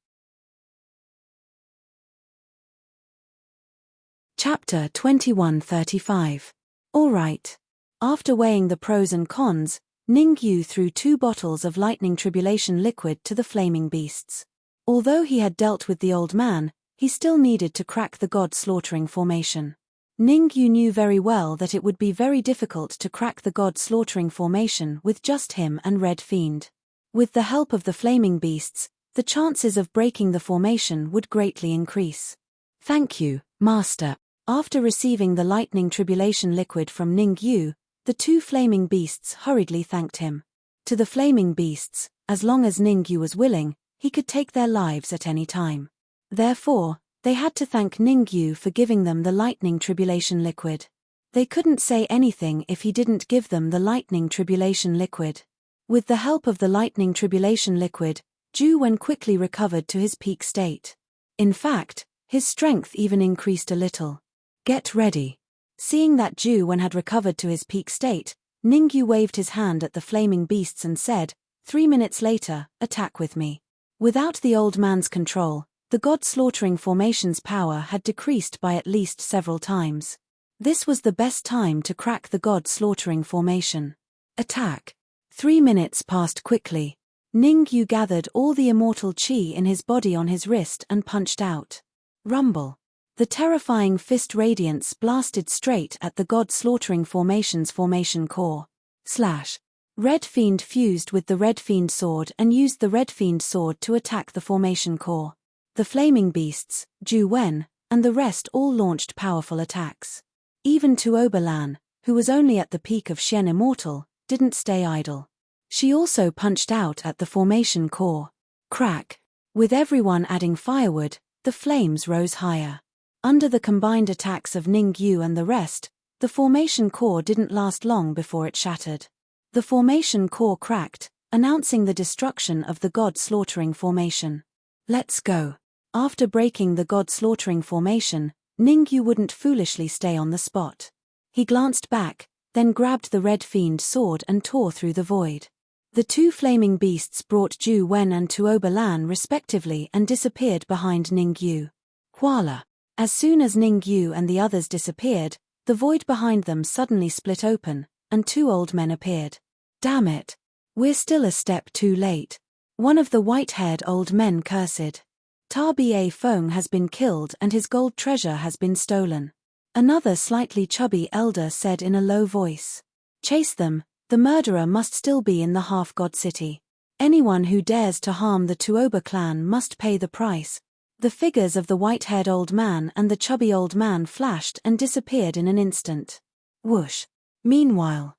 Chapter 2135. All right. After weighing the pros and cons, Ningyu threw 2 bottles of lightning tribulation liquid to the flaming beasts. Although he had dealt with the old man, he still needed to crack the god-slaughtering formation. Ningyu knew very well that it would be very difficult to crack the god-slaughtering formation with just him and Red Fiend. With the help of the flaming beasts, the chances of breaking the formation would greatly increase. Thank you, Master. After receiving the lightning tribulation liquid from Ningyu, the 2 flaming beasts hurriedly thanked him. To the flaming beasts, as long as Ningyu was willing, he could take their lives at any time. Therefore, they had to thank Ningyu for giving them the lightning tribulation liquid. They couldn't say anything if he didn't give them the lightning tribulation liquid. With the help of the lightning tribulation liquid, Ju Wen quickly recovered to his peak state. In fact, his strength even increased a little. Get ready. Seeing that Ju Wen had recovered to his peak state, Ningyu waved his hand at the flaming beasts and said, 3 minutes later, attack with me. Without the old man's control, the god-slaughtering formation's power had decreased by at least several times. This was the best time to crack the god-slaughtering formation. Attack. 3 minutes passed quickly. Ningyu gathered all the immortal chi in his body on his wrist and punched out. Rumble. The terrifying fist radiance blasted straight at the god-slaughtering formation's formation core. Slash. Red Fiend fused with the Red Fiend sword and used the Red Fiend sword to attack the formation core. The flaming beasts, Ju Wen, and the rest all launched powerful attacks. Even Tuoba Lan, who was only at the peak of Shen Immortal, didn't stay idle. She also punched out at the formation core. Crack. With everyone adding firewood, the flames rose higher. Under the combined attacks of Ningyu and the rest, the formation core didn't last long before it shattered. The formation core cracked, announcing the destruction of the god-slaughtering formation. Let's go. After breaking the god-slaughtering formation, Ningyu wouldn't foolishly stay on the spot. He glanced back, then grabbed the Red Fiend sword and tore through the void. The 2 flaming beasts brought Ju Wen and Tuoba Lan respectively and disappeared behind Ningyu. Voila! As soon as Ningyu and the others disappeared, the void behind them suddenly split open, and 2 old men appeared. Damn it! We're still a step too late. One of the white-haired old men cursed. Ta Ba Feng has been killed and his gold treasure has been stolen. Another slightly chubby elder said in a low voice. Chase them, the murderer must still be in the half-god city. Anyone who dares to harm the Tuoba clan must pay the price. The figures of the white-haired old man and the chubby old man flashed and disappeared in an instant. Whoosh. Meanwhile,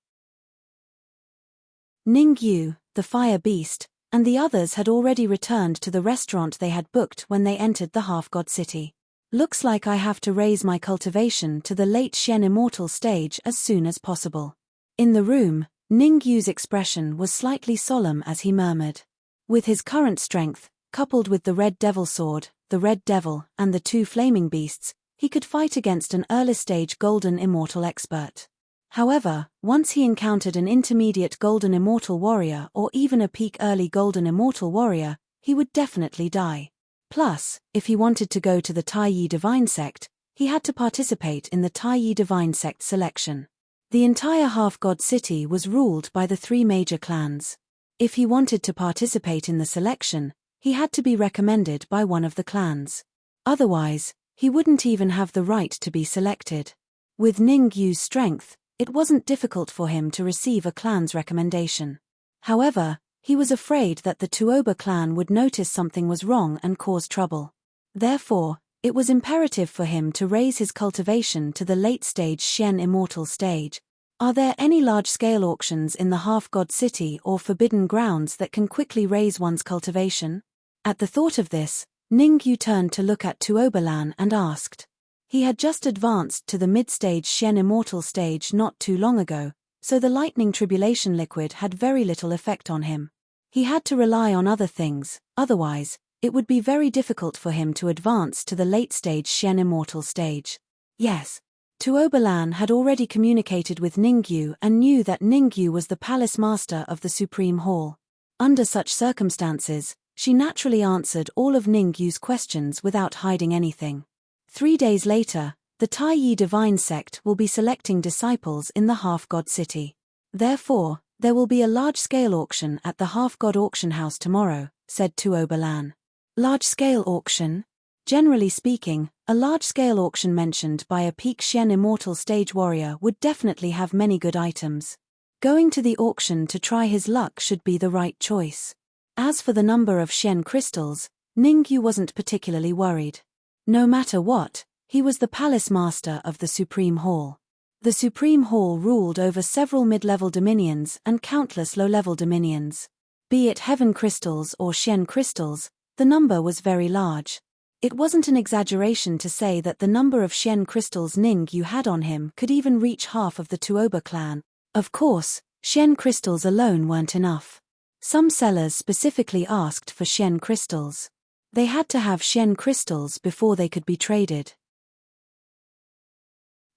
Ningyu, the fire beast, and the others had already returned to the restaurant they had booked when they entered the half-god city. Looks like I have to raise my cultivation to the late Shen Immortal stage as soon as possible. In the room, Ningyu's expression was slightly solemn as he murmured. With his current strength, coupled with the Red Devil sword, the Red Devil, and the 2 flaming beasts, he could fight against an early-stage Golden Immortal expert. However, once he encountered an intermediate Golden Immortal warrior or even a peak early Golden Immortal warrior, he would definitely die. Plus, if he wanted to go to the Taiyi Divine Sect, he had to participate in the Taiyi Divine Sect selection. The entire half-god city was ruled by the 3 major clans. If he wanted to participate in the selection, he had to be recommended by one of the clans. Otherwise, he wouldn't even have the right to be selected. With Ningyu's strength, it wasn't difficult for him to receive a clan's recommendation. However, he was afraid that the Tuoba clan would notice something was wrong and cause trouble. Therefore, it was imperative for him to raise his cultivation to the late-stage Shen Immortal stage. Are there any large-scale auctions in the half-god city or forbidden grounds that can quickly raise one's cultivation? At the thought of this, Ningyu turned to look at Tuoba Lan and asked. He had just advanced to the mid-stage Shen Immortal stage not too long ago, so the lightning tribulation liquid had very little effect on him. He had to rely on other things, otherwise, it would be very difficult for him to advance to the late-stage Shen Immortal stage. Yes. Tuoba Lan had already communicated with Ningyu and knew that Ningyu was the palace master of the Supreme Hall. Under such circumstances, she naturally answered all of Ningyu's questions without hiding anything. 3 days later, The Taiyi divine sect will be selecting disciples in the half-god city. Therefore, there will be a large-scale auction at the half-god auction house tomorrow, said Tuo Balan. Large-scale auction? Generally speaking, a large-scale auction mentioned by a peak Shen immortal stage warrior would definitely have many good items. Going to the auction to try his luck should be the right choice. As for the number of Shen crystals, Ningyu wasn't particularly worried. No matter what, he was the palace master of the Supreme Hall. The Supreme Hall ruled over several mid-level dominions and countless low-level dominions. Be it heaven crystals or Shen crystals, the number was very large. It wasn't an exaggeration to say that the number of Shen crystals Ningyu had on him could even reach half of the Tuoba clan. Of course, Shen crystals alone weren't enough. Some sellers specifically asked for Shen crystals. They had to have Shen crystals before they could be traded.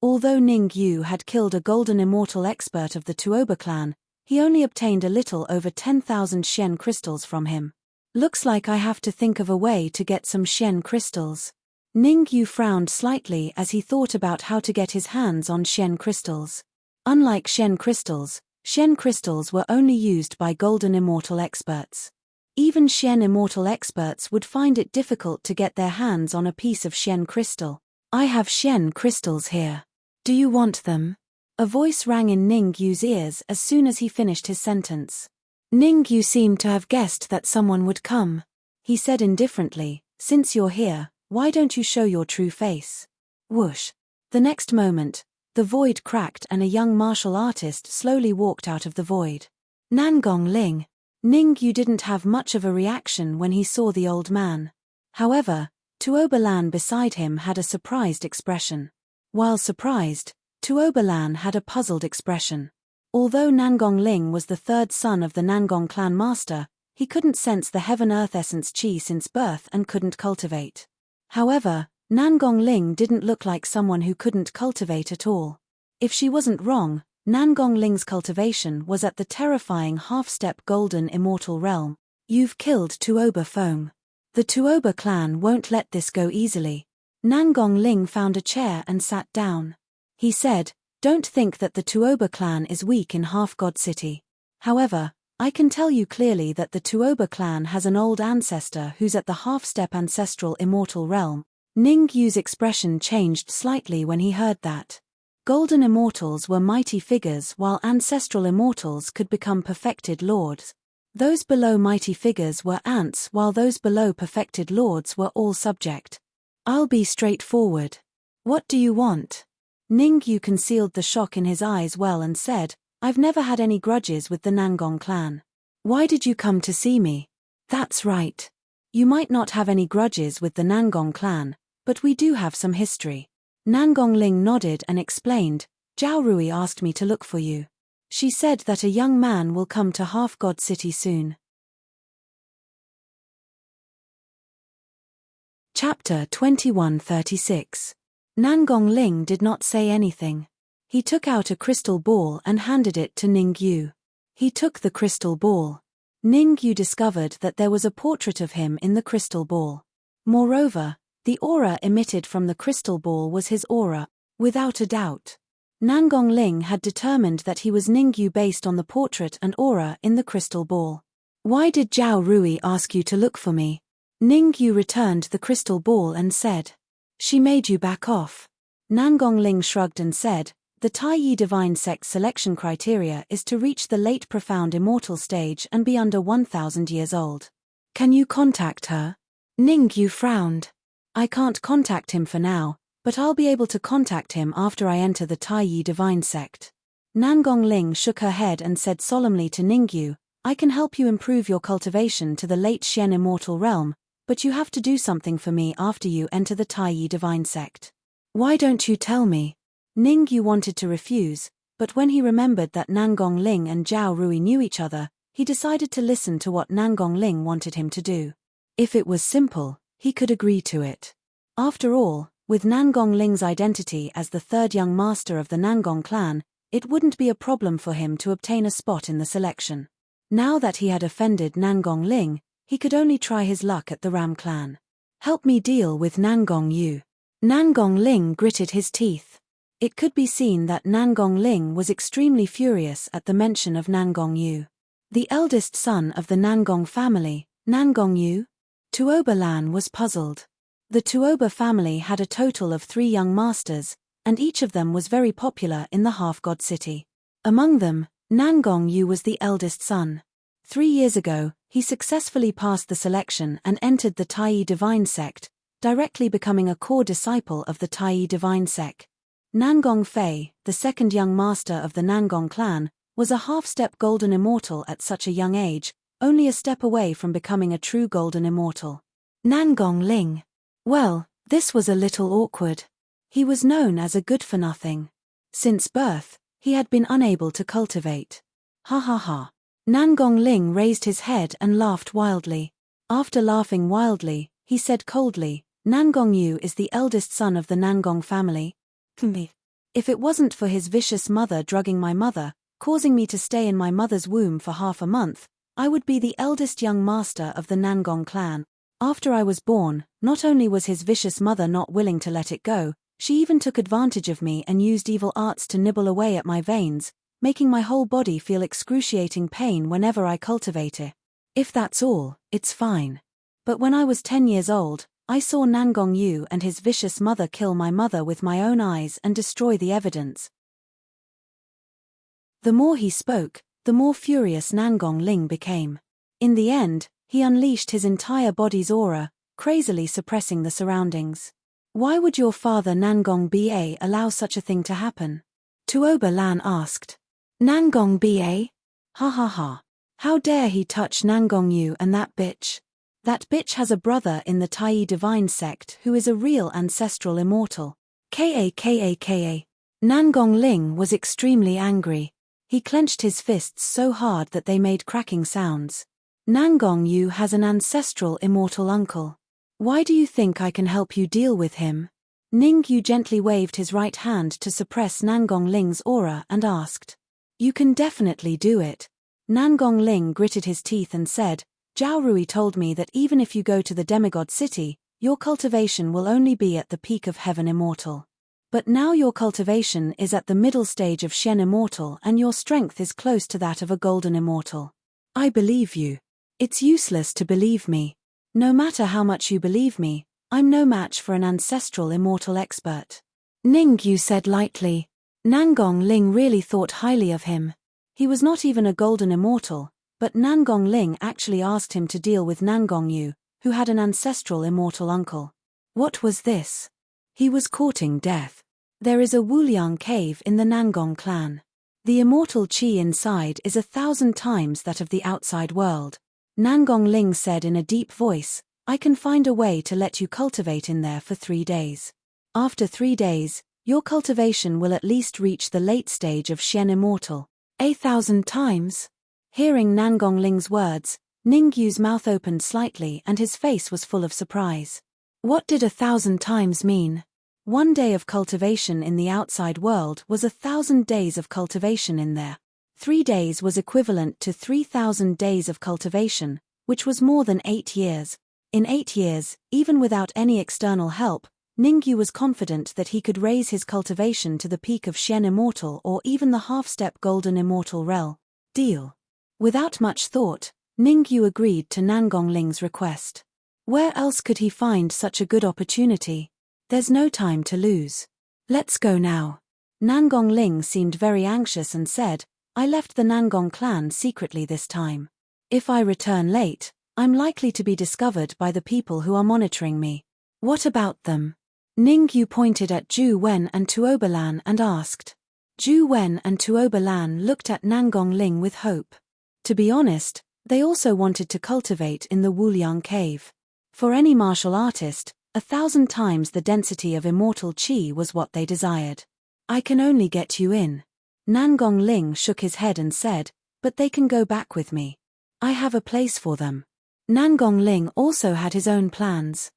Although Ningyu had killed a golden immortal expert of the Tuoba clan, he only obtained a little over 10,000 Shen crystals from him. Looks like I have to think of a way to get some Shen crystals. Ningyu frowned slightly as he thought about how to get his hands on Shen crystals. Unlike Shen crystals were only used by golden immortal experts. Even Shen immortal experts would find it difficult to get their hands on a piece of Shen crystal. I have Shen crystals here. Do you want them? A voice rang in Ningyu's ears as soon as he finished his sentence. Ningyu seemed to have guessed that someone would come. He said indifferently, "Since you're here, why don't you show your true face?" Whoosh. The next moment, the void cracked and a young martial artist slowly walked out of the void. Nangong Ling. Ningyu didn't have much of a reaction when he saw the old man. However, Tuo Balan beside him had a surprised expression. While surprised, Tuo Balan had a puzzled expression. Although Nangong Ling was the third son of the Nangong clan master, he couldn't sense the heaven-earth essence chi since birth and couldn't cultivate. However, Nangong Ling didn't look like someone who couldn't cultivate at all. If she wasn't wrong, Nangong Ling's cultivation was at the terrifying half-step golden immortal realm. You've killed Tuoba Feng. The Tuoba clan won't let this go easily. Nangong Ling found a chair and sat down. He said, "Don't think that the Tuoba clan is weak in Half-God City. However, I can tell you clearly that the Tuoba clan has an old ancestor who's at the half-step ancestral immortal realm." Ningyu's expression changed slightly when he heard that. Golden immortals were mighty figures while ancestral immortals could become perfected lords. Those below mighty figures were ants while those below perfected lords were all subject. "I'll be straightforward. What do you want?" Ningyu concealed the shock in his eyes well and said, "I've never had any grudges with the Nangong clan. Why did you come to see me?" "That's right. You might not have any grudges with the Nangong clan, but we do have some history." Nangong Ling nodded and explained, "Zhao Rui asked me to look for you. She said that a young man will come to Half-God City soon." Chapter 2136. Nangong Ling did not say anything. He took out a crystal ball and handed it to Ningyu. He took the crystal ball. Ningyu discovered that there was a portrait of him in the crystal ball. Moreover, the aura emitted from the crystal ball was his aura, without a doubt. Nangong Ling had determined that he was Ningyu based on the portrait and aura in the crystal ball. "Why did Zhao Rui ask you to look for me?" Ningyu returned the crystal ball and said, "She made you back off." Nangong Ling shrugged and said, "The Taiyi divine sect selection criteria is to reach the late profound immortal stage and be under 1,000 years old. Can you contact her?" Ningyu frowned. "I can't contact him for now, but I'll be able to contact him after I enter the Taiyi divine sect." Nangong Ling shook her head and said solemnly to Ningyu, "I can help you improve your cultivation to the late Shen immortal realm, but you have to do something for me after you enter the Taiyi divine sect." "Why don't you tell me?" Ningyu wanted to refuse, but when he remembered that Nangong Ling and Zhao Rui knew each other, he decided to listen to what Nangong Ling wanted him to do. If it was simple, he could agree to it. After all, with Nangong Ling's identity as the third young master of the Nangong clan, it wouldn't be a problem for him to obtain a spot in the selection. Now that he had offended Nangong Ling, he could only try his luck at the Ram clan. "Help me deal with Nangong Yu." Nangong Ling gritted his teeth. It could be seen that Nangong Ling was extremely furious at the mention of Nangong Yu. The eldest son of the Nangong family, Nangong Yu? Tuoba Lan was puzzled. The Tuoba family had a total of 3 young masters, and each of them was very popular in the half-god city. Among them, Nangong Yu was the eldest son. 3 years ago, he successfully passed the selection and entered the Tai Divine sect, directly becoming a core disciple of the Tai Divine sect. Nangong Fei, the second young master of the Nangong clan, was a half-step golden immortal at such a young age, only a step away from becoming a true golden immortal. Nangong Ling. Well, this was a little awkward. He was known as a good-for-nothing. Since birth, he had been unable to cultivate. Ha ha ha. Nangong Ling raised his head and laughed wildly. After laughing wildly, he said coldly, Nangong Yu is the eldest son of the Nangong family. If it wasn't for his vicious mother drugging my mother, causing me to stay in my mother's womb for half a month, I would be the eldest young master of the Nangong clan. After I was born, not only was his vicious mother not willing to let it go, she even took advantage of me and used evil arts to nibble away at my veins, making my whole body feel excruciating pain whenever I cultivate it. If that's all, it's fine. But when I was 10 years old, I saw Nangong Yu and his vicious mother kill my mother with my own eyes and destroy the evidence. The more he spoke, the more furious Nangong Ling became. In the end, he unleashed his entire body's aura, crazily suppressing the surroundings. Why would your father Nangong Ba allow such a thing to happen? Tuoba Lan asked. Nangong Ba? Ha ha ha. How dare he touch Nangong Yu and that bitch? That bitch has a brother in the Tai Divine sect who is a real ancestral immortal. Ka. Nangong Ling was extremely angry. He clenched his fists so hard that they made cracking sounds. Nangong Yu has an ancestral immortal uncle. Why do you think I can help you deal with him? Ning Yu gently waved his right hand to suppress Nangong Ling's aura and asked. You can definitely do it. Nangong Ling gritted his teeth and said, Zhao Rui told me that even if you go to the demigod city, your cultivation will only be at the peak of heaven immortal. But now your cultivation is at the middle stage of Shen immortal and your strength is close to that of a golden immortal. I believe you. It's useless to believe me. No matter how much you believe me, I'm no match for an ancestral immortal expert. Ning Yu said lightly. Nangong Ling really thought highly of him. He was not even a golden immortal, but Nangong Ling actually asked him to deal with Nangong Yu, who had an ancestral immortal uncle. What was this? He was courting death. There is a Wuliang cave in the Nangong clan. The immortal qi inside is 1,000 times that of the outside world. Nangong Ling said in a deep voice, I can find a way to let you cultivate in there for 3 days. After 3 days, your cultivation will at least reach the late stage of Shen immortal. 1,000 times? Hearing Nangong Ling's words, Ning Yu's mouth opened slightly and his face was full of surprise. What did 1,000 times mean? 1 day of cultivation in the outside world was 1,000 days of cultivation in there. 3 days was equivalent to 3,000 days of cultivation, which was more than 8 years. In 8 years, even without any external help, Ning Yu was confident that he could raise his cultivation to the peak of Shen immortal or even the half-step golden immortal realm. Deal. Without much thought, Ning Yu agreed to Nangong Ling's request. Where else could he find such a good opportunity? There's no time to lose. Let's go now. Nangong Ling seemed very anxious and said, I left the Nangong clan secretly this time. If I return late, I'm likely to be discovered by the people who are monitoring me. What about them? Ning Yu pointed at Zhu Wen and Tuoba Lan and asked. Zhu Wen and Tuoba Lan looked at Nangong Ling with hope. To be honest, they also wanted to cultivate in the Wuliang cave. For any martial artist, 1,000 times the density of immortal qi was what they desired. I can only get you in. Nangong Ling shook his head and said, but they can go back with me. I have a place for them. Nangong Ling also had his own plans.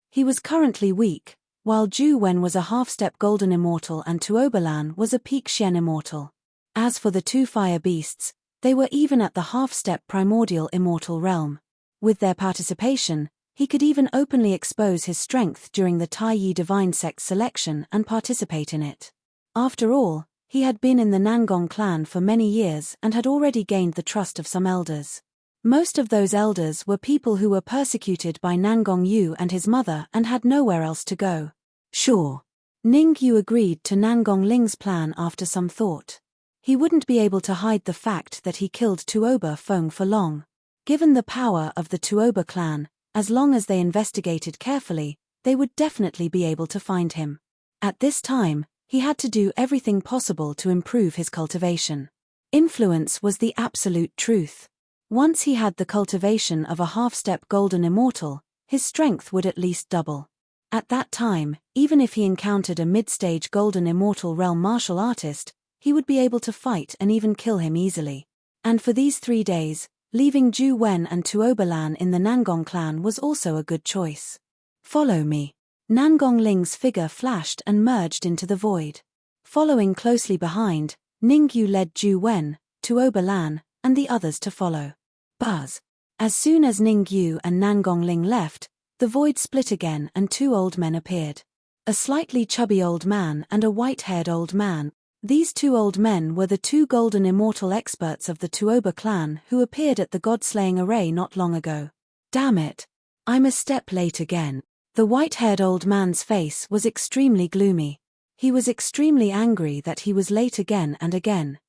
He was currently weak, while Zhu Wen was a half-step golden immortal and Tuoba Lan was a peak Shen immortal. As for the 2 fire beasts, they were even at the half-step primordial immortal realm. With their participation, He could even openly expose his strength during the Taiyi divine sect selection and participate in it. After all, he had been in the Nangong clan for many years and had already gained the trust of some elders. Most of those elders were people who were persecuted by Nangong Yu and his mother and had nowhere else to go. Sure. Ning Yu agreed to Nangong Ling's plan after some thought. He wouldn't be able to hide the fact that he killed Tuoba Feng for long. Given the power of the Tuoba clan, as long as they investigated carefully, they would definitely be able to find him. At this time, he had to do everything possible to improve his cultivation. Influence was the absolute truth. Once he had the cultivation of a half-step golden immortal, his strength would at least double. At that time, even if he encountered a mid-stage golden immortal realm martial artist, he would be able to fight and even kill him easily. And for these 3 days, leaving Ju Wen and Tuoba Lan in the Nangong clan was also a good choice. Follow me. Nangong Ling's figure flashed and merged into the void. Following closely behind, Ning Yu led Ju Wen, Tuoba Lan, and the others to follow. Buzz. As soon as Ning Yu and Nangong Ling left, the void split again and 2 old men appeared. A slightly chubby old man and a white-haired old man. These 2 old men were the 2 golden immortal experts of the Tuoba clan who appeared at the god-slaying array not long ago. Damn it. I'm a step late again. The white-haired old man's face was extremely gloomy. He was extremely angry that he was late again and again.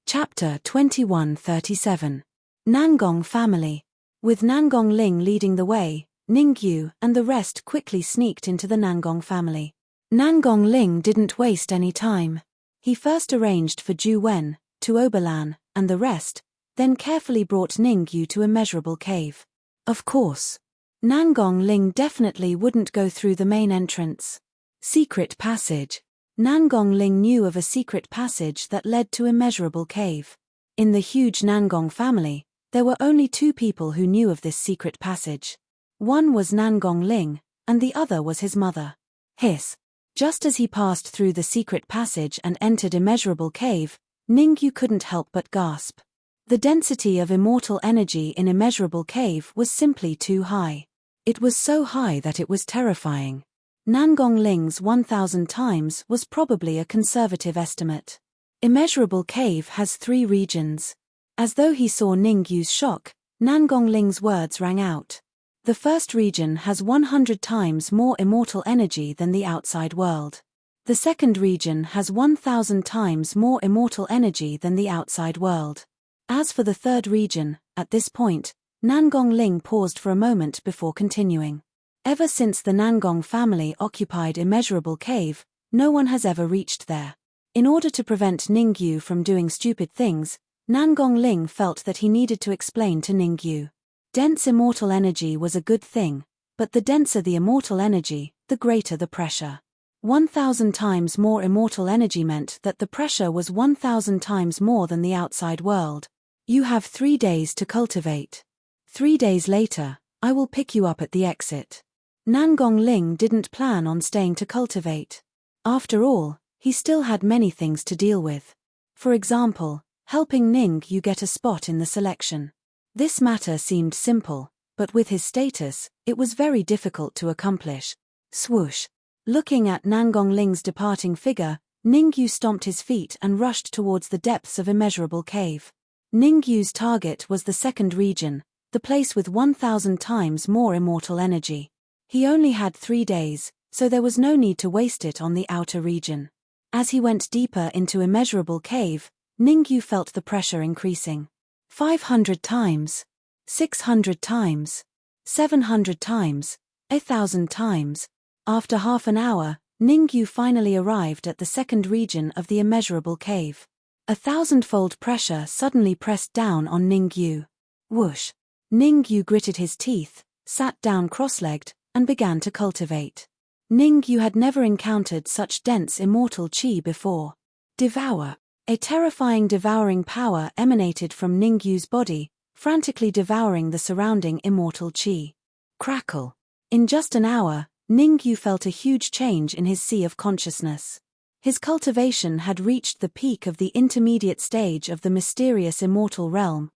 Chapter 2137. Nangong Family. With Nangong Ling leading the way, Ning Yu and the rest quickly sneaked into the Nangong family. Nangong Ling didn't waste any time. He first arranged for Ju Wen, Tuoba Lan, and the rest, then carefully brought Ning Yu to Immeasurable Cave. Of course. Nangong Ling definitely wouldn't go through the main entrance. Secret passage. Nangong Ling knew of a secret passage that led to Immeasurable Cave. In the huge Nangong family, there were only 2 people who knew of this secret passage. One was Nangong Ling, and the other was his mother. Hiss. Just as he passed through the secret passage and entered Immeasurable Cave, Ning Yu couldn't help but gasp. The density of immortal energy in Immeasurable Cave was simply too high. It was so high that it was terrifying. Nangong Ling's 1,000 times was probably a conservative estimate. Immeasurable Cave has 3 regions. As though he saw Ning Yu's shock, Nangong Ling's words rang out. The first region has 100 times more immortal energy than the outside world. The second region has 1,000 times more immortal energy than the outside world. As for the third region, at this point, Nangong Ling paused for a moment before continuing. Ever since the Nangong family occupied Immeasurable Cave, no one has ever reached there. In order to prevent Ning Yu from doing stupid things, Nangong Ling felt that he needed to explain to Ning Yu. Dense immortal energy was a good thing, but the denser the immortal energy, the greater the pressure. 1,000 times more immortal energy meant that the pressure was 1,000 times more than the outside world. You have 3 days to cultivate. 3 days later, I will pick you up at the exit. Nangong Ling didn't plan on staying to cultivate. After all, he still had many things to deal with. For example, helping Ning Yu get a spot in the selection. This matter seemed simple, but with his status, it was very difficult to accomplish. Swoosh. Looking at Nangong Ling's departing figure, Ning Yu stomped his feet and rushed towards the depths of Immeasurable Cave. Ning Yu's target was the second region, the place with 1,000 times more immortal energy. He only had 3 days, so there was no need to waste it on the outer region. As he went deeper into Immeasurable Cave, Ning Yu felt the pressure increasing. 500 times, 600 times, 700 times, 1,000 times. After half an hour, Ning Yu finally arrived at the second region of the Immeasurable Cave. 1,000-fold pressure suddenly pressed down on Ning Yu. Whoosh! Ning Yu gritted his teeth, sat down cross-legged, and began to cultivate. Ning Yu had never encountered such dense immortal chi before. Devour. A terrifying devouring power emanated from Ning Yu's body, frantically devouring the surrounding immortal chi. Crackle. In just an hour, Ning Yu felt a huge change in his sea of consciousness. His cultivation had reached the peak of the intermediate stage of the mysterious immortal realm.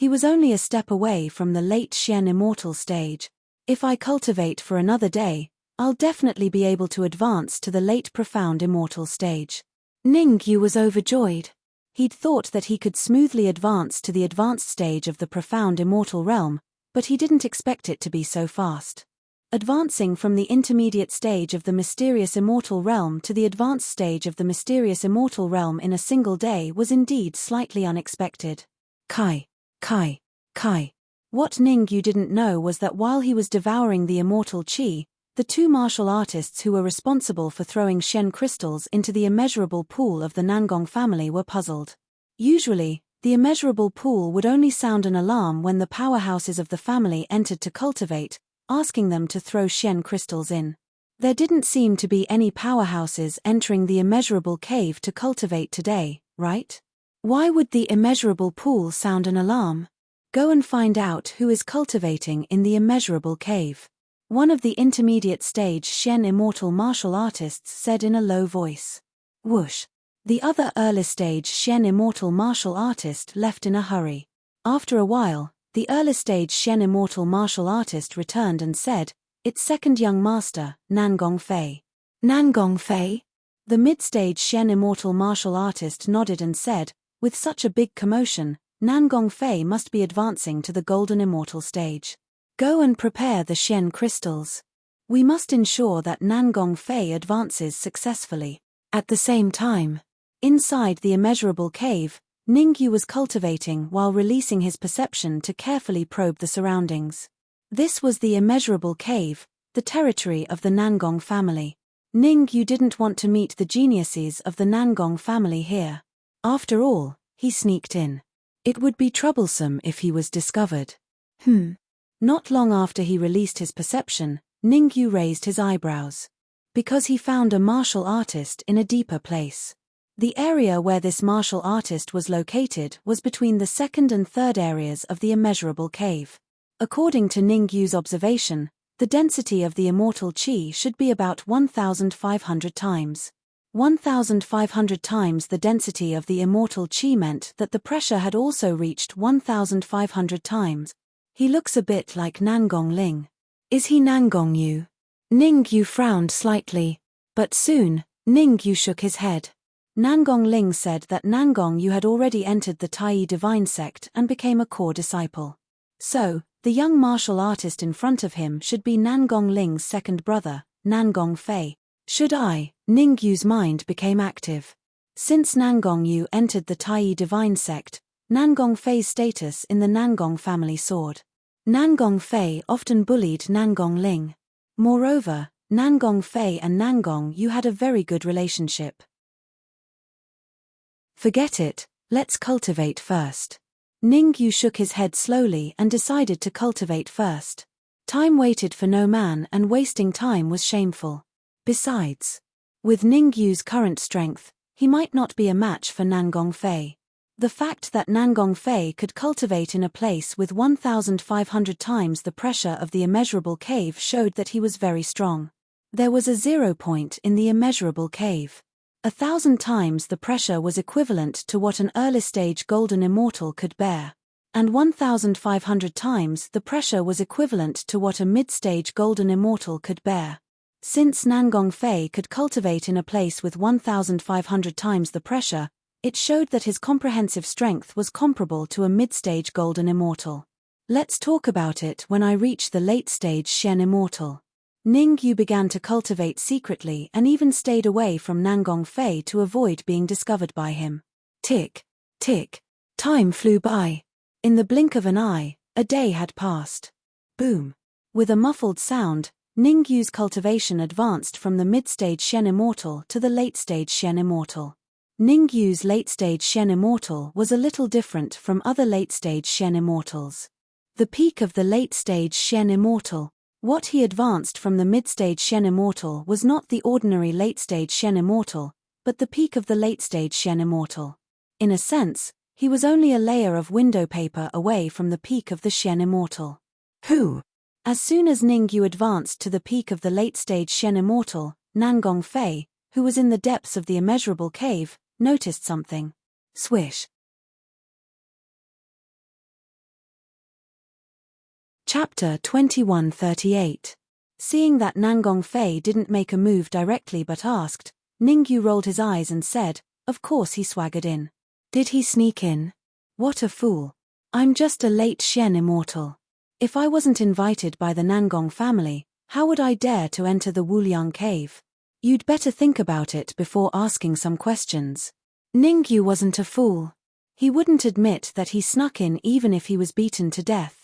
He was only a step away from the late Shen immortal stage. If I cultivate for another day, I'll definitely be able to advance to the late profound immortal stage. Ningyu was overjoyed. He'd thought that he could smoothly advance to the advanced stage of the profound immortal realm, but he didn't expect it to be so fast. Advancing from the intermediate stage of the mysterious immortal realm to the advanced stage of the mysterious immortal realm in a single day was indeed slightly unexpected. Kai. What Ningyu didn't know was that while he was devouring the immortal qi, the two martial artists who were responsible for throwing Shen crystals into the immeasurable pool of the Nangong family were puzzled. Usually, the immeasurable pool would only sound an alarm when the powerhouses of the family entered to cultivate, asking them to throw Shen crystals in. There didn't seem to be any powerhouses entering the immeasurable cave to cultivate today, right? Why would the immeasurable pool sound an alarm? Go and find out who is cultivating in the immeasurable cave. One of the intermediate stage Shen immortal martial artists said in a low voice. Whoosh. The other early stage Shen immortal martial artist left in a hurry. After a while, the early stage Shen immortal martial artist returned and said, "It's second young master, Nangong Fei." Nangong Fei? The mid-stage Shen immortal martial artist nodded and said, "With such a big commotion, Nangong Fei must be advancing to the golden immortal stage. Go and prepare the Shen crystals. We must ensure that Nangong Fei advances successfully." At the same time, inside the immeasurable cave, Ningyu was cultivating while releasing his perception to carefully probe the surroundings. This was the immeasurable cave, the territory of the Nangong family. Ningyu didn't want to meet the geniuses of the Nangong family here. After all, he sneaked in. It would be troublesome if he was discovered. Not long after he released his perception, Ningyu raised his eyebrows. Because he found a martial artist in a deeper place. The area where this martial artist was located was between the second and third areas of the immeasurable cave. According to Ningyu's observation, the density of the immortal qi should be about 1,500 times. 1,500 times the density of the immortal qi meant that the pressure had also reached 1,500 times. He looks a bit like Nangong Ling. Is he Nangong Yu? Ningyu frowned slightly. But soon, Ningyu shook his head. Nangong Ling said that Nangong Yu had already entered the Tai divine sect and became a core disciple. So, the young martial artist in front of him should be Nangong Ling's second brother, Nangong Fei. Ningyu's mind became active. Since Nangong Yu entered the Tai divine sect, Nangong Fei's status in the Nangong family soared. Nangong Fei often bullied Nangong Ling. Moreover, Nangong Fei and Nangong Yu had a very good relationship. Forget it, let's cultivate first. Ningyu shook his head slowly and decided to cultivate first. Time waited for no man and wasting time was shameful. Besides, with Ningyu's current strength, he might not be a match for Nangong Fei. The fact that Nangong Fei could cultivate in a place with 1,500 times the pressure of the immeasurable cave showed that he was very strong. There was a 0 point in the immeasurable cave. 1,000 times the pressure was equivalent to what an early-stage golden immortal could bear. And 1,500 times the pressure was equivalent to what a mid-stage golden immortal could bear. Since Nangong Fei could cultivate in a place with 1,500 times the pressure, it showed that his comprehensive strength was comparable to a mid-stage golden immortal. Let's talk about it when I reach the late-stage Shen immortal. Ningyu began to cultivate secretly and even stayed away from Nangong Fei to avoid being discovered by him. Tick, tick. Time flew by. In the blink of an eye, a day had passed. Boom. With a muffled sound, Ningyu's cultivation advanced from the mid-stage Shen immortal to the late-stage Shen immortal. Ningyu's late-stage Shen immortal was a little different from other late-stage Shen immortals. The peak of the late-stage Shen immortal. What he advanced from the mid-stage Shen immortal was not the ordinary late-stage Shen immortal, but the peak of the late-stage Shen immortal. In a sense, he was only a layer of window paper away from the peak of the Shen immortal. As soon as Ningyu advanced to the peak of the late-stage Shen immortal, Nangong Fei, who was in the depths of the immeasurable cave, noticed something. Swish. Chapter 2138. Seeing that Nangong Fei didn't make a move directly but asked, Ningyu rolled his eyes and said, "Of course he swaggered in. Did he sneak in? What a fool. I'm just a late Xian immortal. If I wasn't invited by the Nangong family, how would I dare to enter the Wuliang cave? You'd better think about it before asking some questions." Ningyu wasn't a fool. He wouldn't admit that he snuck in even if he was beaten to death.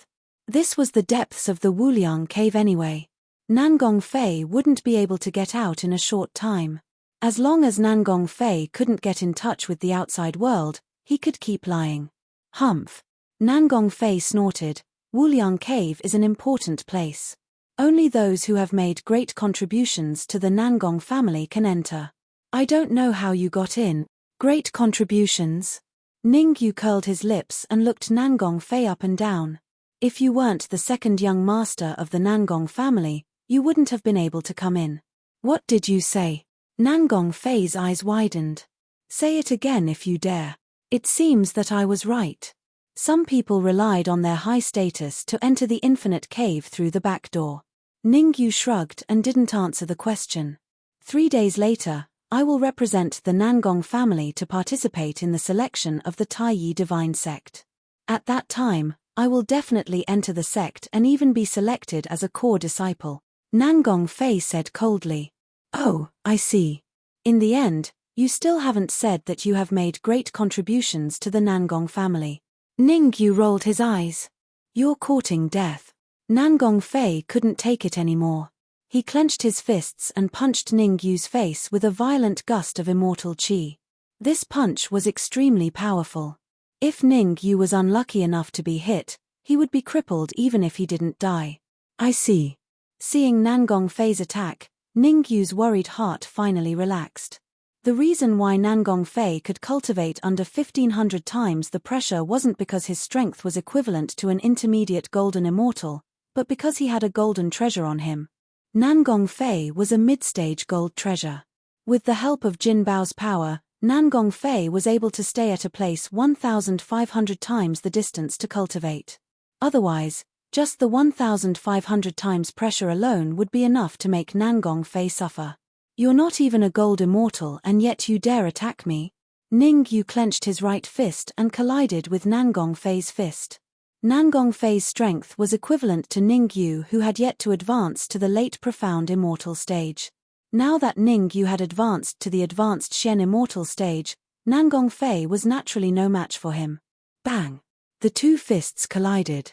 This was the depths of the Wuliang cave anyway. Nangong Fei wouldn't be able to get out in a short time. As long as Nangong Fei couldn't get in touch with the outside world, he could keep lying. Humph. Nangong Fei snorted. Wuliang cave is an important place. Only those who have made great contributions to the Nangong family can enter. I don't know how you got in. Great contributions? Ningyu curled his lips and looked Nangong Fei up and down. If you weren't the second young master of the Nangong family, you wouldn't have been able to come in. What did you say? Nangong Fei's eyes widened. Say it again if you dare. It seems that I was right. Some people relied on their high status to enter the infinite cave through the back door. Ningyu shrugged and didn't answer the question. 3 days later, I will represent the Nangong family to participate in the selection of the Taiyi divine sect. At that time, I will definitely enter the sect and even be selected as a core disciple. Nangong Fei said coldly. Oh, I see. In the end, you still haven't said that you have made great contributions to the Nangong family. Ningyu rolled his eyes. You're courting death. Nangong Fei couldn't take it anymore. He clenched his fists and punched Ningyu's face with a violent gust of immortal qi. This punch was extremely powerful. If Ningyu was unlucky enough to be hit, he would be crippled even if he didn't die. I see. Seeing Nangong Fei's attack, Ningyu's worried heart finally relaxed. The reason why Nangong Fei could cultivate under 1500 times the pressure wasn't because his strength was equivalent to an intermediate golden immortal, but because he had a golden treasure on him. Nangong Fei was a mid-stage gold treasure. With the help of Jin Bao's power, Nangong Fei was able to stay at a place 1500 times the distance to cultivate. Otherwise, just the 1500 times pressure alone would be enough to make Nangong Fei suffer. You're not even a gold immortal and yet you dare attack me? Ningyu clenched his right fist and collided with Nangong Fei's fist. Nangong Fei's strength was equivalent to Ningyu, who had yet to advance to the late profound immortal stage. Now that Ningyu had advanced to the advanced Xian immortal stage, Nangong Fei was naturally no match for him. Bang! The two fists collided.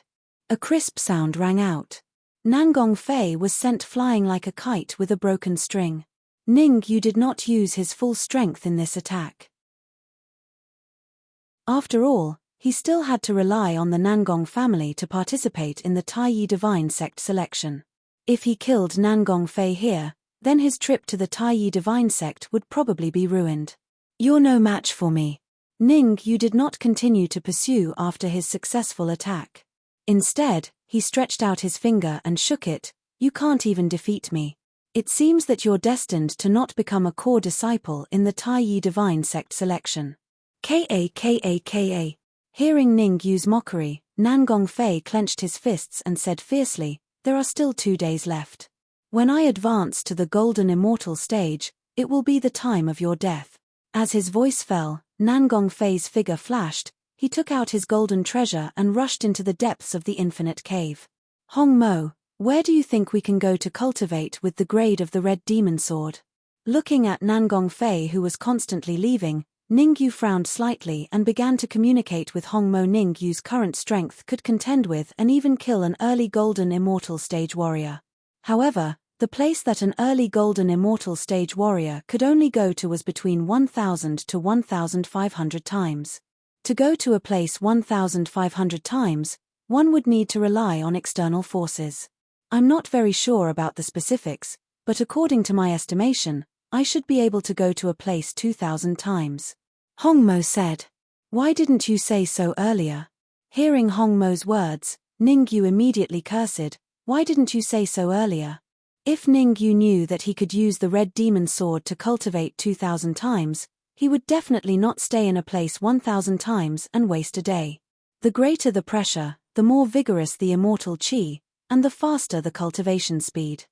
A crisp sound rang out. Nangong Fei was sent flying like a kite with a broken string. Ningyu did not use his full strength in this attack. After all, he still had to rely on the Nangong family to participate in the Taiyi divine sect selection. If he killed Nangong Fei here, then his trip to the Taiyi divine sect would probably be ruined. You're no match for me. Ningyu did not continue to pursue after his successful attack. Instead, he stretched out his finger and shook it. You can't even defeat me. It seems that you're destined to not become a core disciple in the Taiyi divine sect selection. Ka. Hearing Ningyu's mockery, Nangong Fei clenched his fists and said fiercely, there are still 2 days left. When I advance to the golden immortal stage, it will be the time of your death. As his voice fell, Nangong Fei's figure flashed. He took out his golden treasure and rushed into the depths of the infinite cave. Hong Mo, where do you think we can go to cultivate with the grade of the red demon sword? Looking at Nangong Fei, who was constantly leaving, Ningyu frowned slightly and began to communicate with Hong Mo. Ningyu's current strength could contend with and even kill an early golden immortal stage warrior. However, the place that an early golden immortal stage warrior could only go to was between 1000 to 1500 times. To go to a place 1500 times, one would need to rely on external forces. I'm not very sure about the specifics, but according to my estimation, I should be able to go to a place 2000 times. Hong Mo said. Why didn't you say so earlier? Hearing Hong Mo's words, Ningyu immediately cursed. Why didn't you say so earlier? If Ningyu knew that he could use the red demon sword to cultivate 2000 times, he would definitely not stay in a place 1000 times and waste a day. The greater the pressure, the more vigorous the immortal qi, and the faster the cultivation speed.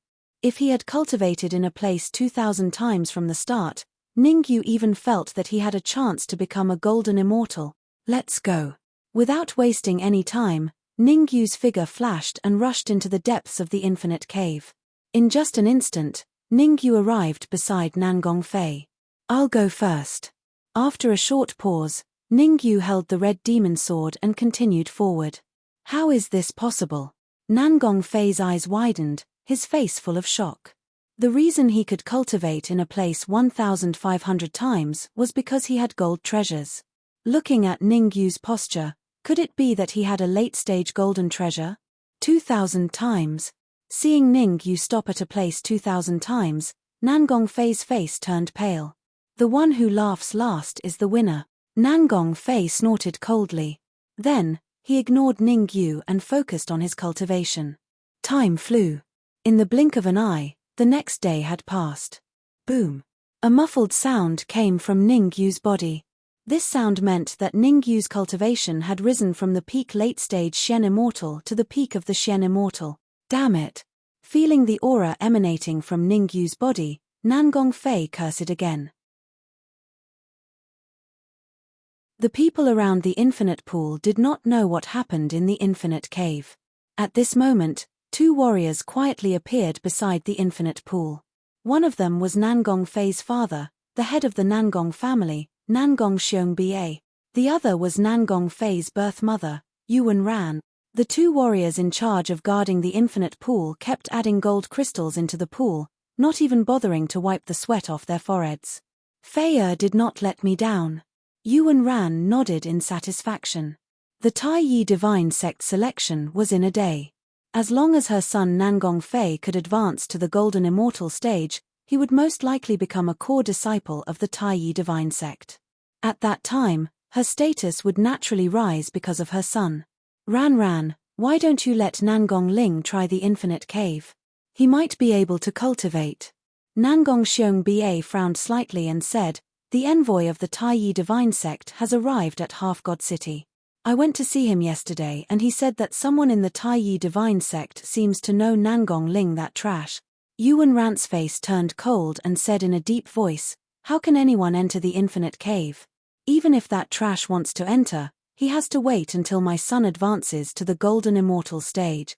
If he had cultivated in a place 2,000 times from the start, Ningyu even felt that he had a chance to become a golden immortal. Let's go. Without wasting any time, Ningyu's figure flashed and rushed into the depths of the infinite cave. In just an instant, Ningyu arrived beside Nangong Fei. I'll go first. After a short pause, Ningyu held the red demon sword and continued forward. How is this possible? Nangong Fei's eyes widened, his face full of shock. The reason he could cultivate in a place 1,500 times was because he had gold treasures. Looking at Ningyu's posture, could it be that he had a late-stage golden treasure? 2,000 times. Seeing Ningyu stop at a place 2,000 times, Nangong Fei's face turned pale. The one who laughs last is the winner. Nangong Fei snorted coldly. Then, he ignored Ningyu and focused on his cultivation. Time flew. In the blink of an eye, the next day had passed. Boom. A muffled sound came from Ningyu's body. This sound meant that Ningyu's cultivation had risen from the peak late-stage Xian Immortal to the peak of the Xian Immortal. Damn it. Feeling the aura emanating from Ningyu's body, Nangong Fei cursed again. The people around the infinite pool did not know what happened in the infinite cave. At this moment, two warriors quietly appeared beside the infinite pool. One of them was Nangong Fei's father, the head of the Nangong family, Nangong Xiongba. The other was Nangong Fei's birth mother, Yuan Ran. The two warriors in charge of guarding the infinite pool kept adding gold crystals into the pool, not even bothering to wipe the sweat off their foreheads. Fei did not let me down. Yuan Ran nodded in satisfaction. The Tai Yi Divine Sect selection was in a day. As long as her son Nangong Fei could advance to the Golden Immortal stage, he would most likely become a core disciple of the Tai Yi Divine Sect. At that time, her status would naturally rise because of her son. Ran, why don't you let Nangong Ling try the infinite cave? He might be able to cultivate. Nangong Xiongba frowned slightly and said, the envoy of the Tai Yi Divine Sect has arrived at Half-God City. I went to see him yesterday and he said that someone in the Tai Yi Divine Sect seems to know Nangong Ling that trash. Yuan Ran's face turned cold and said in a deep voice, how can anyone enter the infinite cave? Even if that trash wants to enter, he has to wait until my son advances to the Golden Immortal stage.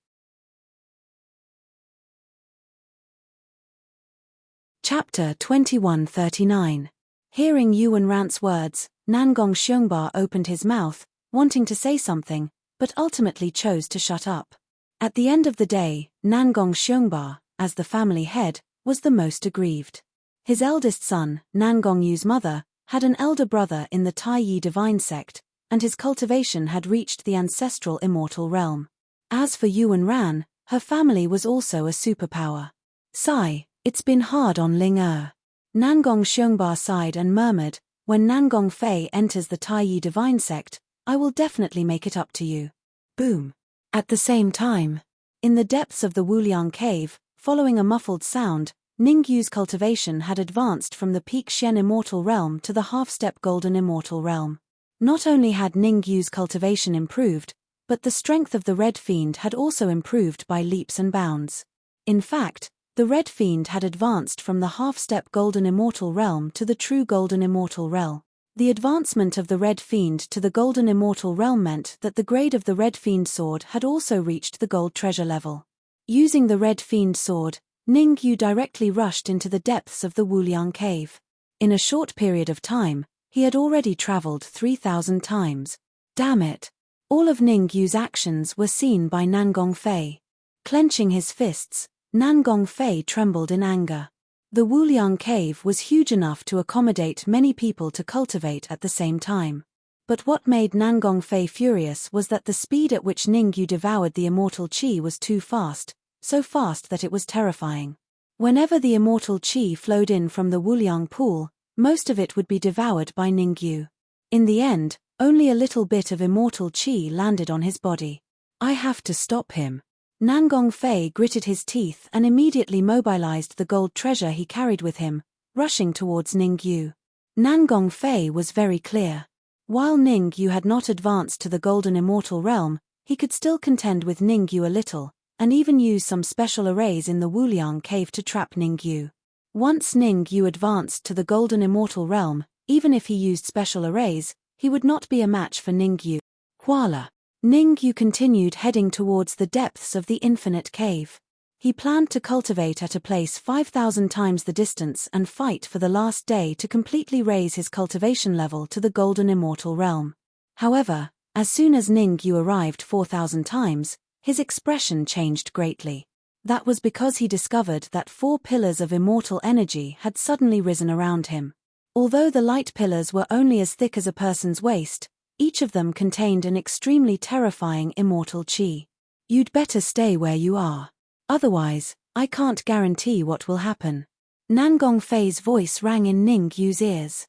Chapter 2139. Hearing Yuan Ran's words, Nangong Xiongba opened his mouth, wanting to say something, but ultimately chose to shut up. At the end of the day, Nangong Xiongba, as the family head, was the most aggrieved. His eldest son, Nangong Yu's mother, had an elder brother in the Tai Yi Divine Sect, and his cultivation had reached the ancestral immortal realm. As for Yuan Ran, her family was also a superpower. Sigh, it's been hard on Ling Er. Nangong Xiongba sighed and murmured, when Nangong Fei enters the Tai Yi Divine Sect, I will definitely make it up to you. Boom. At the same time, in the depths of the Wuliang cave, following a muffled sound, Ningyu's cultivation had advanced from the peak Xian Immortal realm to the half-step Golden Immortal realm. Not only had Ningyu's cultivation improved, but the strength of the Red Fiend had also improved by leaps and bounds. In fact, the Red Fiend had advanced from the half-step Golden Immortal realm to the true Golden Immortal realm. The advancement of the Red Fiend to the Golden Immortal realm meant that the grade of the Red Fiend sword had also reached the gold treasure level. Using the Red Fiend sword, Ningyu directly rushed into the depths of the Wuliang cave. In a short period of time, he had already traveled 3,000 times. Damn it! All of Ningyu's actions were seen by Nangong Fei. Clenching his fists, Nangong Fei trembled in anger. The Wuliang cave was huge enough to accommodate many people to cultivate at the same time. But what made Nangong Fei furious was that the speed at which Ningyu devoured the immortal qi was too fast, so fast that it was terrifying. Whenever the immortal qi flowed in from the Wuliang pool, most of it would be devoured by Ningyu. In the end, only a little bit of immortal qi landed on his body. I have to stop him. Nangong Fei gritted his teeth and immediately mobilized the gold treasure he carried with him, rushing towards Ningyu. Nangong Fei was very clear. While Ningyu had not advanced to the Golden Immortal realm, he could still contend with Ningyu a little, and even use some special arrays in the Wuliang cave to trap Ningyu. Once Ningyu advanced to the Golden Immortal Realm, even if he used special arrays, he would not be a match for Ningyu. Huala. Ningyu continued heading towards the depths of the Infinite Cave. He planned to cultivate at a place 5,000 times the distance and fight for the last day to completely raise his cultivation level to the Golden Immortal Realm. However, as soon as Ningyu arrived 4,000 times, his expression changed greatly. That was because he discovered that 4 pillars of immortal energy had suddenly risen around him. Although the light pillars were only as thick as a person's waist, each of them contained an extremely terrifying immortal chi. You'd better stay where you are. Otherwise, I can't guarantee what will happen. Nangong Fei's voice rang in Ningyu's ears.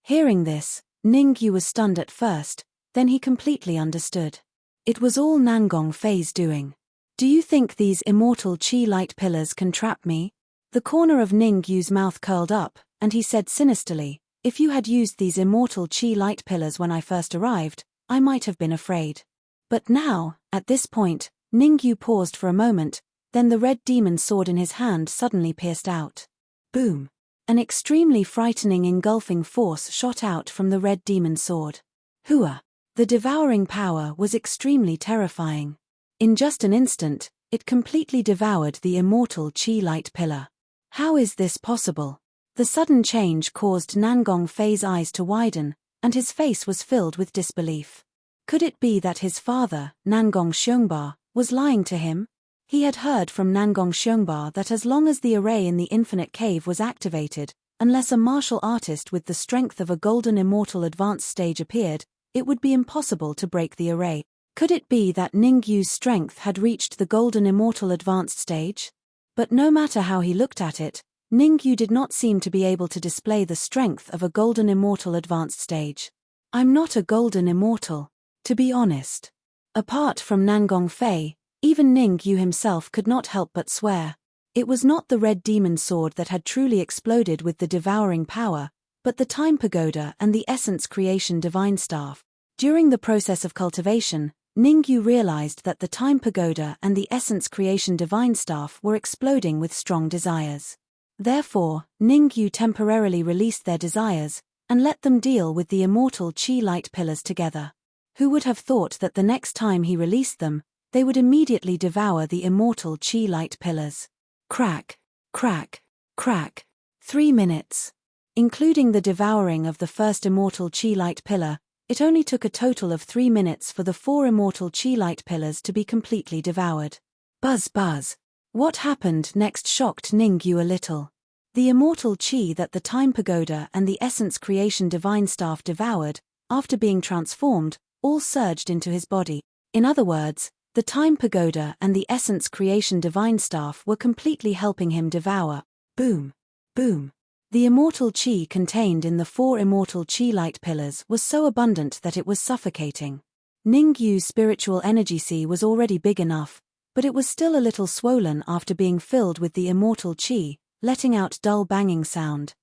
Hearing this, Ningyu was stunned at first, then he completely understood. It was all Nangong Fei's doing. Do you think these immortal chi light pillars can trap me? The corner of Ningyu's mouth curled up, and he said sinisterly, if you had used these immortal chi light pillars when I first arrived, I might have been afraid. But now, at this point, Ningyu paused for a moment, then the red demon sword in his hand suddenly pierced out. Boom! An extremely frightening engulfing force shot out from the red demon sword. Hua! The devouring power was extremely terrifying. In just an instant, it completely devoured the immortal chi light pillar. How is this possible? The sudden change caused Nangong Fei's eyes to widen, and his face was filled with disbelief. Could it be that his father, Nangong Xiongba, was lying to him? He had heard from Nangong Xiongba that as long as the array in the Infinite Cave was activated, unless a martial artist with the strength of a Golden Immortal Advanced Stage appeared, it would be impossible to break the array. Could it be that Ningyu's strength had reached the Golden Immortal Advanced Stage? But no matter how he looked at it, Ningyu did not seem to be able to display the strength of a Golden Immortal Advanced Stage. I'm not a Golden Immortal, to be honest. Apart from Nangong Fei, even Ningyu himself could not help but swear. It was not the red demon sword that had truly exploded with the devouring power, but the Time Pagoda and the Essence Creation Divine Staff. During the process of cultivation, Ningyu realized that the Time Pagoda and the Essence Creation Divine Staff were exploding with strong desires. Therefore, Ningyu temporarily released their desires, and let them deal with the immortal chi light pillars together. Who would have thought that the next time he released them, they would immediately devour the immortal chi light pillars? Crack, crack, crack. 3 minutes. Including the devouring of the first immortal chi light pillar, it only took a total of 3 minutes for the 4 immortal chi light pillars to be completely devoured. Buzz buzz. What happened next shocked Ningyu a little. The immortal chi that the Time Pagoda and the Essence Creation Divine Staff devoured, after being transformed, all surged into his body. In other words, the Time Pagoda and the Essence Creation Divine Staff were completely helping him devour. Boom. Boom. The immortal chi contained in the 4 immortal chi light pillars was so abundant that it was suffocating. Ningyu's spiritual energy sea was already big enough, but it was still a little swollen after being filled with the immortal chi, letting out dull banging sound.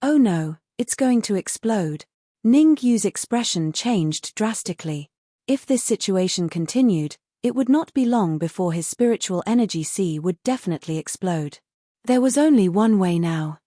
Oh no, it's going to explode. Ningyu's expression changed drastically. If this situation continued, it would not be long before his spiritual energy sea would definitely explode. There was only one way now.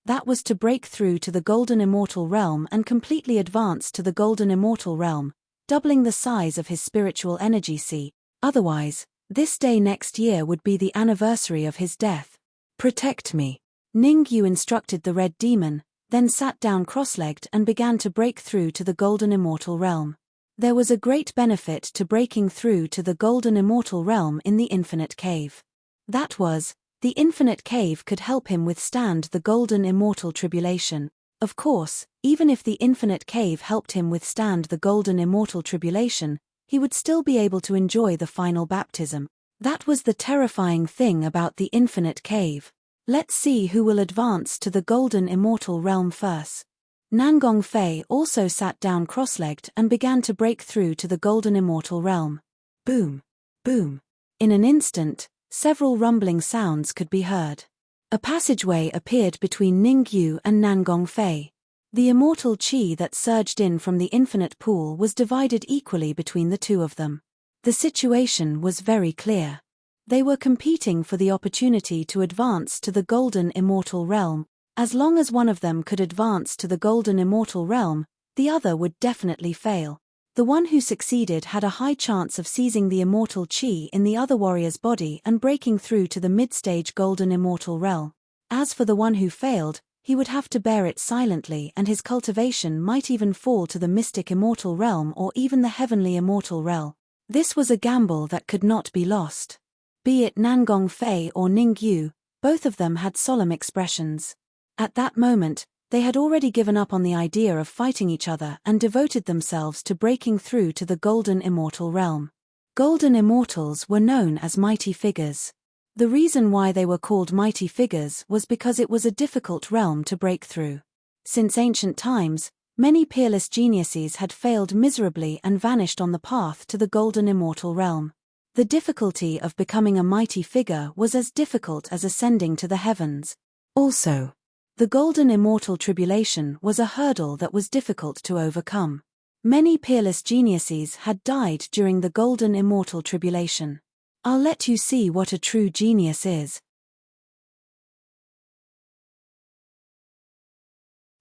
That was to break through to the Golden Immortal Realm and completely advance to the Golden Immortal Realm, doubling the size of his spiritual energy sea. Otherwise, this day next year would be the anniversary of his death. Protect me. Ningyu instructed the red demon, then sat down cross-legged and began to break through to the Golden Immortal Realm. There was a great benefit to breaking through to the Golden Immortal Realm in the Infinite Cave. That was, the Infinite Cave could help him withstand the Golden Immortal Tribulation. Of course, even if the Infinite Cave helped him withstand the Golden Immortal Tribulation, he would still be able to enjoy the final baptism. That was the terrifying thing about the Infinite Cave. Let's see who will advance to the Golden Immortal Realm first. Nangong Fei also sat down cross-legged and began to break through to the Golden Immortal Realm. Boom. Boom. In an instant, several rumbling sounds could be heard. A passageway appeared between Ningyu and Nangong Fei. The immortal chi that surged in from the infinite pool was divided equally between the two of them. The situation was very clear. They were competing for the opportunity to advance to the golden immortal realm. As long as one of them could advance to the golden immortal realm, the other would definitely fail. The one who succeeded had a high chance of seizing the immortal chi in the other warrior's body and breaking through to the mid-stage golden immortal realm. As for the one who failed, he would have to bear it silently, and his cultivation might even fall to the mystic immortal realm or even the heavenly immortal realm. This was a gamble that could not be lost. Be it Nangong Fei or Ning Yu, both of them had solemn expressions. At that moment, they had already given up on the idea of fighting each other and devoted themselves to breaking through to the golden immortal realm. Golden immortals were known as mighty figures. The reason why they were called mighty figures was because it was a difficult realm to break through. Since ancient times, many peerless geniuses had failed miserably and vanished on the path to the golden immortal realm. The difficulty of becoming a mighty figure was as difficult as ascending to the heavens. Also, the golden immortal tribulation was a hurdle that was difficult to overcome. Many peerless geniuses had died during the golden immortal tribulation. I'll let you see what a true genius is.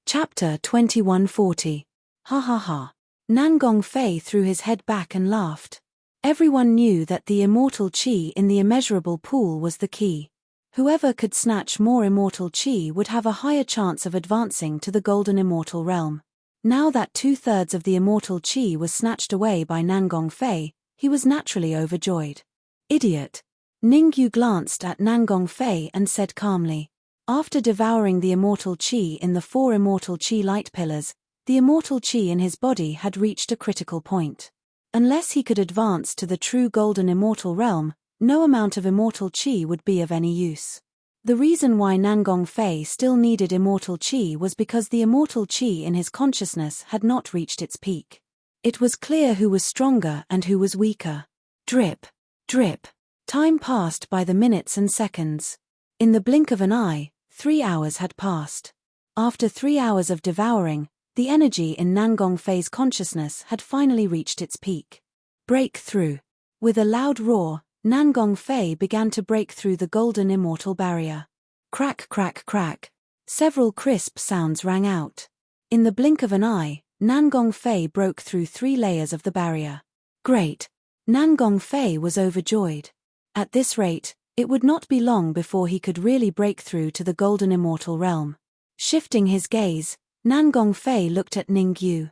Chapter 2140. Ha ha ha. Nangong Fei threw his head back and laughed. Everyone knew that the immortal chi in the immeasurable pool was the key. Whoever could snatch more immortal chi would have a higher chance of advancing to the golden immortal realm. Now that 2/3 of the immortal chi was snatched away by Nangong Fei, he was naturally overjoyed. Idiot. Ning Yu glanced at Nangong Fei and said calmly. After devouring the immortal chi in the 4 immortal chi light pillars, the immortal chi in his body had reached a critical point. Unless he could advance to the true golden immortal realm, no amount of immortal chi would be of any use. The reason why Nangong Fei still needed immortal chi was because the immortal chi in his consciousness had not reached its peak. It was clear who was stronger and who was weaker. Drip. Drip. Time passed by the minutes and seconds. In the blink of an eye, 3 hours had passed. After 3 hours of devouring, the energy in Nangong Fei's consciousness had finally reached its peak. Breakthrough. With a loud roar, Nangong Fei began to break through the golden immortal barrier. Crack crack crack. Several crisp sounds rang out. In the blink of an eye, Nangong Fei broke through 3 layers of the barrier. Great. Nangong Fei was overjoyed. At this rate, it would not be long before he could really break through to the golden immortal realm. Shifting his gaze, Nangong Fei looked at Ning Yu.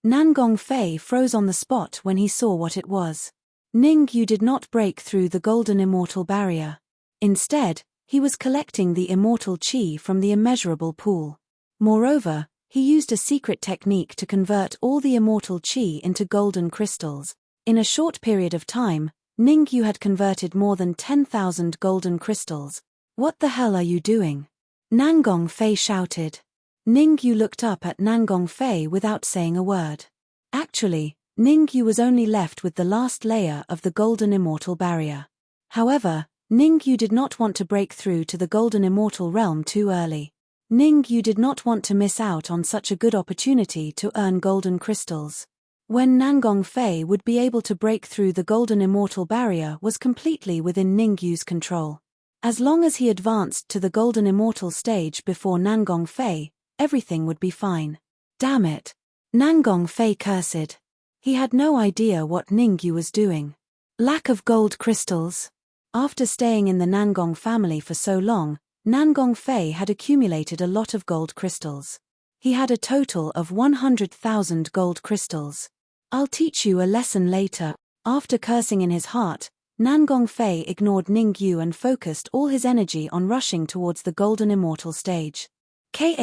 Nangong Fei froze on the spot when he saw what it was. Ning Yu did not break through the golden immortal barrier. Instead, he was collecting the immortal chi from the immeasurable pool. Moreover, he used a secret technique to convert all the immortal chi into golden crystals. In a short period of time, Ning Yu had converted more than 10,000 golden crystals. What the hell are you doing? Nangong Fei shouted. Ning Yu looked up at Nangong Fei without saying a word. Actually, Ning Yu was only left with the last layer of the golden immortal barrier. However, Ning Yu did not want to break through to the golden immortal realm too early. Ning Yu did not want to miss out on such a good opportunity to earn golden crystals. When Nangong Fei would be able to break through the golden immortal barrier was completely within Ning Yu's control. As long as he advanced to the golden immortal stage before Nangong Fei, everything would be fine. Damn it! Nangong Fei cursed. He had no idea what Ning Yu was doing. Lack of gold crystals. After staying in the Nangong family for so long, Nangong Fei had accumulated a lot of gold crystals. He had a total of 100,000 gold crystals. I'll teach you a lesson later. After cursing in his heart, Nangong Fei ignored Ning Yu and focused all his energy on rushing towards the golden immortal stage. Ka.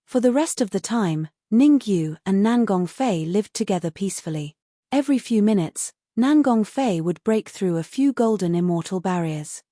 For the rest of the time, Ning Yu and Nangong Fei lived together peacefully. Every few minutes, Nangong Fei would break through a few golden immortal barriers.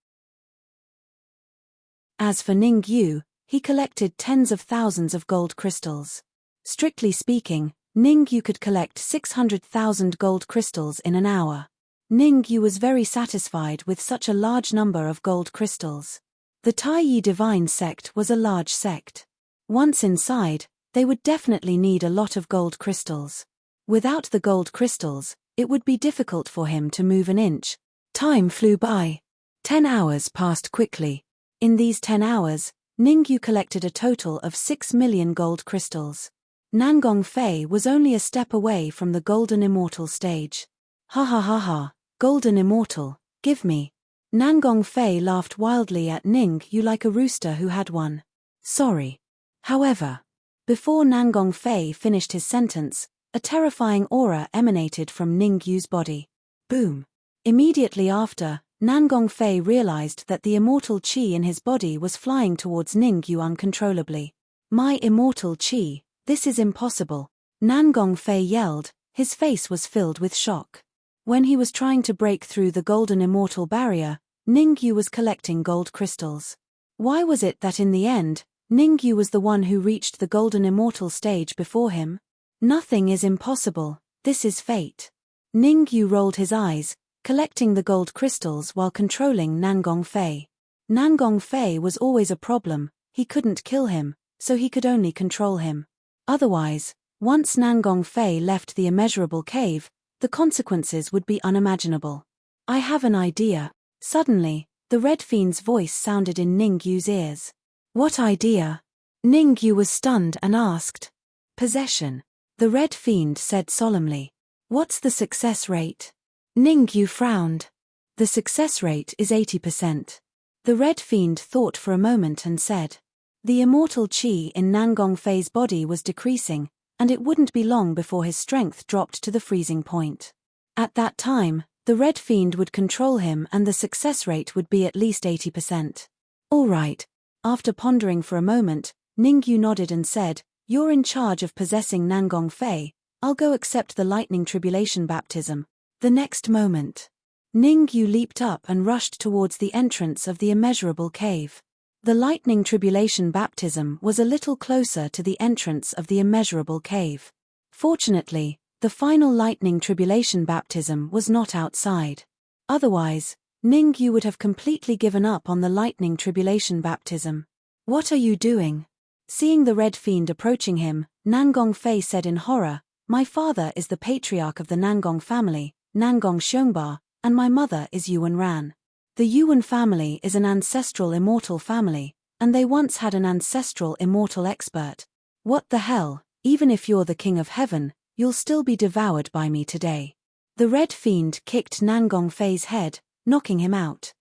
As for Ning Yu, he collected tens of thousands of gold crystals. Strictly speaking, Ning Yu could collect 600,000 gold crystals in an hour. Ning Yu was very satisfied with such a large number of gold crystals. The Tai Yi Divine sect was a large sect. Once inside, they would definitely need a lot of gold crystals. Without the gold crystals, it would be difficult for him to move an inch. Time flew by. 10 hours passed quickly. In these 10 hours, Ningyu collected a total of 6 million gold crystals. Nangong Fei was only a step away from the Golden Immortal stage. Ha ha ha ha, Golden Immortal, give me. Nangong Fei laughed wildly at Ningyu like a rooster who had won. Sorry. However, before Nangong Fei finished his sentence, a terrifying aura emanated from Ningyu's body. Boom. Immediately after, Nangong Fei realized that the immortal qi in his body was flying towards Ningyu uncontrollably. My immortal qi, this is impossible. Nangong Fei yelled, his face was filled with shock. When he was trying to break through the golden immortal barrier, Ningyu was collecting gold crystals. Why was it that in the end, Ningyu was the one who reached the golden immortal stage before him? Nothing is impossible, this is fate. Ningyu rolled his eyes, collecting the gold crystals while controlling Nangong Fei. Nangong Fei was always a problem, he couldn't kill him, so he could only control him. Otherwise, once Nangong Fei left the immeasurable cave, the consequences would be unimaginable. I have an idea. Suddenly, the Red Fiend's voice sounded in Ningyu's ears. What idea? Ningyu was stunned and asked. Possession. The Red Fiend said solemnly. What's the success rate? Ningyu frowned. The success rate is 80%. The Red Fiend thought for a moment and said. The immortal qi in Nangong Fei's body was decreasing, and it wouldn't be long before his strength dropped to the freezing point. At that time, the Red Fiend would control him and the success rate would be at least 80%. All right. After pondering for a moment, Ningyu nodded and said, You're in charge of possessing Nangong Fei, I'll go accept the lightning tribulation baptism. The next moment, Ningyu leaped up and rushed towards the entrance of the immeasurable cave. The lightning tribulation baptism was a little closer to the entrance of the immeasurable cave. Fortunately, the final lightning tribulation baptism was not outside. Otherwise, Ningyu would have completely given up on the lightning tribulation baptism. What are you doing? Seeing the Red Fiend approaching him, Nangong Fei said in horror, My father is the patriarch of the Nangong family, Nangong Xiongba, and my mother is Yuan Ran. The Yuan family is an ancestral immortal family, and they once had an ancestral immortal expert. What the hell, even if you're the king of heaven, you'll still be devoured by me today. The Red Fiend kicked Nangong Fei's head, knocking him out.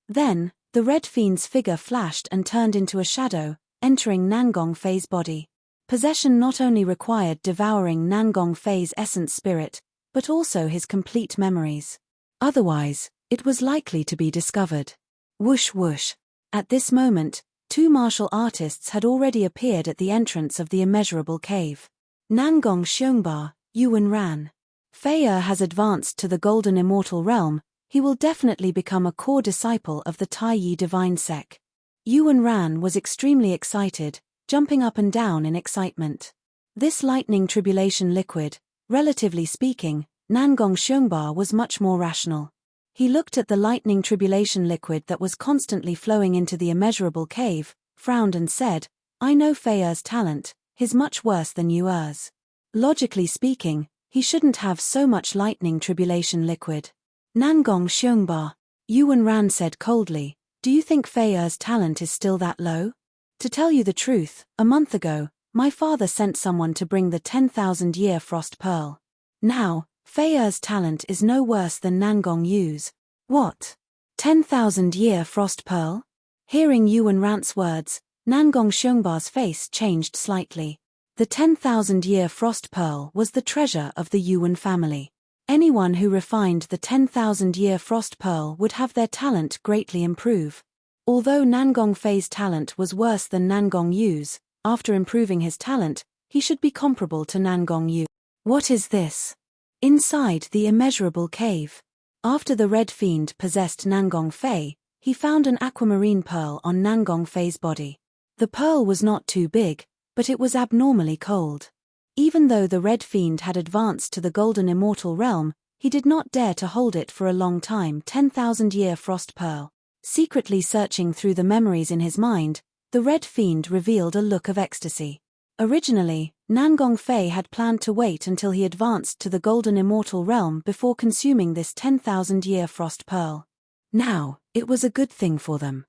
Then, the Red Fiend's figure flashed and turned into a shadow, entering Nangong Fei's body. Possession not only required devouring Nangong Fei's essence spirit, but also his complete memories. Otherwise, it was likely to be discovered. Whoosh whoosh. At this moment, 2 martial artists had already appeared at the entrance of the immeasurable cave. Nangong Xiongba, Yuan Ran. Fei'er has advanced to the golden immortal realm, he will definitely become a core disciple of the Tai Yi divine sect. Yuan Ran was extremely excited, jumping up and down in excitement. This lightning tribulation liquid, relatively speaking, Nangong Xiongba was much more rational. He looked at the lightning tribulation liquid that was constantly flowing into the immeasurable cave, frowned and said, I know Fei'er's talent, he's much worse than yours. Logically speaking, he shouldn't have so much lightning tribulation liquid. Nangong Xiongba, Yuan Ran said coldly, do you think Fei'er's talent is still that low? To tell you the truth, a month ago, my father sent someone to bring the 10,000-year frost pearl. Now, Fei'er's talent is no worse than Nangong Yu's. What? 10,000-year frost pearl? Hearing Yuan Ran's words, Nangong Xiongba's face changed slightly. The 10,000-year frost pearl was the treasure of the Yuan family. Anyone who refined the 10,000-year frost pearl would have their talent greatly improve. Although Nangong Fei's talent was worse than Nangong Yu's, after improving his talent, he should be comparable to Nangong Yu. What is this? Inside the immeasurable cave. After the Red Fiend possessed Nangong Fei, he found an aquamarine pearl on Nangong Fei's body. The pearl was not too big, but it was abnormally cold. Even though the Red Fiend had advanced to the golden immortal realm, he did not dare to hold it for a long time. 10,000-year frost pearl. Secretly searching through the memories in his mind, The Red Fiend revealed a look of ecstasy. Originally, Nangong Fei had planned to wait until he advanced to the Golden Immortal Realm before consuming this 10,000-year frost pearl. Now, it was a good thing for them.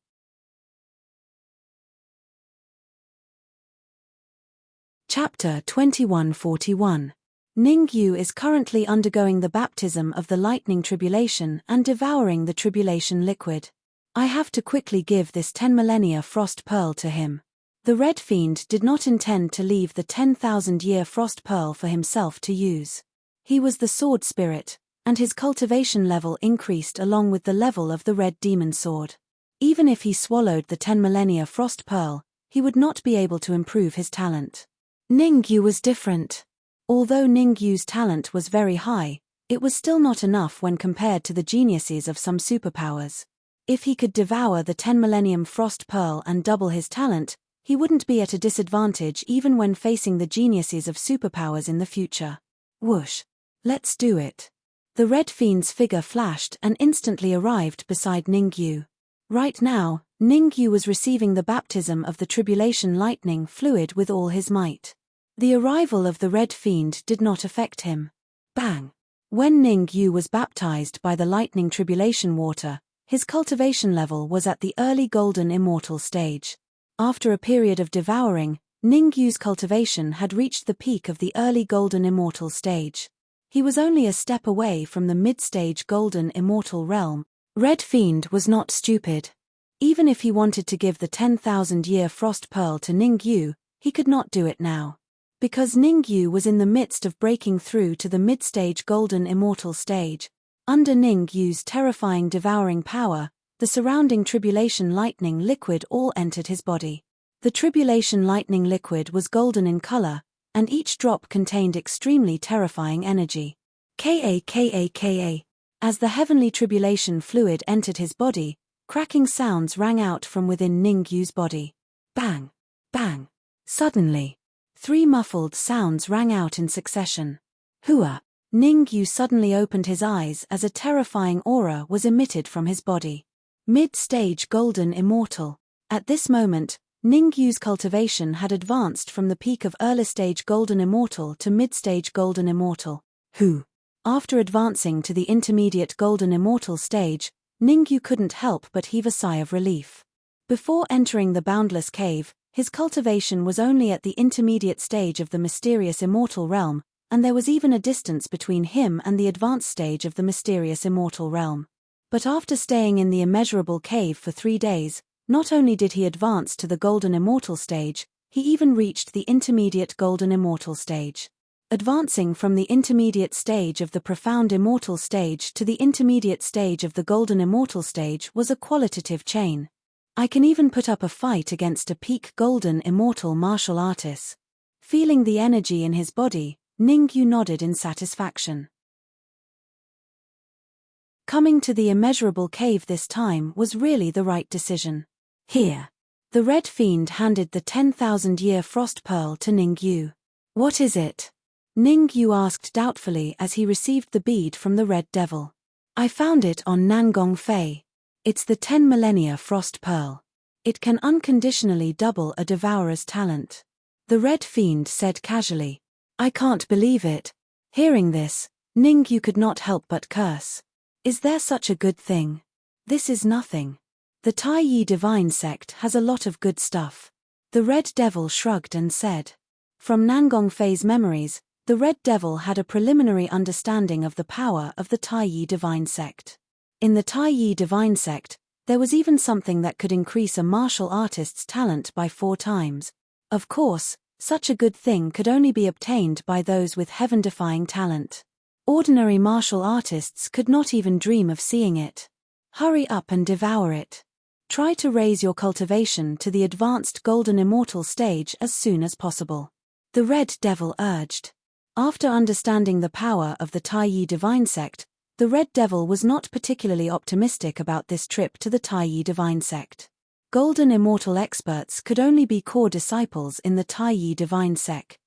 Chapter 2141. Ningyu is currently undergoing the baptism of the lightning tribulation and devouring the tribulation liquid. I have to quickly give this 10 millennia frost pearl to him. The Red Fiend did not intend to leave the 10,000-year frost pearl for himself to use. He was the sword spirit, and his cultivation level increased along with the level of the red demon sword. Even if he swallowed the 10 millennia frost pearl, he would not be able to improve his talent. Ningyu was different. Although Ningyu's talent was very high, it was still not enough when compared to the geniuses of some superpowers. If he could devour the 10 millennium frost pearl and double his talent, he wouldn't be at a disadvantage even when facing the geniuses of superpowers in the future. Whoosh! Let's do it. The Red Fiend's figure flashed and instantly arrived beside Ningyu. Right now, Ningyu was receiving the baptism of the tribulation lightning fluid with all his might. The arrival of the Red Fiend did not affect him. Bang! When Ningyu was baptized by the lightning tribulation water, his cultivation level was at the early golden immortal stage. After a period of devouring, Ningyu's cultivation had reached the peak of the early golden immortal stage. He was only a step away from the mid-stage golden immortal realm. Red Fiend was not stupid. Even if he wanted to give the 10,000-year frost pearl to Ningyu, he could not do it now. Because Ningyu was in the midst of breaking through to the mid-stage golden immortal stage. Under Ningyu's terrifying devouring power, the surrounding tribulation lightning liquid all entered his body. The tribulation lightning liquid was golden in color, and each drop contained extremely terrifying energy. Ka. As the heavenly tribulation fluid entered his body, cracking sounds rang out from within Ningyu's body. Bang! Bang! Suddenly, 3 muffled sounds rang out in succession. Hua! Ningyu suddenly opened his eyes as a terrifying aura was emitted from his body. Mid-stage golden immortal. At this moment, Ningyu's cultivation had advanced from the peak of early-stage golden immortal to mid-stage golden immortal. After advancing to the intermediate golden immortal stage, Ningyu couldn't help but heave a sigh of relief. Before entering the boundless cave, his cultivation was only at the intermediate stage of the mysterious immortal realm, and there was even a distance between him and the advanced stage of the mysterious immortal realm. But after staying in the immeasurable cave for 3 days, not only did he advance to the golden immortal stage, he even reached the intermediate golden immortal stage. Advancing from the intermediate stage of the profound immortal stage to the intermediate stage of the golden immortal stage was a qualitative chain. I can even put up a fight against a peak golden immortal martial artist. Feeling the energy in his body, Ningyu nodded in satisfaction. Coming to the immeasurable cave this time was really the right decision. Here. The Red Fiend handed the 10,000-year frost pearl to Ningyu. What is it? Ningyu asked doubtfully as he received the bead from the Red Devil. I found it on Nangong Fei. It's the 10 millennia frost pearl. It can unconditionally double a devourer's talent. The Red Fiend said casually. I can't believe it. Hearing this, Ningyu could not help but curse. Is there such a good thing? This is nothing. The Taiyi Divine Sect has a lot of good stuff. The Red Devil shrugged and said. From Nangong Fei's memories, the Red Devil had a preliminary understanding of the power of the Taiyi Divine Sect. In the Taiyi Divine Sect, there was even something that could increase a martial artist's talent by 4 times. Of course, such a good thing could only be obtained by those with heaven-defying talent. Ordinary martial artists could not even dream of seeing it. Hurry up and devour it. Try to raise your cultivation to the advanced golden immortal stage as soon as possible. The Red Devil urged. After understanding the power of the Taiyi Divine Sect, the Red Devil was not particularly optimistic about this trip to the Taiyi Divine Sect. Golden immortal experts could only be core disciples in the Taiyi Divine Sect.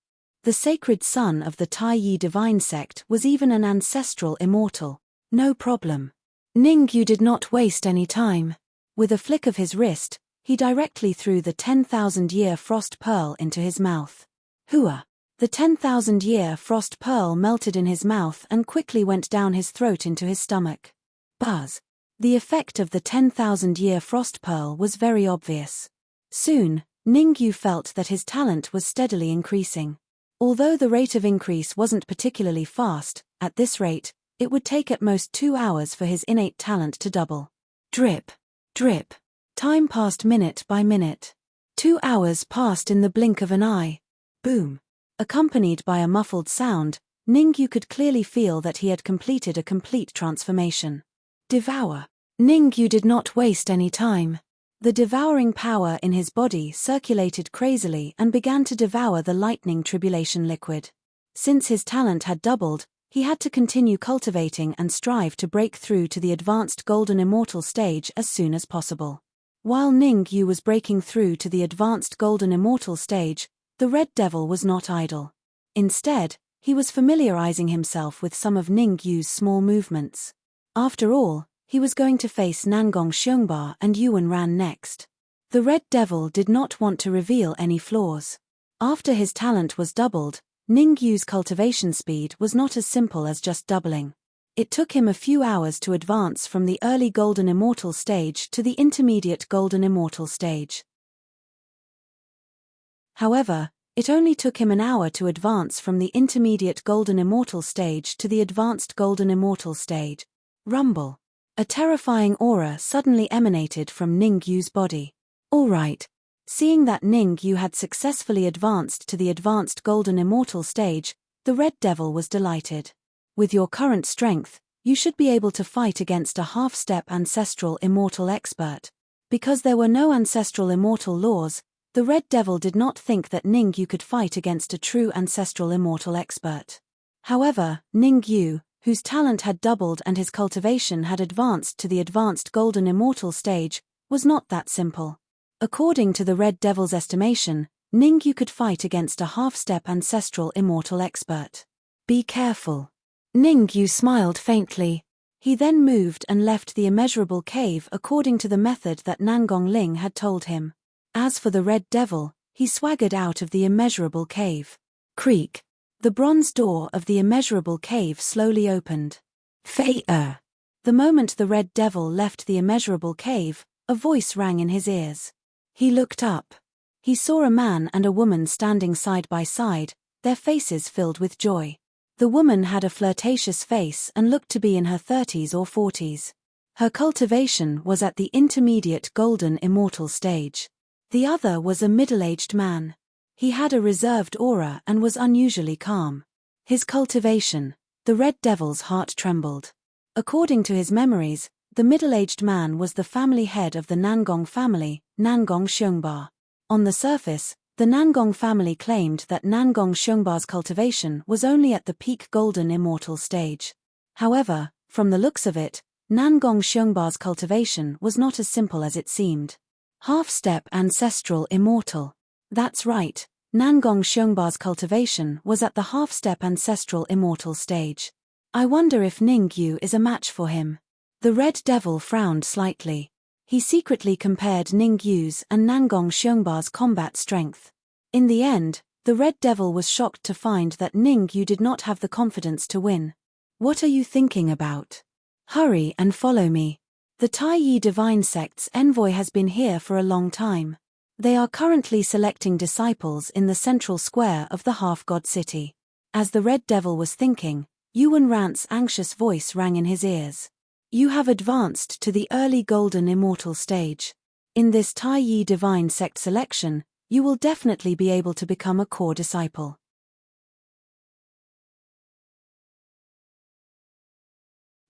The sacred son of the Taiyi Divine Sect was even an ancestral immortal. No problem. Ningyu did not waste any time. With a flick of his wrist, He directly threw the 10,000-year frost pearl into his mouth. Hooah! The 10,000-year frost pearl melted in his mouth and quickly went down his throat into his stomach. Buzz! The effect of the 10,000-year frost pearl was very obvious. Soon, Ningyu felt that his talent was steadily increasing. Although the rate of increase wasn't particularly fast, at this rate, it would take at most 2 hours for his innate talent to double. Drip! Drip! Time passed minute by minute. 2 hours passed in the blink of an eye. Boom! Accompanied by a muffled sound, Ningyu could clearly feel that he had completed a complete transformation. Devour! Ningyu did not waste any time. The devouring power in his body circulated crazily and began to devour the lightning tribulation liquid. Since his talent had doubled, he had to continue cultivating and strive to break through to the advanced golden immortal stage as soon as possible. While Ningyu was breaking through to the advanced golden immortal stage, the Red Devil was not idle. Instead, he was familiarizing himself with some of Ningyu's small movements. After all, he was going to face Nangong Xiongba and Yuan Ran next. The Red Devil did not want to reveal any flaws. After his talent was doubled, Ningyu's cultivation speed was not as simple as just doubling. It took him a few hours to advance from the early golden immortal stage to the intermediate golden immortal stage. However, it only took him an hour to advance from the intermediate golden immortal stage to the advanced golden immortal stage. Rumble. A terrifying aura suddenly emanated from Ningyu's body. All right. Seeing that Ningyu had successfully advanced to the advanced golden immortal stage, the Red Devil was delighted. With your current strength, you should be able to fight against a half-step ancestral immortal expert. Because there were no ancestral immortal laws, the Red Devil did not think that Ningyu could fight against a true ancestral immortal expert. However, Ningyu, whose talent had doubled and his cultivation had advanced to the advanced golden immortal stage, was not that simple. According to the Red Devil's estimation, Ningyu could fight against a half-step ancestral immortal expert. Be careful. Ningyu smiled faintly. He then moved and left the immeasurable cave according to the method that Nangong Ling had told him. As for the Red Devil, he swaggered out of the immeasurable cave. Creak. The bronze door of the immeasurable cave slowly opened. Fei-er. The moment the Red Devil left the immeasurable cave, a voice rang in his ears. He looked up. He saw a man and a woman standing side by side, their faces filled with joy. The woman had a flirtatious face and looked to be in her 30s or 40s. Her cultivation was at the intermediate golden immortal stage. The other was a middle-aged man. He had a reserved aura and was unusually calm. His cultivation, the Red Devil's heart trembled. According to his memories, the middle-aged man was the family head of the Nangong family, Nangong Xiongba. On the surface, the Nangong family claimed that Nangong Xiongba's cultivation was only at the peak golden immortal stage. However, from the looks of it, Nangong Xiongba's cultivation was not as simple as it seemed. Half-step ancestral immortal. That's right, Nangong Xiongba's cultivation was at the half-step ancestral immortal stage. I wonder if Ningyu is a match for him. The Red Devil frowned slightly. He secretly compared Ningyu's and Nangong Xiongba's combat strength. In the end, the Red Devil was shocked to find that Ningyu did not have the confidence to win. What are you thinking about? Hurry and follow me. The Taiyi Divine Sect's envoy has been here for a long time. They are currently selecting disciples in the central square of the half-god city. As the Red Devil was thinking, Yuan Ran's anxious voice rang in his ears. You have advanced to the early golden immortal stage. In this Taiyi Divine Sect selection, you will definitely be able to become a core disciple.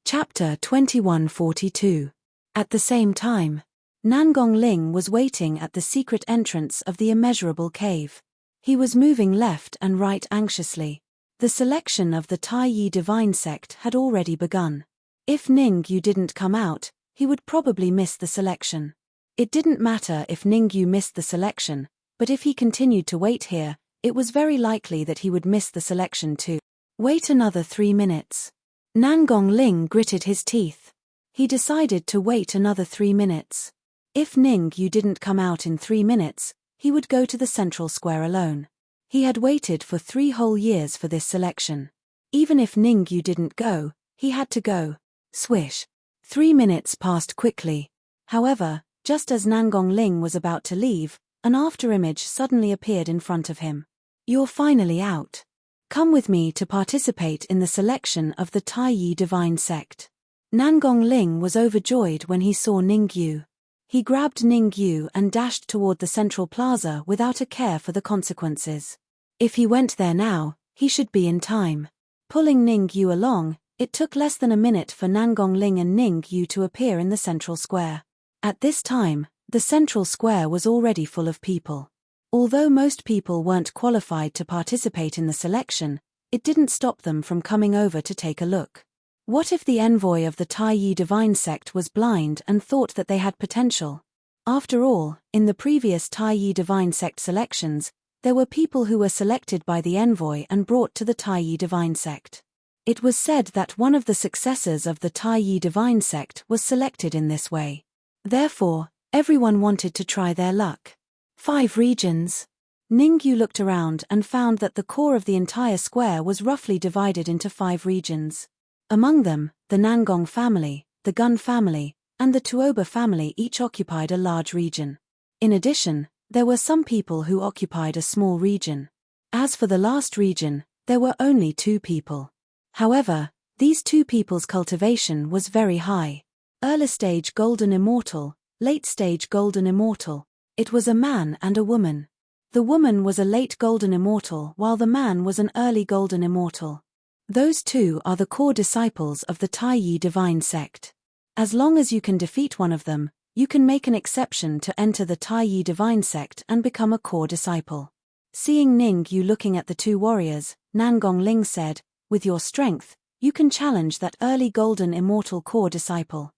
Chapter 2142. At the same time, Nangong Ling was waiting at the secret entrance of the immeasurable cave. He was moving left and right anxiously. The selection of the Taiyi Divine Sect had already begun. If Ningyu didn't come out, he would probably miss the selection. It didn't matter if Ningyu missed the selection, but if he continued to wait here, it was very likely that he would miss the selection too. Wait another 3 minutes. Nangong Ling gritted his teeth. He decided to wait another 3 minutes. If Ningyu didn't come out in 3 minutes, he would go to the central square alone. He had waited for 3 whole years for this selection. Even if Ningyu didn't go, he had to go. Swish. 3 minutes passed quickly. However, just as Nangong Ling was about to leave, an afterimage suddenly appeared in front of him. You're finally out. Come with me to participate in the selection of the Taiyi Divine Sect. Nangong Ling was overjoyed when he saw Ningyu. He grabbed Ningyu and dashed toward the central plaza without a care for the consequences. If he went there now, he should be in time. Pulling Ningyu along, it took less than a minute for Nangong Ling and Ningyu to appear in the central square. At this time, the central square was already full of people. Although most people weren't qualified to participate in the selection, it didn't stop them from coming over to take a look. What if the envoy of the Taiyi Divine Sect was blind and thought that they had potential? After all, in the previous Taiyi Divine Sect selections, there were people who were selected by the envoy and brought to the Taiyi Divine Sect. It was said that one of the successors of the Taiyi Divine Sect was selected in this way. Therefore, everyone wanted to try their luck. 5 regions. Ningyu looked around and found that the core of the entire square was roughly divided into 5 regions. Among them, the Nangong family, the Gun family, and the Tuoba family each occupied a large region. In addition, there were some people who occupied a small region. As for the last region, there were only 2 people. However, these 2 people's cultivation was very high. Early stage Golden Immortal, late stage Golden Immortal. It was a man and a woman. The woman was a late Golden Immortal while the man was an early Golden Immortal. Those 2 are the core disciples of the Taiyi Divine Sect. As long as you can defeat one of them, you can make an exception to enter the Taiyi Divine Sect and become a core disciple. Seeing Ningyu looking at the 2 warriors, Nangong Ling said, "With your strength, you can challenge that early Golden Immortal core disciple."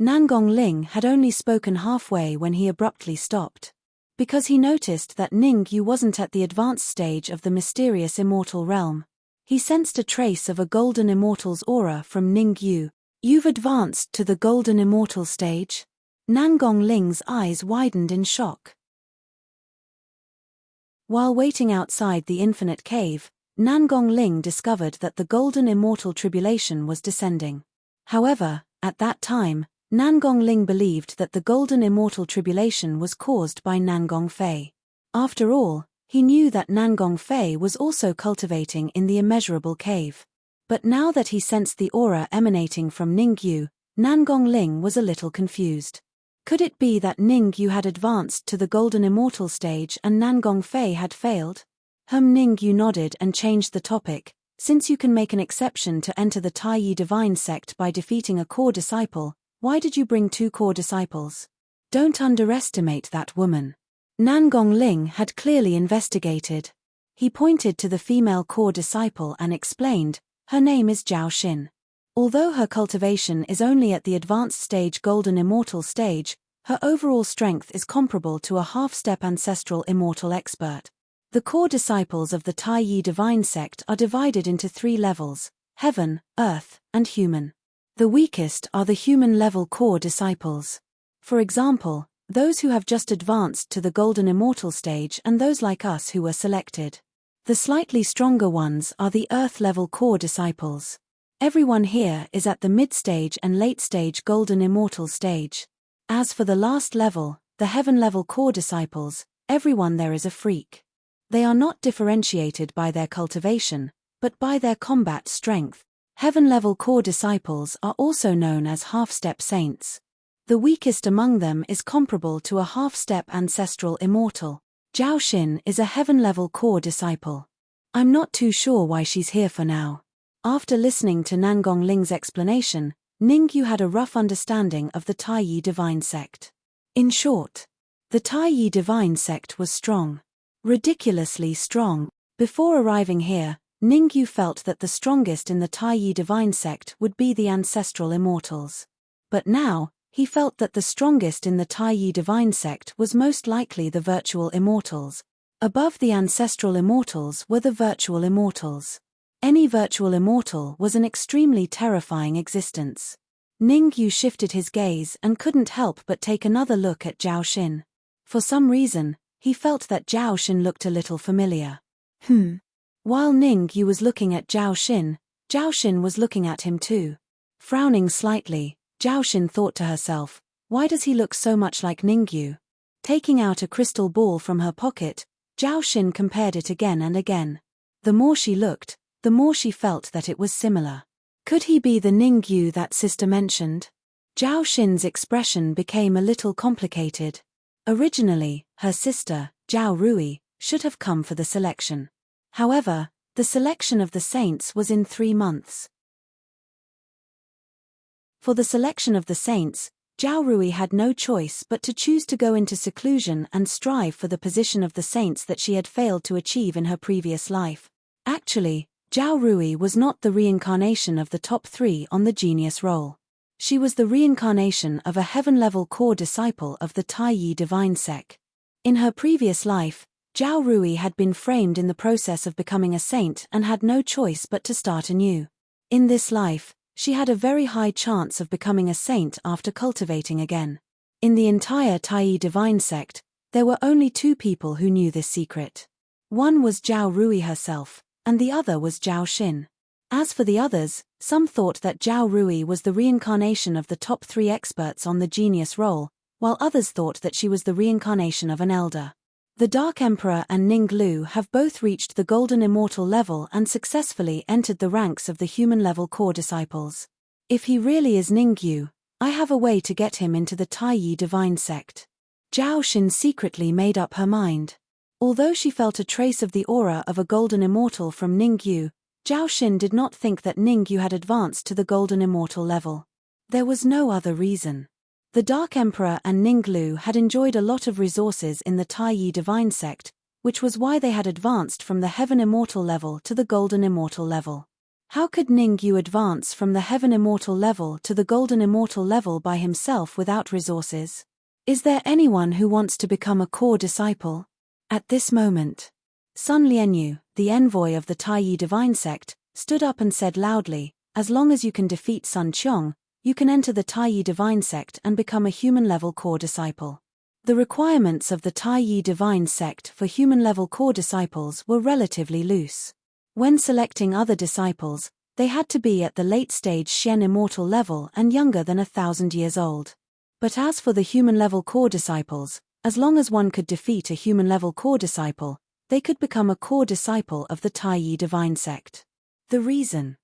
Nangong Ling had only spoken halfway when he abruptly stopped. Because he noticed that Ningyu wasn't at the advanced stage of the mysterious immortal realm. He sensed a trace of a Golden Immortal's aura from Ningyu. "You've advanced to the Golden Immortal stage?" Nangong Ling's eyes widened in shock. While waiting outside the infinite cave, Nangong Ling discovered that the Golden Immortal tribulation was descending. However, at that time, Nangong Ling believed that the Golden Immortal tribulation was caused by Nangong Fei. After all, he knew that Nangong Fei was also cultivating in the immeasurable cave. But now that he sensed the aura emanating from Ningyu, Nangong Ling was a little confused. Could it be that Ningyu had advanced to the Golden Immortal stage and Nangong Fei had failed? Ningyu nodded and changed the topic. "Since you can make an exception to enter the Taiyi Divine Sect by defeating a core disciple, why did you bring 2 core disciples? Don't underestimate that woman." Nangong Ling had clearly investigated. He pointed to the female core disciple and explained, "Her name is Zhao Xin. Although her cultivation is only at the advanced stage Golden Immortal stage, her overall strength is comparable to a half-step ancestral immortal expert." The core disciples of the Taiyi Divine Sect are divided into 3 levels: heaven, earth, and human. The weakest are the human-level core disciples. For example, those who have just advanced to the Golden Immortal stage and those like us who were selected. The slightly stronger ones are the Earth-level core disciples. Everyone here is at the mid-stage and late-stage Golden Immortal stage. As for the last level, the Heaven-level core disciples, everyone there is a freak. They are not differentiated by their cultivation, but by their combat strength. Heaven-level core disciples are also known as half-step saints. The weakest among them is comparable to a half-step ancestral immortal. Zhao Xin is a heaven-level core disciple. I'm not too sure why she's here for now. After listening to Nangong Ling's explanation, Ningyu had a rough understanding of the Taiyi Divine Sect. In short, the Taiyi Divine Sect was strong. Ridiculously strong. Before arriving here, Ningyu felt that the strongest in the Taiyi Divine Sect would be the ancestral immortals. But now, he felt that the strongest in the Taiyi Divine Sect was most likely the virtual immortals. Above the ancestral immortals were the virtual immortals. Any virtual immortal was an extremely terrifying existence. Ningyu shifted his gaze and couldn't help but take another look at Zhao Xin. For some reason, he felt that Zhao Xin looked a little familiar. While Ningyu was looking at Zhao Xin was looking at him too. Frowning slightly, Zhao Xin thought to herself, why does he look so much like Ningyu? Taking out a crystal ball from her pocket, Zhao Xin compared it again and again. The more she looked, the more she felt that it was similar. Could he be the Ningyu that sister mentioned? Zhao Xin's expression became a little complicated. Originally, her sister, Zhao Rui, should have come for the selection. However, the selection of the saints was in 3 months. For the selection of the saints, Zhao Rui had no choice but to choose to go into seclusion and strive for the position of the saints that she had failed to achieve in her previous life. Actually, Zhao Rui was not the reincarnation of the top 3 on the genius roll. She was the reincarnation of a heaven-level core disciple of the Taiyi divine sect. In her previous life, Zhao Rui had been framed in the process of becoming a saint and had no choice but to start anew. In this life, she had a very high chance of becoming a saint after cultivating again. In the entire Taiyi divine sect, there were only 2 people who knew this secret. One was Zhao Rui herself, and the other was Zhao Xin. As for the others, some thought that Zhao Rui was the reincarnation of the top 3 experts on the genius roll, while others thought that she was the reincarnation of an elder. The Dark Emperor and Ning Lu have both reached the Golden Immortal level and successfully entered the ranks of the human-level core disciples. If he really is Ningyu, I have a way to get him into the Taiyi divine sect. Zhao Xin secretly made up her mind. Although she felt a trace of the aura of a Golden Immortal from Ningyu, Zhao Xin did not think that Ningyu had advanced to the Golden Immortal level. There was no other reason. The Dark Emperor and Ning Lu had enjoyed a lot of resources in the Taiyi divine sect, which was why they had advanced from the Heaven Immortal level to the Golden Immortal level. How could Ningyu advance from the Heaven Immortal level to the Golden Immortal level by himself without resources? Is there anyone who wants to become a core disciple? At this moment, Sun Lianyu, the envoy of the Taiyi divine sect, stood up and said loudly, as long as you can defeat Sun Qiong, you can enter the Taiyi divine sect and become a human-level core disciple. The requirements of the Taiyi divine sect for human-level core disciples were relatively loose. When selecting other disciples, they had to be at the late-stage Xian immortal level and younger than 1,000 years old. But as for the human-level core disciples, as long as one could defeat a human-level core disciple, they could become a core disciple of the Taiyi divine sect. The reason.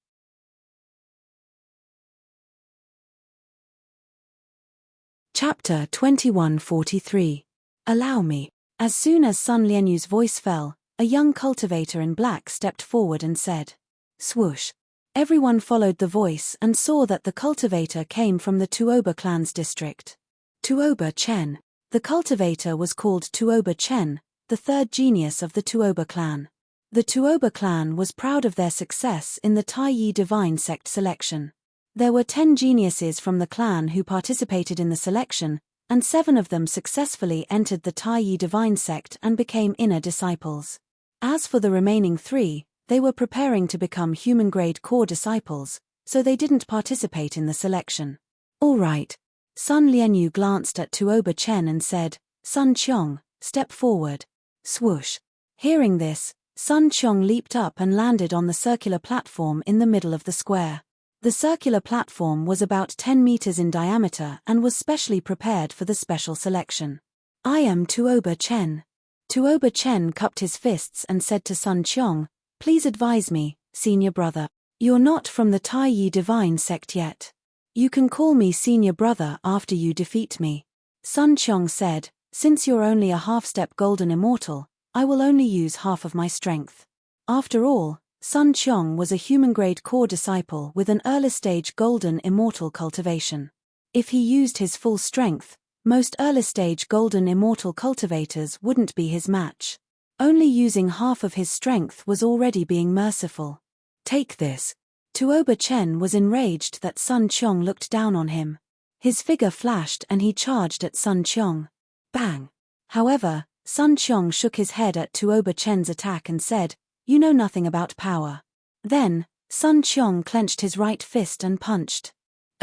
Chapter 2143. Allow me. As soon as Sun Lianyu's voice fell, a young cultivator in black stepped forward and said, swoosh. Everyone followed the voice and saw that the cultivator came from the Tuoba clan's district. Tuoba Chen. The cultivator was called Tuoba Chen, the 3rd genius of the Tuoba clan. The Tuoba clan was proud of their success in the Taiyi divine sect selection. There were 10 geniuses from the clan who participated in the selection, and 7 of them successfully entered the Taiyi divine sect and became inner disciples. As for the remaining 3, they were preparing to become human-grade core disciples, so they didn't participate in the selection. All right. Sun Lianyu glanced at Tuoba Chen and said, Sun Qiong, step forward. Swoosh. Hearing this, Sun Qiong leaped up and landed on the circular platform in the middle of the square. The circular platform was about 10 meters in diameter and was specially prepared for the special selection. I am Tuoba Chen. Tuoba Chen cupped his fists and said to Sun Qiong, please advise me, senior brother. You're not from the Taiyi divine sect yet. You can call me senior brother after you defeat me. Sun Qiong said, since you're only a half-step golden immortal, I will only use half of my strength. After all, Sun Qiong was a human-grade core disciple with an early-stage golden immortal cultivation. If he used his full strength, most early-stage golden immortal cultivators wouldn't be his match. Only using half of his strength was already being merciful. Take this. Tuoba Chen was enraged that Sun Qiong looked down on him. His figure flashed and he charged at Sun Qiong. Bang! However, Sun Qiong shook his head at Tuoba Chen's attack and said, you know nothing about power. Then, Sun Qiong clenched his right fist and punched.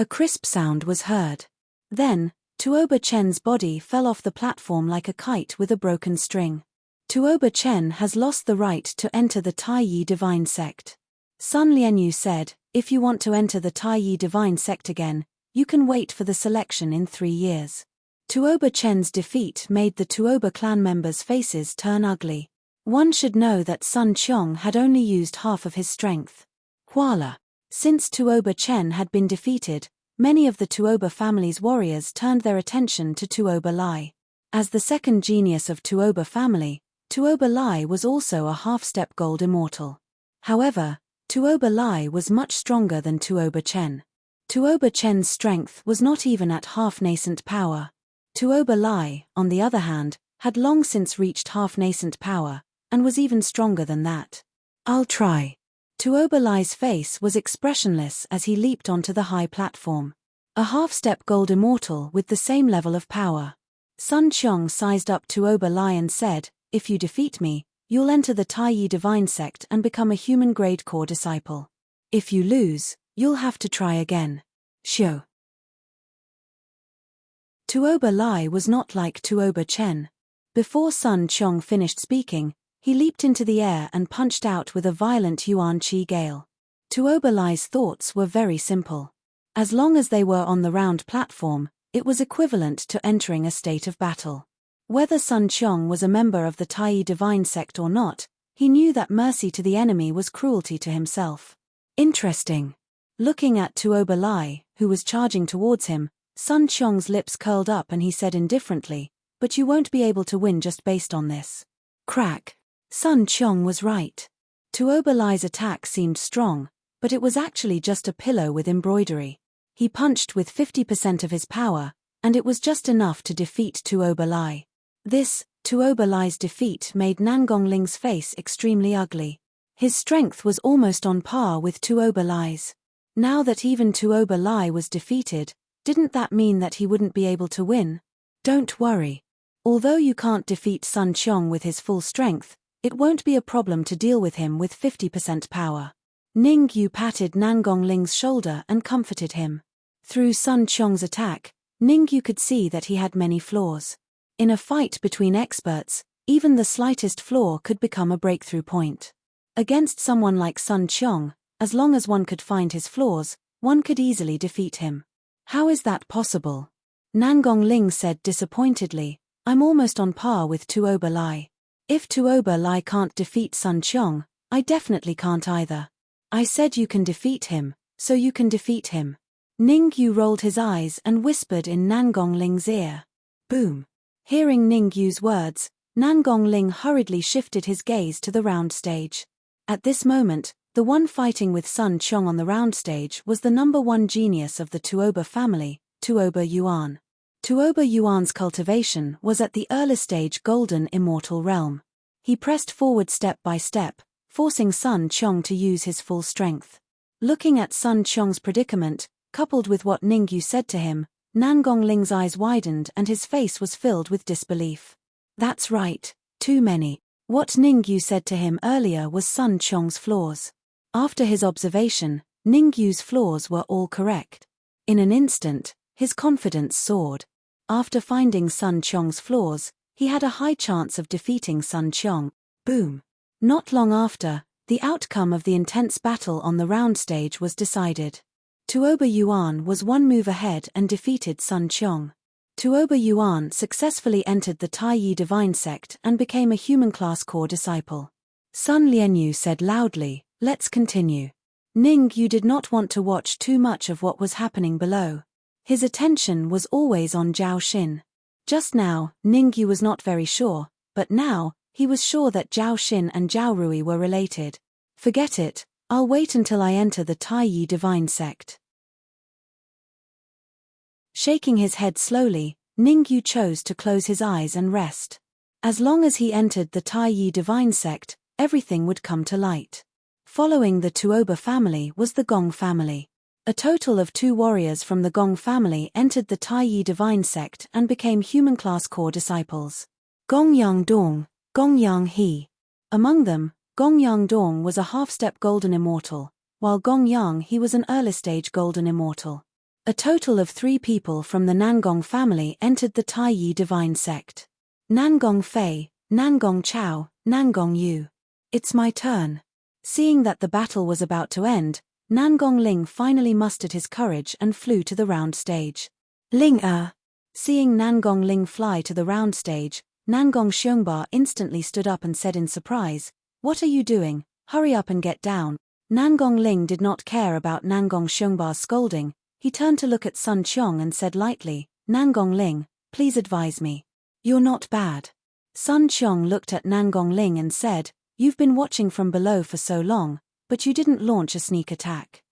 A crisp sound was heard. Then, Tuoba Chen's body fell off the platform like a kite with a broken string. Tuoba Chen has lost the right to enter the Taiyi Divine Sect. Sun Lianyu said, if you want to enter the Taiyi Divine Sect again, you can wait for the selection in 3 years. Tuoba Chen's defeat made the Tuoba clan members' faces turn ugly. One should know that Sun Qiong had only used half of his strength. Huala. Since Tuoba Chen had been defeated, many of the Tuoba family's warriors turned their attention to Tuoba Lai. As the second genius of Tuoba family, Tuoba Lai was also a half-step gold immortal. However, Tuoba Lai was much stronger than Tuoba Chen. Tuoba Chen's strength was not even at half-nascent power. Tuoba Lai, on the other hand, had long since reached half-nascent power, and was even stronger than that. I'll try. Tuoba Lai's face was expressionless as he leaped onto the high platform. A half-step gold immortal with the same level of power. Sun Qiong sized up Tuoba Lai and said, if you defeat me, you'll enter the Taiyi Divine Sect and become a human-grade core disciple. If you lose, you'll have to try again. Shio. Tuoba Lai was not like Tuoba Chen. Before Sun Qiong finished speaking, he leaped into the air and punched out with a violent Yuan Qi gale. Tuoba Lai's thoughts were very simple. As long as they were on the round platform, it was equivalent to entering a state of battle. Whether Sun Qiong was a member of the Taiyi Divine Sect or not, he knew that mercy to the enemy was cruelty to himself. Interesting. Looking at Tuoba Lai, who was charging towards him, Sun Qiong's lips curled up and he said indifferently, but you won't be able to win just based on this. Crack. Sun Qiong was right. Tuoba Lai's attack seemed strong, but it was actually just a pillow with embroidery. He punched with 50% of his power, and it was just enough to defeat Tuoba Lai. This, Tuoba Lai's defeat made Nangong Ling's face extremely ugly. His strength was almost on par with Tuoba Lai's. Now that even Tuoba Lai was defeated, didn't that mean that he wouldn't be able to win? Don't worry. Although you can't defeat Sun Qiong with his full strength, it won't be a problem to deal with him with 50% power. Ning Yu patted Nangong Ling's shoulder and comforted him. Through Sun Qiong's attack, Ning Yu could see that he had many flaws. In a fight between experts, even the slightest flaw could become a breakthrough point. Against someone like Sun Qiong, as long as one could find his flaws, one could easily defeat him. How is that possible? Nangong Ling said disappointedly, I'm almost on par with Tuoba Lai. If Tuoba Lai can't defeat Sun Qiong, I definitely can't either. I said you can defeat him, so you can defeat him. Ning Yu rolled his eyes and whispered in Nangong Ling's ear. Boom. Hearing Ning Yu's words, Nangong Ling hurriedly shifted his gaze to the round stage. At this moment, the one fighting with Sun Qiong on the round stage was the #1 genius of the Tuoba family, Tuoba Yuan. Tuoba Yuan's cultivation was at the early stage golden immortal realm. He pressed forward step by step, forcing Sun Qiong to use his full strength. Looking at Sun Qiong's predicament, coupled with what Ning Yu said to him, Nangong Ling's eyes widened and his face was filled with disbelief. That's right, too many. What Ning Yu said to him earlier was Sun Qiong's flaws. After his observation, Ning Yu's flaws were all correct. In an instant, his confidence soared. After finding Sun Qiong's flaws, he had a high chance of defeating Sun Qiong. Boom. Not long after, the outcome of the intense battle on the round stage was decided. Tuoba Yuan was one move ahead and defeated Sun Qiong. Tuoba Yuan successfully entered the Taiyi Divine Sect and became a human-class core disciple. Sun Lianyu said loudly, let's continue. Ning Yu did not want to watch too much of what was happening below. His attention was always on Zhao Xin. Just now, Ning Yu was not very sure, but now, he was sure that Zhao Xin and Zhao Rui were related. Forget it, I'll wait until I enter the Taiyi Divine Sect. Shaking his head slowly, Ning Yu chose to close his eyes and rest. As long as he entered the Taiyi Divine Sect, everything would come to light. Following the Tuoba family was the Gong family. A total of 2 warriors from the Gong family entered the Taiyi Divine Sect and became human-class core disciples. Gong Yang Dong, Gong Yang He. Among them, Gong Yang Dong was a half-step golden immortal, while Gong Yang He was an early-stage golden immortal. A total of 3 people from the Nangong family entered the Taiyi divine sect. Nangong Fei, Nangong Chao, Nangong Yu. It's my turn. Seeing that the battle was about to end, Nangong Ling finally mustered his courage and flew to the round stage. Ling-er. Seeing Nangong Ling fly to the round stage, Nangong Xiongba instantly stood up and said in surprise, "What are you doing? Hurry up and get down." Nangong Ling did not care about Nangong Xiongba's scolding. He turned to look at Sun Qiong and said lightly, "Nangong Ling, please advise me. You're not bad." Sun Qiong looked at Nangong Ling and said, "You've been watching from below for so long, but you didn't launch a sneak attack."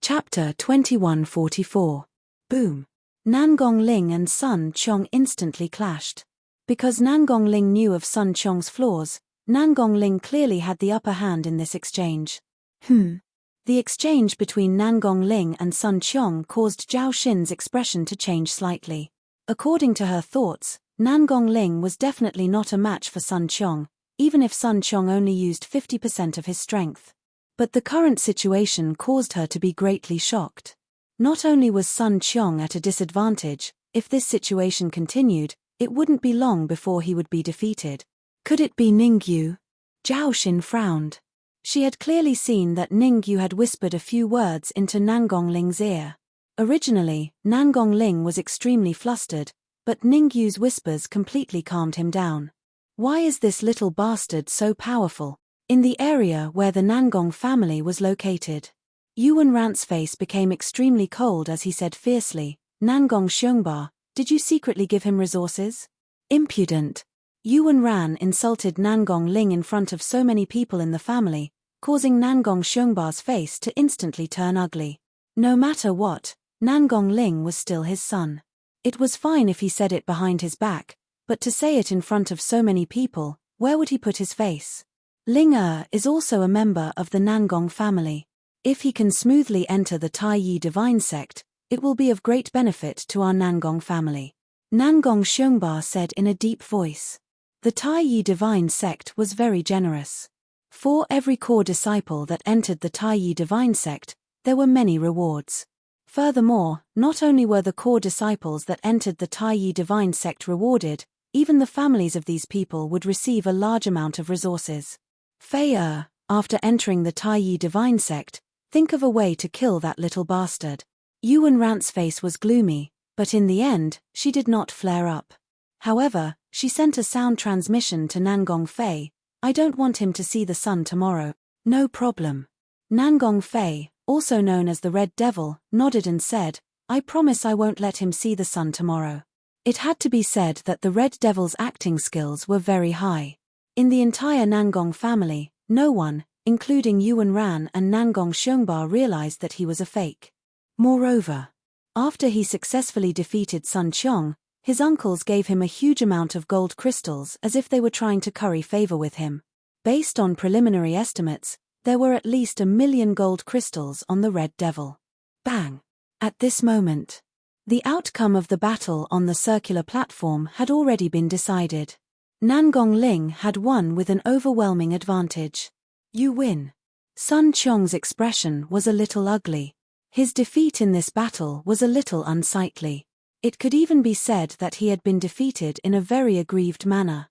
Chapter 2144. Boom. Nangong Ling and Sun Qiong instantly clashed. Because Nangong Ling knew of Sun Qiong's flaws, Nangong Ling clearly had the upper hand in this exchange. The exchange between Nangong Ling and Sun Qiong caused Zhao Xin's expression to change slightly. According to her thoughts, Nangong Ling was definitely not a match for Sun Qiong, even if Sun Qiong only used 50% of his strength. But the current situation caused her to be greatly shocked. Not only was Sun Qiong at a disadvantage, if this situation continued, it wouldn't be long before he would be defeated. Could it be Ningyu? Zhao Xin frowned. She had clearly seen that Ningyu had whispered a few words into Nangong Ling's ear. Originally, Nangong Ling was extremely flustered, but Ningyu's whispers completely calmed him down. Why is this little bastard so powerful? In the area where the Nangong family was located, Yuan Rant's face became extremely cold as he said fiercely, "Nangong Xiongba, did you secretly give him resources?" Impudent. Yuan Ran insulted Nangong Ling in front of so many people in the family, causing Nangong Xiongba's face to instantly turn ugly. No matter what, Nangong Ling was still his son. It was fine if he said it behind his back, but to say it in front of so many people, where would he put his face? Ling-er is also a member of the Nangong family. If he can smoothly enter the Taiyi divine sect, it will be of great benefit to our Nangong family. Nangong Xiongba said in a deep voice. The Taiyi divine sect was very generous. For every core disciple that entered the Taiyi divine sect, there were many rewards. Furthermore, not only were the core disciples that entered the Taiyi divine sect rewarded, even the families of these people would receive a large amount of resources. Fei-er, after entering the Taiyi divine sect, think of a way to kill that little bastard. Yuan Rant's face was gloomy, but in the end, she did not flare up. However, she sent a sound transmission to Nangong Fei, "I don't want him to see the sun tomorrow." "No problem." Nangong Fei, also known as the Red Devil, nodded and said, "I promise I won't let him see the sun tomorrow." It had to be said that the Red Devil's acting skills were very high. In the entire Nangong family, no one, including Yuan Ran and Nangong Xiongba, realized that he was a fake. Moreover, after he successfully defeated Sun Qiong, his uncles gave him a huge amount of gold crystals as if they were trying to curry favor with him. Based on preliminary estimates, there were at least 1 million gold crystals on the Red Devil. Bang! At this moment, the outcome of the battle on the circular platform had already been decided. Nangong Ling had won with an overwhelming advantage. "You win." Sun Qiong's expression was a little ugly. His defeat in this battle was a little unsightly. It could even be said that he had been defeated in a very aggrieved manner.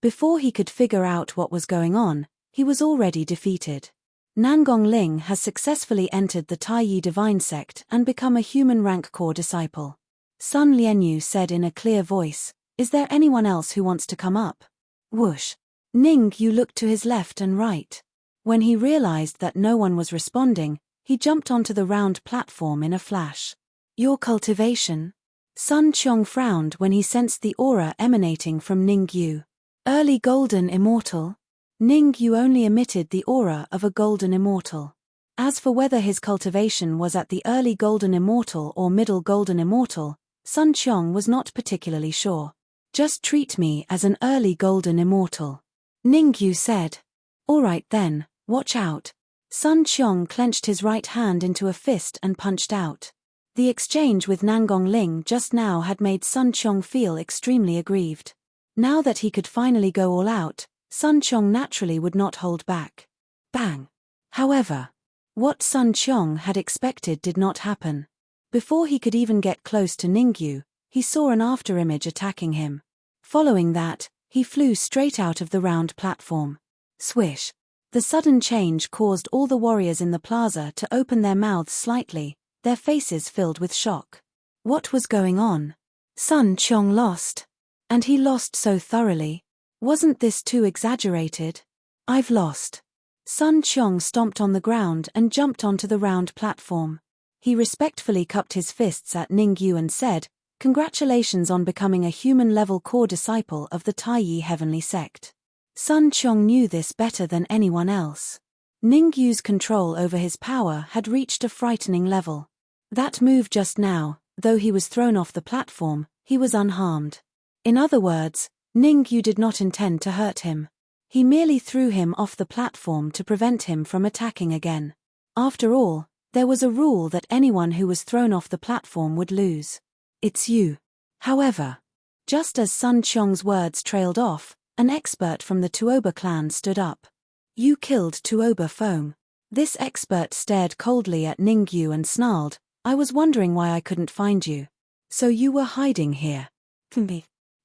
Before he could figure out what was going on, he was already defeated. Nangong Ling has successfully entered the Taiyi divine sect and become a human rank core disciple. Sun Lianyu said in a clear voice, "Is there anyone else who wants to come up?" Whoosh! Ningyu looked to his left and right. When he realized that no one was responding, he jumped onto the round platform in a flash. "Your cultivation?" Sun Qiong frowned when he sensed the aura emanating from Ningyu. "Early golden immortal?" Ningyu only emitted the aura of a golden immortal. As for whether his cultivation was at the early golden immortal or middle golden immortal, Sun Qiong was not particularly sure. "Just treat me as an early golden immortal," Ningyu said. "All right then, watch out." Sun Qiong clenched his right hand into a fist and punched out. The exchange with Nangong Ling just now had made Sun Qiong feel extremely aggrieved. Now that he could finally go all out, Sun Qiong naturally would not hold back. Bang! However, what Sun Qiong had expected did not happen. Before he could even get close to Ningyu, he saw an afterimage attacking him. Following that, he flew straight out of the round platform. Swish! The sudden change caused all the warriors in the plaza to open their mouths slightly, their faces filled with shock. What was going on? Sun Qiong lost. And he lost so thoroughly. Wasn't this too exaggerated? I've lost. Sun Qiong stomped on the ground and jumped onto the round platform. He respectfully cupped his fists at Ningyu and said, "Congratulations on becoming a human-level core disciple of the Taiyi Heavenly Sect." Sun Qiong knew this better than anyone else. Ningyu's control over his power had reached a frightening level. That move just now, though he was thrown off the platform, he was unharmed. In other words, Ningyu did not intend to hurt him. He merely threw him off the platform to prevent him from attacking again. After all, there was a rule that anyone who was thrown off the platform would lose. It's you. However, just as Sun Qiong's words trailed off, an expert from the Tuoba clan stood up. "You killed Tuoba Feng." This expert stared coldly at Ningyu and snarled, "I was wondering why I couldn't find you. So you were hiding here."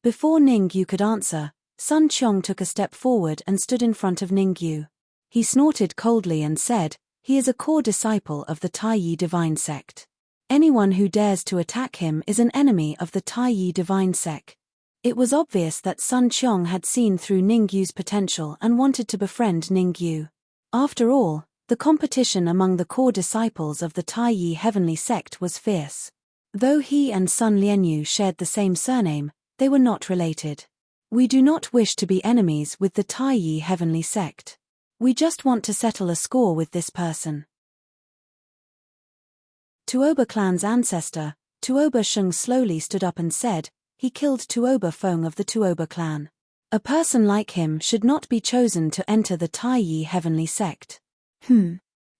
Before Ningyu could answer, Sun Qiong took a step forward and stood in front of Ningyu. He snorted coldly and said, "He is a core disciple of the Taiyi Divine Sect. Anyone who dares to attack him is an enemy of the Taiyi Divine Sect." It was obvious that Sun Qiong had seen through Ningyu's potential and wanted to befriend Ningyu. After all, the competition among the core disciples of the Taiyi Heavenly Sect was fierce. Though he and Sun Lianyu shared the same surname, they were not related. "We do not wish to be enemies with the Taiyi Heavenly Sect. We just want to settle a score with this person." Tuoba clan's ancestor, Tuoba Sheng, slowly stood up and said, "He killed Tuoba Feng of the Tuoba clan. A person like him should not be chosen to enter the Taiyi Heavenly Sect."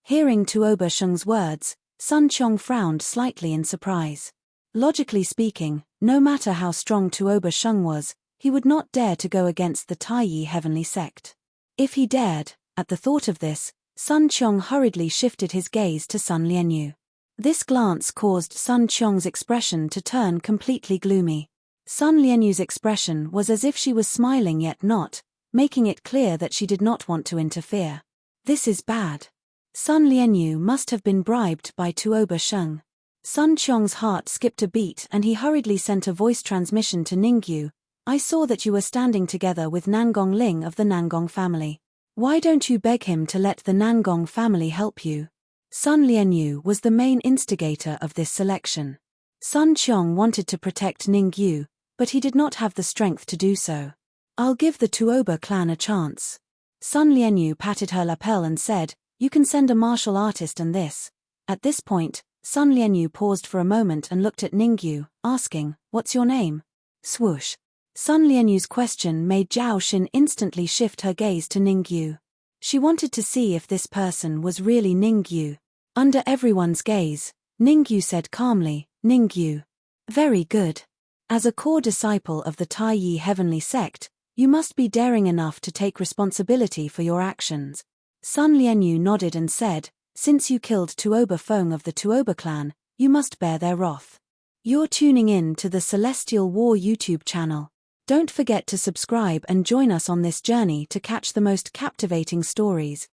Hearing Tuoba Sheng's words, Sun Qiong frowned slightly in surprise. Logically speaking, no matter how strong Tuoba Sheng was, he would not dare to go against the Taiyi Heavenly Sect. If he dared, at the thought of this, Sun Qiong hurriedly shifted his gaze to Sun Lianyu. This glance caused Sun Qiong's expression to turn completely gloomy. Sun Lianyu's expression was as if she was smiling yet not, making it clear that she did not want to interfere. This is bad. Sun Lianyu must have been bribed by Tuoba Sheng. Sun Qiong's heart skipped a beat and he hurriedly sent a voice transmission to Ningyu. "I saw that you were standing together with Nangong Ling of the Nangong family. Why don't you beg him to let the Nangong family help you?" Sun Lianyu was the main instigator of this selection. Sun Qiong wanted to protect Ningyu, but he did not have the strength to do so. "I'll give the Tuoba clan a chance." Sun Lianyu patted her lapel and said, "You can send a martial artist and this." At this point, Sun Lianyu paused for a moment and looked at Ningyu, asking, "What's your name?" Swoosh. Sun Lianyu's question made Zhao Xin instantly shift her gaze to Ningyu. She wanted to see if this person was really Ningyu. Under everyone's gaze, Ningyu said calmly, "Ningyu. Very good. As a core disciple of the Taiyi Heavenly Sect, you must be daring enough to take responsibility for your actions." Sun Lianyu nodded and said, "Since you killed Tuoba Feng of the Tuoba clan, you must bear their wrath." You're tuning in to the Celestial War YouTube channel. Don't forget to subscribe and join us on this journey to catch the most captivating stories.